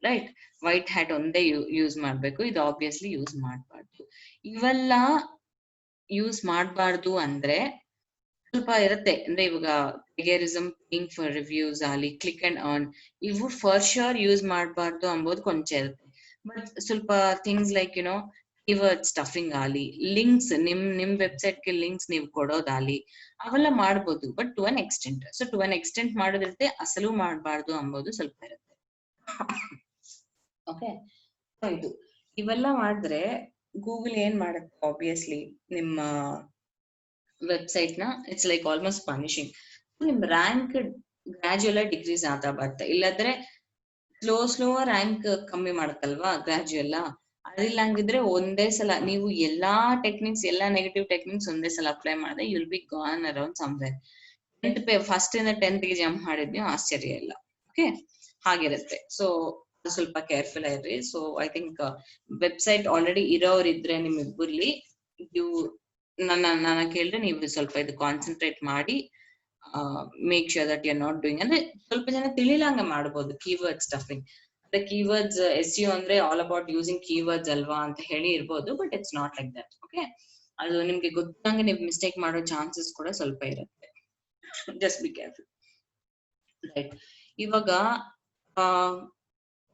ರೈಟ್? ವೈಟ್ ಹ್ಯಾಟ್ ಒಂದೇ ಯೂಸ್ ಮಾಡ್ಬೇಕು, ಇದು ಆಬ್ವಿಯಸ್ಲಿ ಯೂಸ್ ಮಾಡಬಾರ್ದು. ಇವೆಲ್ಲ ಯೂಸ್ ಮಾಡಬಾರ್ದು ಅಂದ್ರೆ ಸ್ವಲ್ಪ ಇರುತ್ತೆ. ಅಂದ್ರೆ ಇವಾಗ ಪ್ಲೇಗರಿಸಮ್, ಪೇಯಿಂಗ್ ಫಾರ್ ರಿವ್ಯೂಸ್ ಆಗಲಿ, ಕ್ಲಿಕ್ ಅಂಡ್ ಅರ್ನ್, ಇವು ಫಾರ್ ಶ್ಯೂರ್ ಯೂಸ್ ಮಾಡಬಾರ್ದು ಅಂಬೋದು ಕೊಂಚ ಇರುತ್ತೆ. ಬಟ್ ಸ್ವಲ್ಪ ಥಿಂಗ್ಸ್ ಲೈಕ್ ಕೀವರ್ಡ್ ಸ್ಟಫಿಂಗ್ ಆಗಲಿ, ಲಿಂಕ್ಸ್ ನಿಮ್ ವೆಬ್ಸೈಟ್ಗೆ ಲಿಂಕ್ಸ್ ನೀವು ಕೊಡೋದಾಗ್ಲಿ, ಅವೆಲ್ಲ ಮಾಡ್ಬೋದು. But to an extent. So to an extent ಮಾಡೋದಿರುತ್ತೆ, ಅಸಲು ಮಾಡಬಾರ್ದು ಅಂಬೋದು ಸ್ವಲ್ಪ ಇರುತ್ತೆ. ಓಕೆ, ಇವೆಲ್ಲ ಮಾಡಿದ್ರೆ ಗೂಗಲ್ ಏನ್ ಮಾಡುತ್ತೆ, ಆಬ್ವಿಯಸ್ಲಿ ನಿಮ್ಮ ವೆಬ್ಸೈಟ್ ನ ಇಟ್ಸ್ ಲೈಕ್ ಆಲ್ಮೋಸ್ಟ್ ಪನಿಷಿಂಗ್. ನಿಮ್ ರ್ಯಾಂಕ್ ಗ್ರಾಜುಯಲ್ ಡಿಕ್ರೀಸ್ ಆಗ್ತಾ ಬರುತ್ತೆ. ಇಲ್ಲಾಂದ್ರೆ ಸ್ಲೋ ರ್ಯಾಂಕ್ ಕಮ್ಮಿ ಮಾಡುತ್ತಲ್ವಾ ಗ್ರಾಜುಯಲ್. ಅದಿಲ್ಲ ಹಂಗಿದ್ರೆ ಒಂದೇ ಸಲ ನೀವು ಎಲ್ಲಾ ನೆಗೆಟಿವ್ ಟೆಕ್ನಿಕ್ಸ್ ಒಂದೇ ಸಲ ಅಪ್ಲೈ ಮಾಡಿದ್ರೆ you will be gone around somewhere. First ಇಂದ 10th ಗೆ ಜಂಪ್ ಮಾಡಿದ್ ನೀವು ಆಶ್ಚರ್ಯ ಇಲ್ಲ. ಓಕೆ, ಹಾಗಿರುತ್ತೆ. ಸೊ ಸ್ವಲ್ಪ ಕೇರ್ಫುಲ್ ಆಗಿರ್ರಿ. So I think website already ಇರೋರಿದ್ರೆ ನಿಮ್ಮಿಬ್ಬರಲ್ಲಿ ನನ್ನ ಕೇಳಿದ್ರೆ ನೀವು ಸ್ವಲ್ಪ ಇದು ಕಾನ್ಸಂಟ್ರೇಟ್ ಮಾಡಿ make sure that you are not doing. ಅಂದ್ರೆ ಸ್ವಲ್ಪ ಜನ ತಿಳಿಲಂಗ ಮಾಡ್ಬೋದು ಕೀವರ್ಡ್ ಸ್ಟಫಿಂಗ್. ಅಂದ್ರೆ ಕೀವರ್ಡ್ಸ್ SEO ಅಂದ್ರೆ ಆಲ್ ಅಬೌಟ್ ಯೂಸಿಂಗ್ ಕೀವರ್ಡ್ಸ್ ಅಲ್ವಾ ಅಂತ ಹೇಳಿ ಇರ್ಬೋದು, but it's not like that. Okay, ಅದು ನಿಮ್ಗೆ ಗೊತ್ತಂಗೆ ನೀವು ಮಿಸ್ಟೇಕ್ ಮಾಡೋ ಚಾನ್ಸಸ್ ಕೂಡ ಸ್ವಲ್ಪ ಇರುತ್ತೆ. Just be careful, right? ಇವಾಗ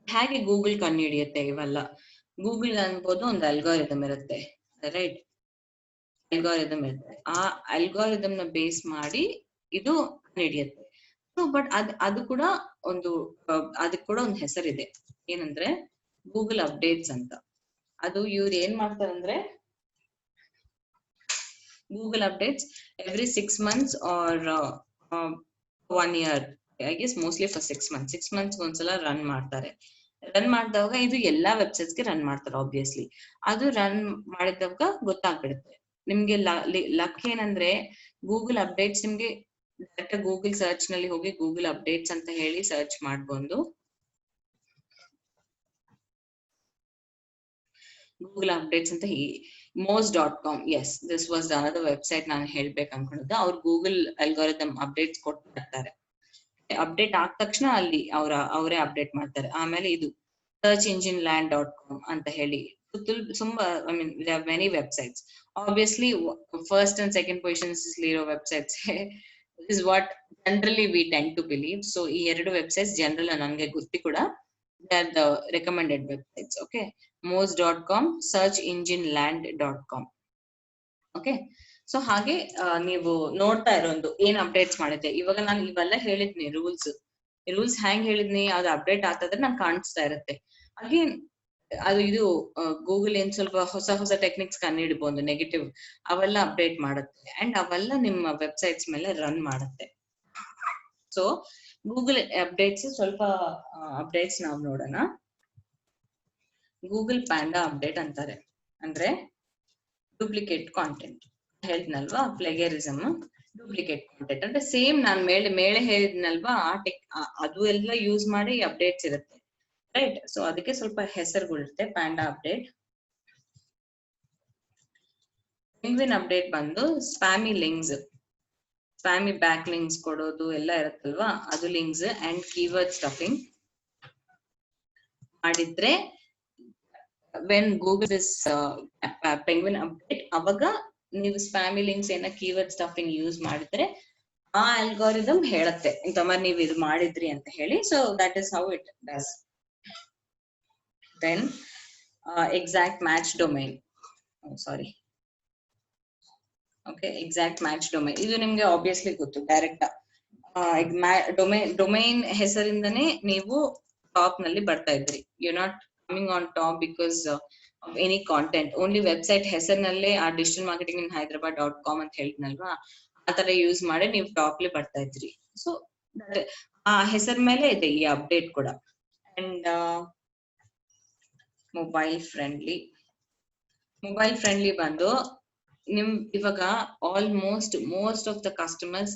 ಹೇಗೆ ಗೂಗಲ್ ಕಂಡುಹಿಡಿಯುತ್ತೆ ಇವೆಲ್ಲ? ಗೂಗಲ್ ಅನ್ಬೋದು ಒಂದು ಅಲ್ಗಾರಿದಮ್ ಇರುತ್ತೆ, ರೈಟ್? ಅಲ್ಗಾರಿದಮ್ ಇರುತ್ತೆ. ಆ ಅಲ್ಗಾರಿದಮ್ ನ ಬೇಸ್ ಮಾಡಿ ಇದು ಕಂಡುಹಿಡಿಯುತ್ತೆ. ಸೊ ಬಟ್ ಅದು ಕೂಡ ಅದಕ್ಕೆ ಕೂಡ ಒಂದು ಹೆಸರಿದೆ, ಏನಂದ್ರೆ ಗೂಗಲ್ ಅಪ್ಡೇಟ್ಸ್ ಅಂತ. ಅದು ಇವ್ರು ಏನ್ ಮಾಡ್ತಾರಂದ್ರೆ Google updates every 6 months or 1 year. I guess mostly for 6 months. 6 months ಒಂದ್ಸಲ ರನ್ ಮಾಡ್ತಾರೆ. ರನ್ ಮಾಡಿದಾಗ ಇದು ಎಲ್ಲಾ ವೆಬ್ಸೈಟ್ಸ್ಗೆ ರನ್ ಮಾಡ್ತಾರೆ ಆಬ್ವಿಯಸ್ಲಿ. ಅದು ರನ್ ಮಾಡಿದಾಗ ಗೊತ್ತಾಗ್ಬಿಡುತ್ತೆ ನಿಮ್ಗೆ. ಲಕ್ ಏನಂದ್ರೆ ಗೂಗಲ್ ಅಪ್ಡೇಟ್ಸ್ ನಿಮ್ಗೆ ಡೈರೆಕ್ಟ್ ಗೂಗಲ್ ಸರ್ಚ್ ನಲ್ಲಿ ಹೋಗಿ ಗೂಗಲ್ ಅಪ್ಡೇಟ್ಸ್ ಅಂತ ಹೇಳಿ ಸರ್ಚ್ ಮಾಡ್ಕೊಂಡು ಗೂಗಲ್ ಅಪ್ಡೇಟ್ಸ್ ಅಂತ mos.com, yes this was another website ನಾನು ಹೇಳ್ಬೇಕು ಅನ್ಕೊಂಡಿದ್ದೆ. ಅವ್ರು ಗೂಗಲ್ ಅಲ್ಗಾರಿದಮ್ ಅಪ್ಡೇಟ್ಸ್ ಕೊಟ್ಟಿರ್ತಾರೆ. ಅಪ್ಡೇಟ್ ಆದ ತಕ್ಷಣ ಅಲ್ಲಿ ಅವರೇ ಅಪ್ಡೇಟ್ ಮಾಡ್ತಾರೆ. ಆಮೇಲೆ ಇದು searchengineland.com ಅಂತ ಹೇಳಿ ತುಂಬಾ I mean they have many websites. Obviously first and second positions ಇರೋ websites is what generally we tend to believe. So ಈ ಎರಡು ವೆಬ್ಸೈಟ್ಸ್ ಜನರಲ್ ನನಗೆ ಗೊತ್ತಿ ಕೂಡ they are the recommended websites. Okay, mos.com, searchengineland.com. okay, so ಹಾಗೆ ನೀವು ನೋಡ್ತಾ ಇರೋದು ಏನ್ ಅಪ್ಡೇಟ್ಸ್ ಮಾಡಿದ್ದೆ. ಇವಾಗ ನಾನು ಇವೆಲ್ಲ ಹೇಳಿದ್ನಿ ರೂಲ್ಸ್ ಹ್ಯಾಂಗ್ ಹೇಳಿದ್ನಿ, ಅದು ಅಪ್ಡೇಟ್ ಆಗ್ತದ್ರೆ ನಂಗೆ ಕಾಣಿಸ್ತಾ ಇರುತ್ತೆ. ಹಾಗೆ ಅದು ಇದು ಗೂಗಲ್ ಏನ್ ಸ್ವಲ್ಪ ಹೊಸ ಟೆಕ್ನಿಕ್ಸ್ ಕಂಡುಹಿಡಬಹುದು ನೆಗೆಟಿವ್, ಅವೆಲ್ಲ ಅಪ್ಡೇಟ್ ಮಾಡುತ್ತೆ ಅಂಡ್ ಅವೆಲ್ಲ ನಿಮ್ಮ ವೆಬ್ಸೈಟ್ಸ್ ಮೇಲೆ ರನ್ ಮಾಡುತ್ತೆ. ಸೊ ಗೂಗಲ್ ಅಪ್ಡೇಟ್ಸ್ ಸ್ವಲ್ಪ ಅಪ್ಡೇಟ್ಸ್ ನಾವು ನೋಡೋಣ. ಗೂಗಲ್ ಪ್ಯಾಂಡಾ ಅಪ್ಡೇಟ್ ಅಂತಾರೆ. ಅಂದ್ರೆ ಡೂಪ್ಲಿಕೇಟ್ ಕಾಂಟೆಂಟ್ ಹೇಳಿದ್ನಲ್ವಾ, ಪ್ಲೇಗರಿಸಮ್, ಡೂಪ್ಲಿಕೇಟ್ ಕಾಂಟೆಂಟ್ ಅಂದ್ರೆ ಸೇಮ್ ನಾನು ಮೇಲೆ ಹೇಳಿದ್ನಲ್ವಾ ಅದು ಎಲ್ಲ ಯೂಸ್ ಮಾಡಿ ಅಪ್ಡೇಟ್ಸ್ ಇರುತ್ತೆ, ರೈಟ್. ಸೊ ಅದಕ್ಕೆ ಸ್ವಲ್ಪ ಹೆಸರುಗಳಿರುತ್ತೆ. ಪ್ಯಾಂಡಾ ಅಪ್ಡೇಟ್, ಪೆಂಗ್ವಿನ್ ಅಪ್ಡೇಟ್ ಬಂದು ಸ್ಪ್ಯಾಮಿ ಲಿಂಕ್ಸ್, ಸ್ಪ್ಯಾಮಿ ಬ್ಯಾಕ್ ಲಿಂಕ್ಸ್ ಕೊಡೋದು ಎಲ್ಲ ಇರುತ್ತಲ್ವಾ, ಅದು ಲಿಂಕ್ಸ್ ಅಂಡ್ ಕೀವರ್ಡ್ ಸ್ಟಫಿಂಗ್ ಮಾಡಿದ್ರೆ when Google this penguin update ಅವಾಗ ನೀವು ಸ್ಪ್ಯಾಮಿ ಲಿಂಕ್ಸ್ ಏನ ಕೀವರ್ಡ್ ಸ್ಟಫಿಂಗ್ ಯೂಸ್ ಮಾಡಿದ್ರೆ ಆ ಅಲ್ಗಾರಿದಮ್ ಹೇಳುತ್ತೆ ಇಂತಮಾರಿ ನೀವು ಇದು ಮಾಡಿದ್ರಿ ಅಂತ ಹೇಳಿ. So that is how it does. Then exact match domain, sorry okay, exact match domain ಇದು ನಿಮ್ಗೆ ಆಬ್ವಿಯಸ್ಲಿ ಗೊತ್ತು. ಡೈರೆಕ್ಟ್ ಡೊಮೈನ್ ಹೆಸರಿಂದನೇ ನೀವು ಟಾಪ್ ನಲ್ಲಿ ಬರ್ತಾ ಇದ್ರಿ. You not coming on top because of any content, only website ಹೆಸರಿನಲ್ಲೇ ಆ ಡಿಜಿಟಲ್ ಮಾರ್ಕೆಟಿಂಗ್ ಇನ್ hyderabad.com ಅಂತ ಹೇಳಿದ್ನಲ್ವಾ, ಆತರ ಯೂಸ್ ಮಾಡಿ ನೀವು ಟಾಪ್ ಲಿ ಬರ್ತಾ ಇದ್ರಿ. ಸೊ ಆ ಹೆಸರ ಮೇಲೆ ಇದೆ ಈ ಅಪ್ಡೇಟ್ ಕೂಡ. ಅಂಡ್ ಮೊಬೈಲ್ ಫ್ರೆಂಡ್ಲಿ ಬಂದು ನಿಮ್ ಇವಾಗ ಮೋಸ್ಟ್ ಆಫ್ ದ ಕಸ್ಟಮರ್ಸ್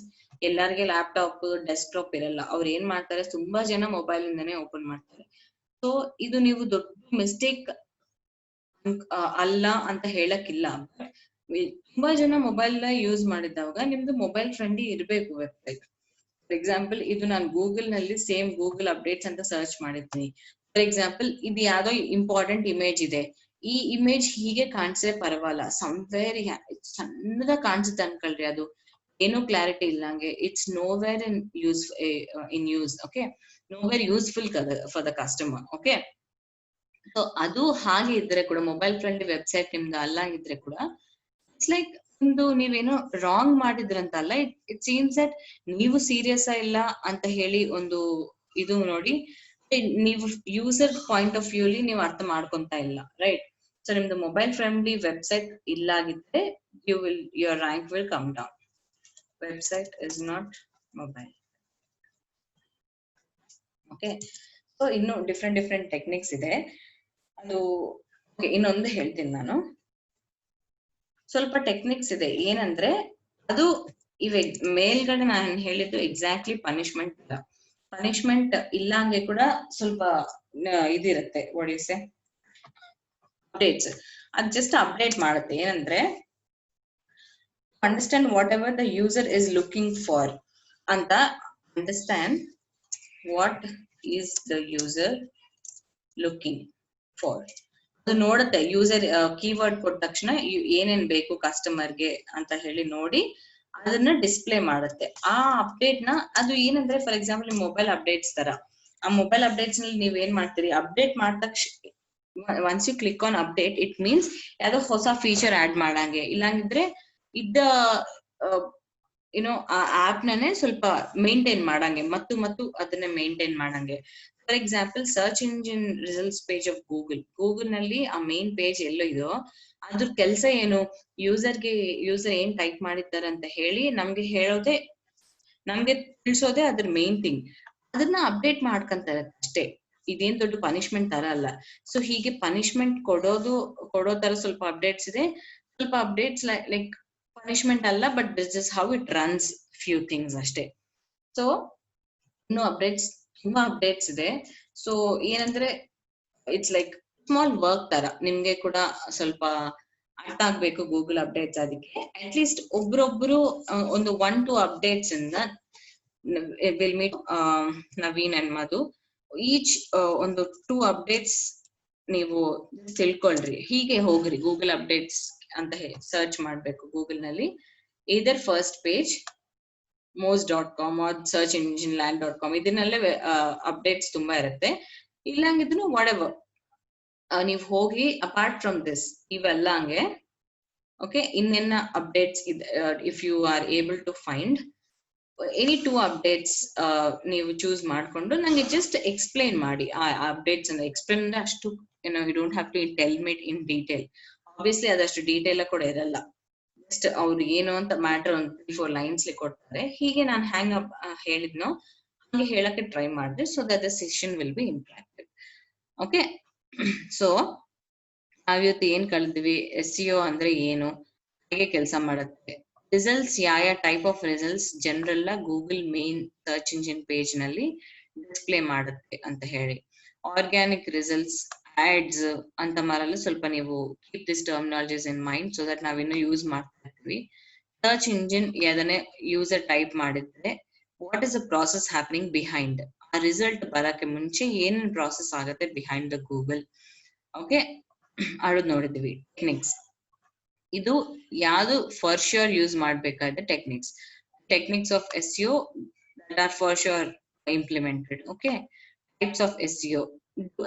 ಎಲ್ಲರಿಗೆ ಲ್ಯಾಪ್ಟಾಪ್ ಡೆಸ್ಕ್ಟಾಪ್ ಇರಲ್ಲ. ಅವ್ರು ಏನ್ ಮಾಡ್ತಾರೆ, ತುಂಬಾ ಜನ ಮೊಬೈಲ್ ಇಂದಾನೆ ಓಪನ್ ಮಾಡ್ತಾರೆ. ಸೊ ಇದು ನೀವು ದೊಡ್ಡ ಮಿಸ್ಟೇಕ್ ಅಲ್ಲ ಅಂತ ಹೇಳಕ್ಕಿಲ್ಲ. ತುಂಬಾ ಜನ ಮೊಬೈಲ್ ಯೂಸ್ ಮಾಡಿದವಾಗ ನಿಮ್ದು ಮೊಬೈಲ್ ಫ್ರೆಂಡ್ಲಿ ಇರ್ಬೇಕು ವೆಬ್ಸೈಟ್. ಫಾರ್ ಎಕ್ಸಾಂಪಲ್ ಇದು ನಾನು ಗೂಗಲ್ ನಲ್ಲಿ ಸೇಮ್ ಗೂಗಲ್ ಅಪ್ಡೇಟ್ಸ್ ಅಂತ ಸರ್ಚ್ ಮಾಡಿದ್ನಿ. ಫಾರ್ ಎಕ್ಸಾಂಪಲ್ ಇದು ಯಾವ್ದೋ ಇಂಪಾರ್ಟೆಂಟ್ ಇಮೇಜ್ ಇದೆ, ಈ ಇಮೇಜ್ ಹೀಗೆ ಕಾಣಿಸಿದ್ರೆ ಪರವಾಗಿಲ್ಲ, ಸಮ್ವೇರ್ ಚಂದ ಕಾಣಿಸುತ್ತೆ ಅನ್ಕೊಳ್ರಿ, ಅದು ಏನೋ ಕ್ಲಾರಿಟಿ ಇಲ್ಲಂಗೆ, it's nowhere in use, okay, nowhere useful for the customer. Okay, so ಅದು ಹಾಗೆ ಇದ್ರೆ ಕೂಡ ಮೊಬೈಲ್ ಫ್ರೆಂಡ್ಲಿ ವೆಬ್ಸೈಟ್ ನಿಮ್ದು ಅಲ್ಲ ಇದ್ರೆ ಕೂಡ ಇಟ್ಸ್ ಲೈಕ್ ಒಂದು ನೀವೇನೋ ರಾಂಗ್ ಮಾಡಿದ್ರಂತಲ್ಲ, ಇಟ್ ಸೀನ್ಸ್ ದಟ್ ನೀವು ಸೀರಿಯಸ್ ಇಲ್ಲ ಅಂತ ಹೇಳಿ ಒಂದು ಇದು ನೋಡಿ, ನೀವು ಯೂಸರ್ ಪಾಯಿಂಟ್ ಆಫ್ ವ್ಯೂ ನೀವು ಅರ್ಥ ಮಾಡ್ಕೊಂತ ಇಲ್ಲ, ರೈಟ್. ಸೊ ನಿಮ್ದು ಮೊಬೈಲ್ ಫ್ರೆಂಡ್ಲಿ ವೆಬ್ಸೈಟ್ ಇಲ್ಲಾಗಿದ್ರೆ your rank will come down. Website is not mobile. Okay, so ಇನ್ನು ಡಿಫ್ರೆಂಟ್ ಟೆಕ್ನಿಕ್ಸ್ ಇದೆ. ಅದು ಇನ್ನೊಂದು ಹೇಳ್ತೀನಿ ನಾನು, ಸ್ವಲ್ಪ ಟೆಕ್ನಿಕ್ಸ್ ಇದೆ. ಏನಂದ್ರೆ ಅದು ಮೇಲ್ಗಡೆ ನಾನು ಹೇಳಿದ್ದು ಎಕ್ಸಾಕ್ಟ್ಲಿ ಪನಿಷ್ಮೆಂಟ್ ಇಲ್ಲ ಹಂಗೆ ಕೂಡ ಸ್ವಲ್ಪ ಇದಿರುತ್ತೆ, ಒಡಿಸೆ ಅಪ್ಡೇಟ್ಸ್ ಅದು ಜಸ್ಟ್ ಅಪ್ಡೇಟ್ ಮಾಡುತ್ತೆ. ಏನಂದ್ರೆ understand whatever the user is looking for ಅಂತ, understand what is the user looking for, ಅದು ನೋಡುತ್ತೆ. ಯೂಸರ್ ಕೀವರ್ಡ್ ಕೊಟ್ಟ ತಕ್ಷಣ ಏನೇನ್ ಬೇಕು ಕಸ್ಟಮರ್ಗೆ ಅಂತ ಹೇಳಿ ನೋಡಿ ಅದನ್ನ ಡಿಸ್ಪ್ಲೇ ಮಾಡುತ್ತೆ. ಆ ಅಪ್ಡೇಟ್ ನ ಅದು ಏನಂದ್ರೆ ಫಾರ್ ಎಕ್ಸಾಂಪಲ್ ಮೊಬೈಲ್ ಅಪ್ಡೇಟ್ಸ್ ತರ, ಆ ಮೊಬೈಲ್ ಅಪ್ಡೇಟ್ಸ್ ನಲ್ಲಿ ನೀವ್ ಏನ್ ಮಾಡ್ತೀರಿ, ಅಪ್ಡೇಟ್ ಮಾಡಿದ ತಕ್ಷಣ once you click on update it means ಯಾವ್ದೋ ಹೊಸ ಫೀಚರ್ ಆಡ್ ಮಾಡಂಗೆ, ಇಲ್ಲಾಂಗಿದ್ರೆ ಇದ್ದ ಏನೋ ಆ ಆಪ್ ನನೇ ಸ್ವಲ್ಪ ಮೇಂಟೈನ್ ಮಾಡಂಗೆ, ಮತ್ತು ಅದನ್ನ ಮೇಂಟೈನ್ ಮಾಡಂಗೆ. For example search engine results page of Google ನಲ್ಲಿ ಆ ಮೇನ್ ಪೇಜ್ ಎಲ್ಲೋ ಇದೋ ಅದ್ರ ಕೆಲಸ ಏನು, ಯೂಸರ್ ಏನ್ ಟೈಪ್ ಮಾಡಿದ್ದಾರೆ ಅಂತ ಹೇಳಿ ನಮ್ಗೆ ಹೇಳೋದೇ, ನಮ್ಗೆ ತಿಳಿಸೋದೇ ಅದ್ರ ಮೇನ್ ಥಿಂಗ್. ಅದನ್ನ ಅಪ್ಡೇಟ್ ಮಾಡ್ಕೊಂತಾರೆ ಅಷ್ಟೇ, ಇದೇನ್ ದೊಡ್ಡ ಪನಿಷ್ಮೆಂಟ್ ತರ ಅಲ್ಲ. ಸೊ ಹೀಗೆ ಪನಿಷ್ಮೆಂಟ್ ಕೊಡೋ ತರ ಸ್ವಲ್ಪ ಅಪ್ಡೇಟ್ಸ್ ಇದೆ, ಸ್ವಲ್ಪ ಅಪ್ಡೇಟ್ಸ್ ಲೈಕ್ ಪನಿಷ್ಮೆಂಟ್ ಅಲ್ಲ, but this is how it runs few things ಅಷ್ಟೇ. ಸೊ ತುಂಬಾ ಅಪ್ಡೇಟ್ಸ್ ಇದೆ. ಸೊ ಏನಂದ್ರೆ ಇಟ್ಸ್ ಲೈಕ್ ಸ್ಮಾಲ್ ವರ್ಕ್ ತರ, ನಿಮ್ಗೆ ಕೂಡ ಸ್ವಲ್ಪ ಅರ್ಥ ಆಗ್ಬೇಕು ಗೂಗಲ್ ಅಪ್ಡೇಟ್ಸ್. ಅದಕ್ಕೆ ಅಟ್ ಲೀಸ್ಟ್ ಒಬ್ರೊಬ್ರು ಒಂದು 1-2 ಅಪ್ಡೇಟ್ಸ್ ಇಂದ will meet Naveen and Madhu each ಒಂದು 2 ಅಪ್ಡೇಟ್ಸ್ ನೀವು ತಿಳ್ಕೊಳ್ರಿ. ಹೀಗೆ ಹೋಗ್ರಿ ಗೂಗಲ್ ಅಪ್ಡೇಟ್ಸ್ ಅಂತ ಸರ್ಚ್ ಮಾಡ್ಬೇಕು ಗೂಗಲ್ ನಲ್ಲಿ. either first page moz.com or searchengineland.com ಇದನ್ನಲ್ಲೇ updates ತುಂಬಾ ಇರುತ್ತೆ. ಇಲ್ಲಂಗಿದ್ರು ವಾಟ್ ನೀವ್ ಹೋಗಿ ಅಪಾರ್ಟ್ ಫ್ರಮ್ ದಿಸ್ ಇವೆಲ್ಲ ಹಂಗೆ ಓಕೆ ಇನ್ನೇನ updates if you are able to find any 2 updates ನೀವು ಚೂಸ್ ಮಾಡ್ಕೊಂಡು ನಂಗೆ ಜಸ್ಟ್ ಎಕ್ಸ್ಪ್ಲೈನ್ ಮಾಡಿ ಆ ಅಪ್ಡೇಟ್ಸ್ ಅಂದ್ರೆ ಎಕ್ಸ್ಪ್ಲೈನ್ ಅಂದ್ರೆ ಅಷ್ಟು you don't have to tell it in detail. Obviously ಅದಷ್ಟು ಡೀಟೇಲ್ ಕೂಡ ಇರಲ್ಲ, ಜಸ್ಟ್ ಅವ್ರು ಏನು ಅಂತ ಮ್ಯಾಟರ್ ಒಂದು 3-4 ಲೈನ್ಸ್ ಕೊಡ್ತಾರೆ. ಹೀಗೆ ನಾನು ಹ್ಯಾಂಗ್ ಹೇಳಿದ್ನೋ ಹಂಗೆ ಹೇಳಕ್ಕೆ ಟ್ರೈ ಮಾಡಿದೆ, so that the session will be impacted. Okay, so ನಾವಿವತ್ತು ಏನ್ ಕಲಿದ್ವಿ, SEO ಅಂದ್ರೆ ಏನು, ಹೇಗೆ ಕೆಲಸ ಮಾಡುತ್ತೆ, ರಿಸಲ್ಟ್ಸ್ ಯಾವ type of results general Google main search engine page ನಲ್ಲಿ ಡಿಸ್ಪ್ಲೇ ಮಾಡುತ್ತೆ ಅಂತ ಹೇಳಿ, ಆರ್ಗ್ಯಾನಿಕ್ ರಿಸಲ್ಟ್ಸ್, ಆಡ್ಸ್ ಅಂತ ಮಾರಲು ಸ್ವಲ್ಪ ನೀವು keep this terminologies in mind so that ನಾವಿನ್ನು ಯೂಸ್ ಮಾಡ್ತಾ ಇರ್ತೀವಿ. ಸರ್ಚ್ ಇಂಜಿನ್ ಯಾವ್ದನ್ನೇ ಯೂಸರ್ ಟೈಪ್ ಮಾಡಿದ್ರೆ what is the process happening behind, ಆ ರಿಸಲ್ಟ್ ಬರಕ್ಕೆ ಮುಂಚೆ ಏನೇನ್ ಪ್ರಾಸೆಸ್ ಆಗುತ್ತೆ ಬಿಹೈಂಡ್ ದ ಗೂಗಲ್. ಓಕೆ, ಅಳದ್ ನೋಡಿದ್ವಿ. ಟೆಕ್ನಿಕ್ಸ್, ಇದು ಯಾವ್ದು ಫಾರ್ ಶ್ಯೂರ್ ಯೂಸ್ ಮಾಡ್ಬೇಕಾದ್ರೆ techniques of SEO that are for sure implemented. Okay, types of SEO,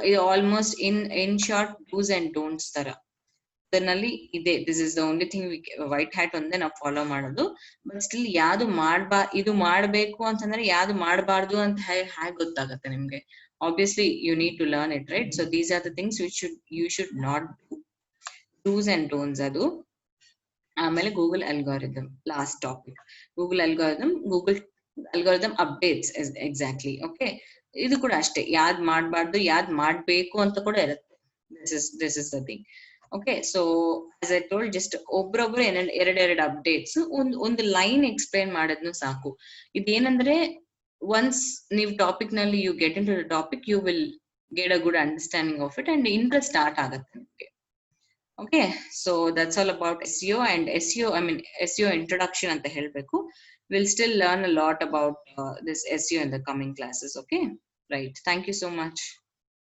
ಇದು almost in short dos and don'ts ತರ ಅದರಲ್ಲಿ ಇದೆ. This is the only thing white hat ಒಂದೇ ನಾವು ಫಾಲೋ ಮಾಡೋದು. ಬಟ್ ಸ್ಟಿಲ್ ಯಾವ್ದು ಇದು ಮಾಡ್ಬೇಕು ಅಂತಂದ್ರೆ ಯಾವ್ದು ಮಾಡಬಾರ್ದು ಅಂತ ಹೇಗೆ ಗೊತ್ತಾಗತ್ತೆ ನಿಮ್ಗೆ? Obviously you need to learn it, right? So these are the things you should not dos and don'ts. ಅದು ಆಮೇಲೆ Google algorithm, last topic. Google algorithm updates exactly. Okay, ಇದು ಕೂಡ ಅಷ್ಟೇ, ಯಾವ್ದ್ ಮಾಡ್ಬಾರ್ದು ಯಾವ್ದ್ ಮಾಡ್ಬೇಕು ಅಂತ ಕೂಡ ಇರುತ್ತೆ. This is the thing. Okay, so as I told, just ಒಬ್ರೊಬ್ರು ಎರಡೆರಡು ಅಪ್ಡೇಟ್ಸ್ ಒಂದು ಲೈನ್ ಎಕ್ಸ್ಪ್ಲೈನ್ ಮಾಡಿದ್ನು ಸಾಕು. ಇದೇನಂದ್ರೆ ಒನ್ಸ್ ನೀವು ಟಾಪಿಕ್ ನಲ್ಲಿ you get in to the topic, you will get a good understanding of it and interest start ಆಗುತ್ತೆ ನಿಮಗೆ. Okay, so that's all about SEO and SEO introduction anta helbeku. We'll still learn a lot about this SEO in the coming classes. Okay, right. Thank you so much.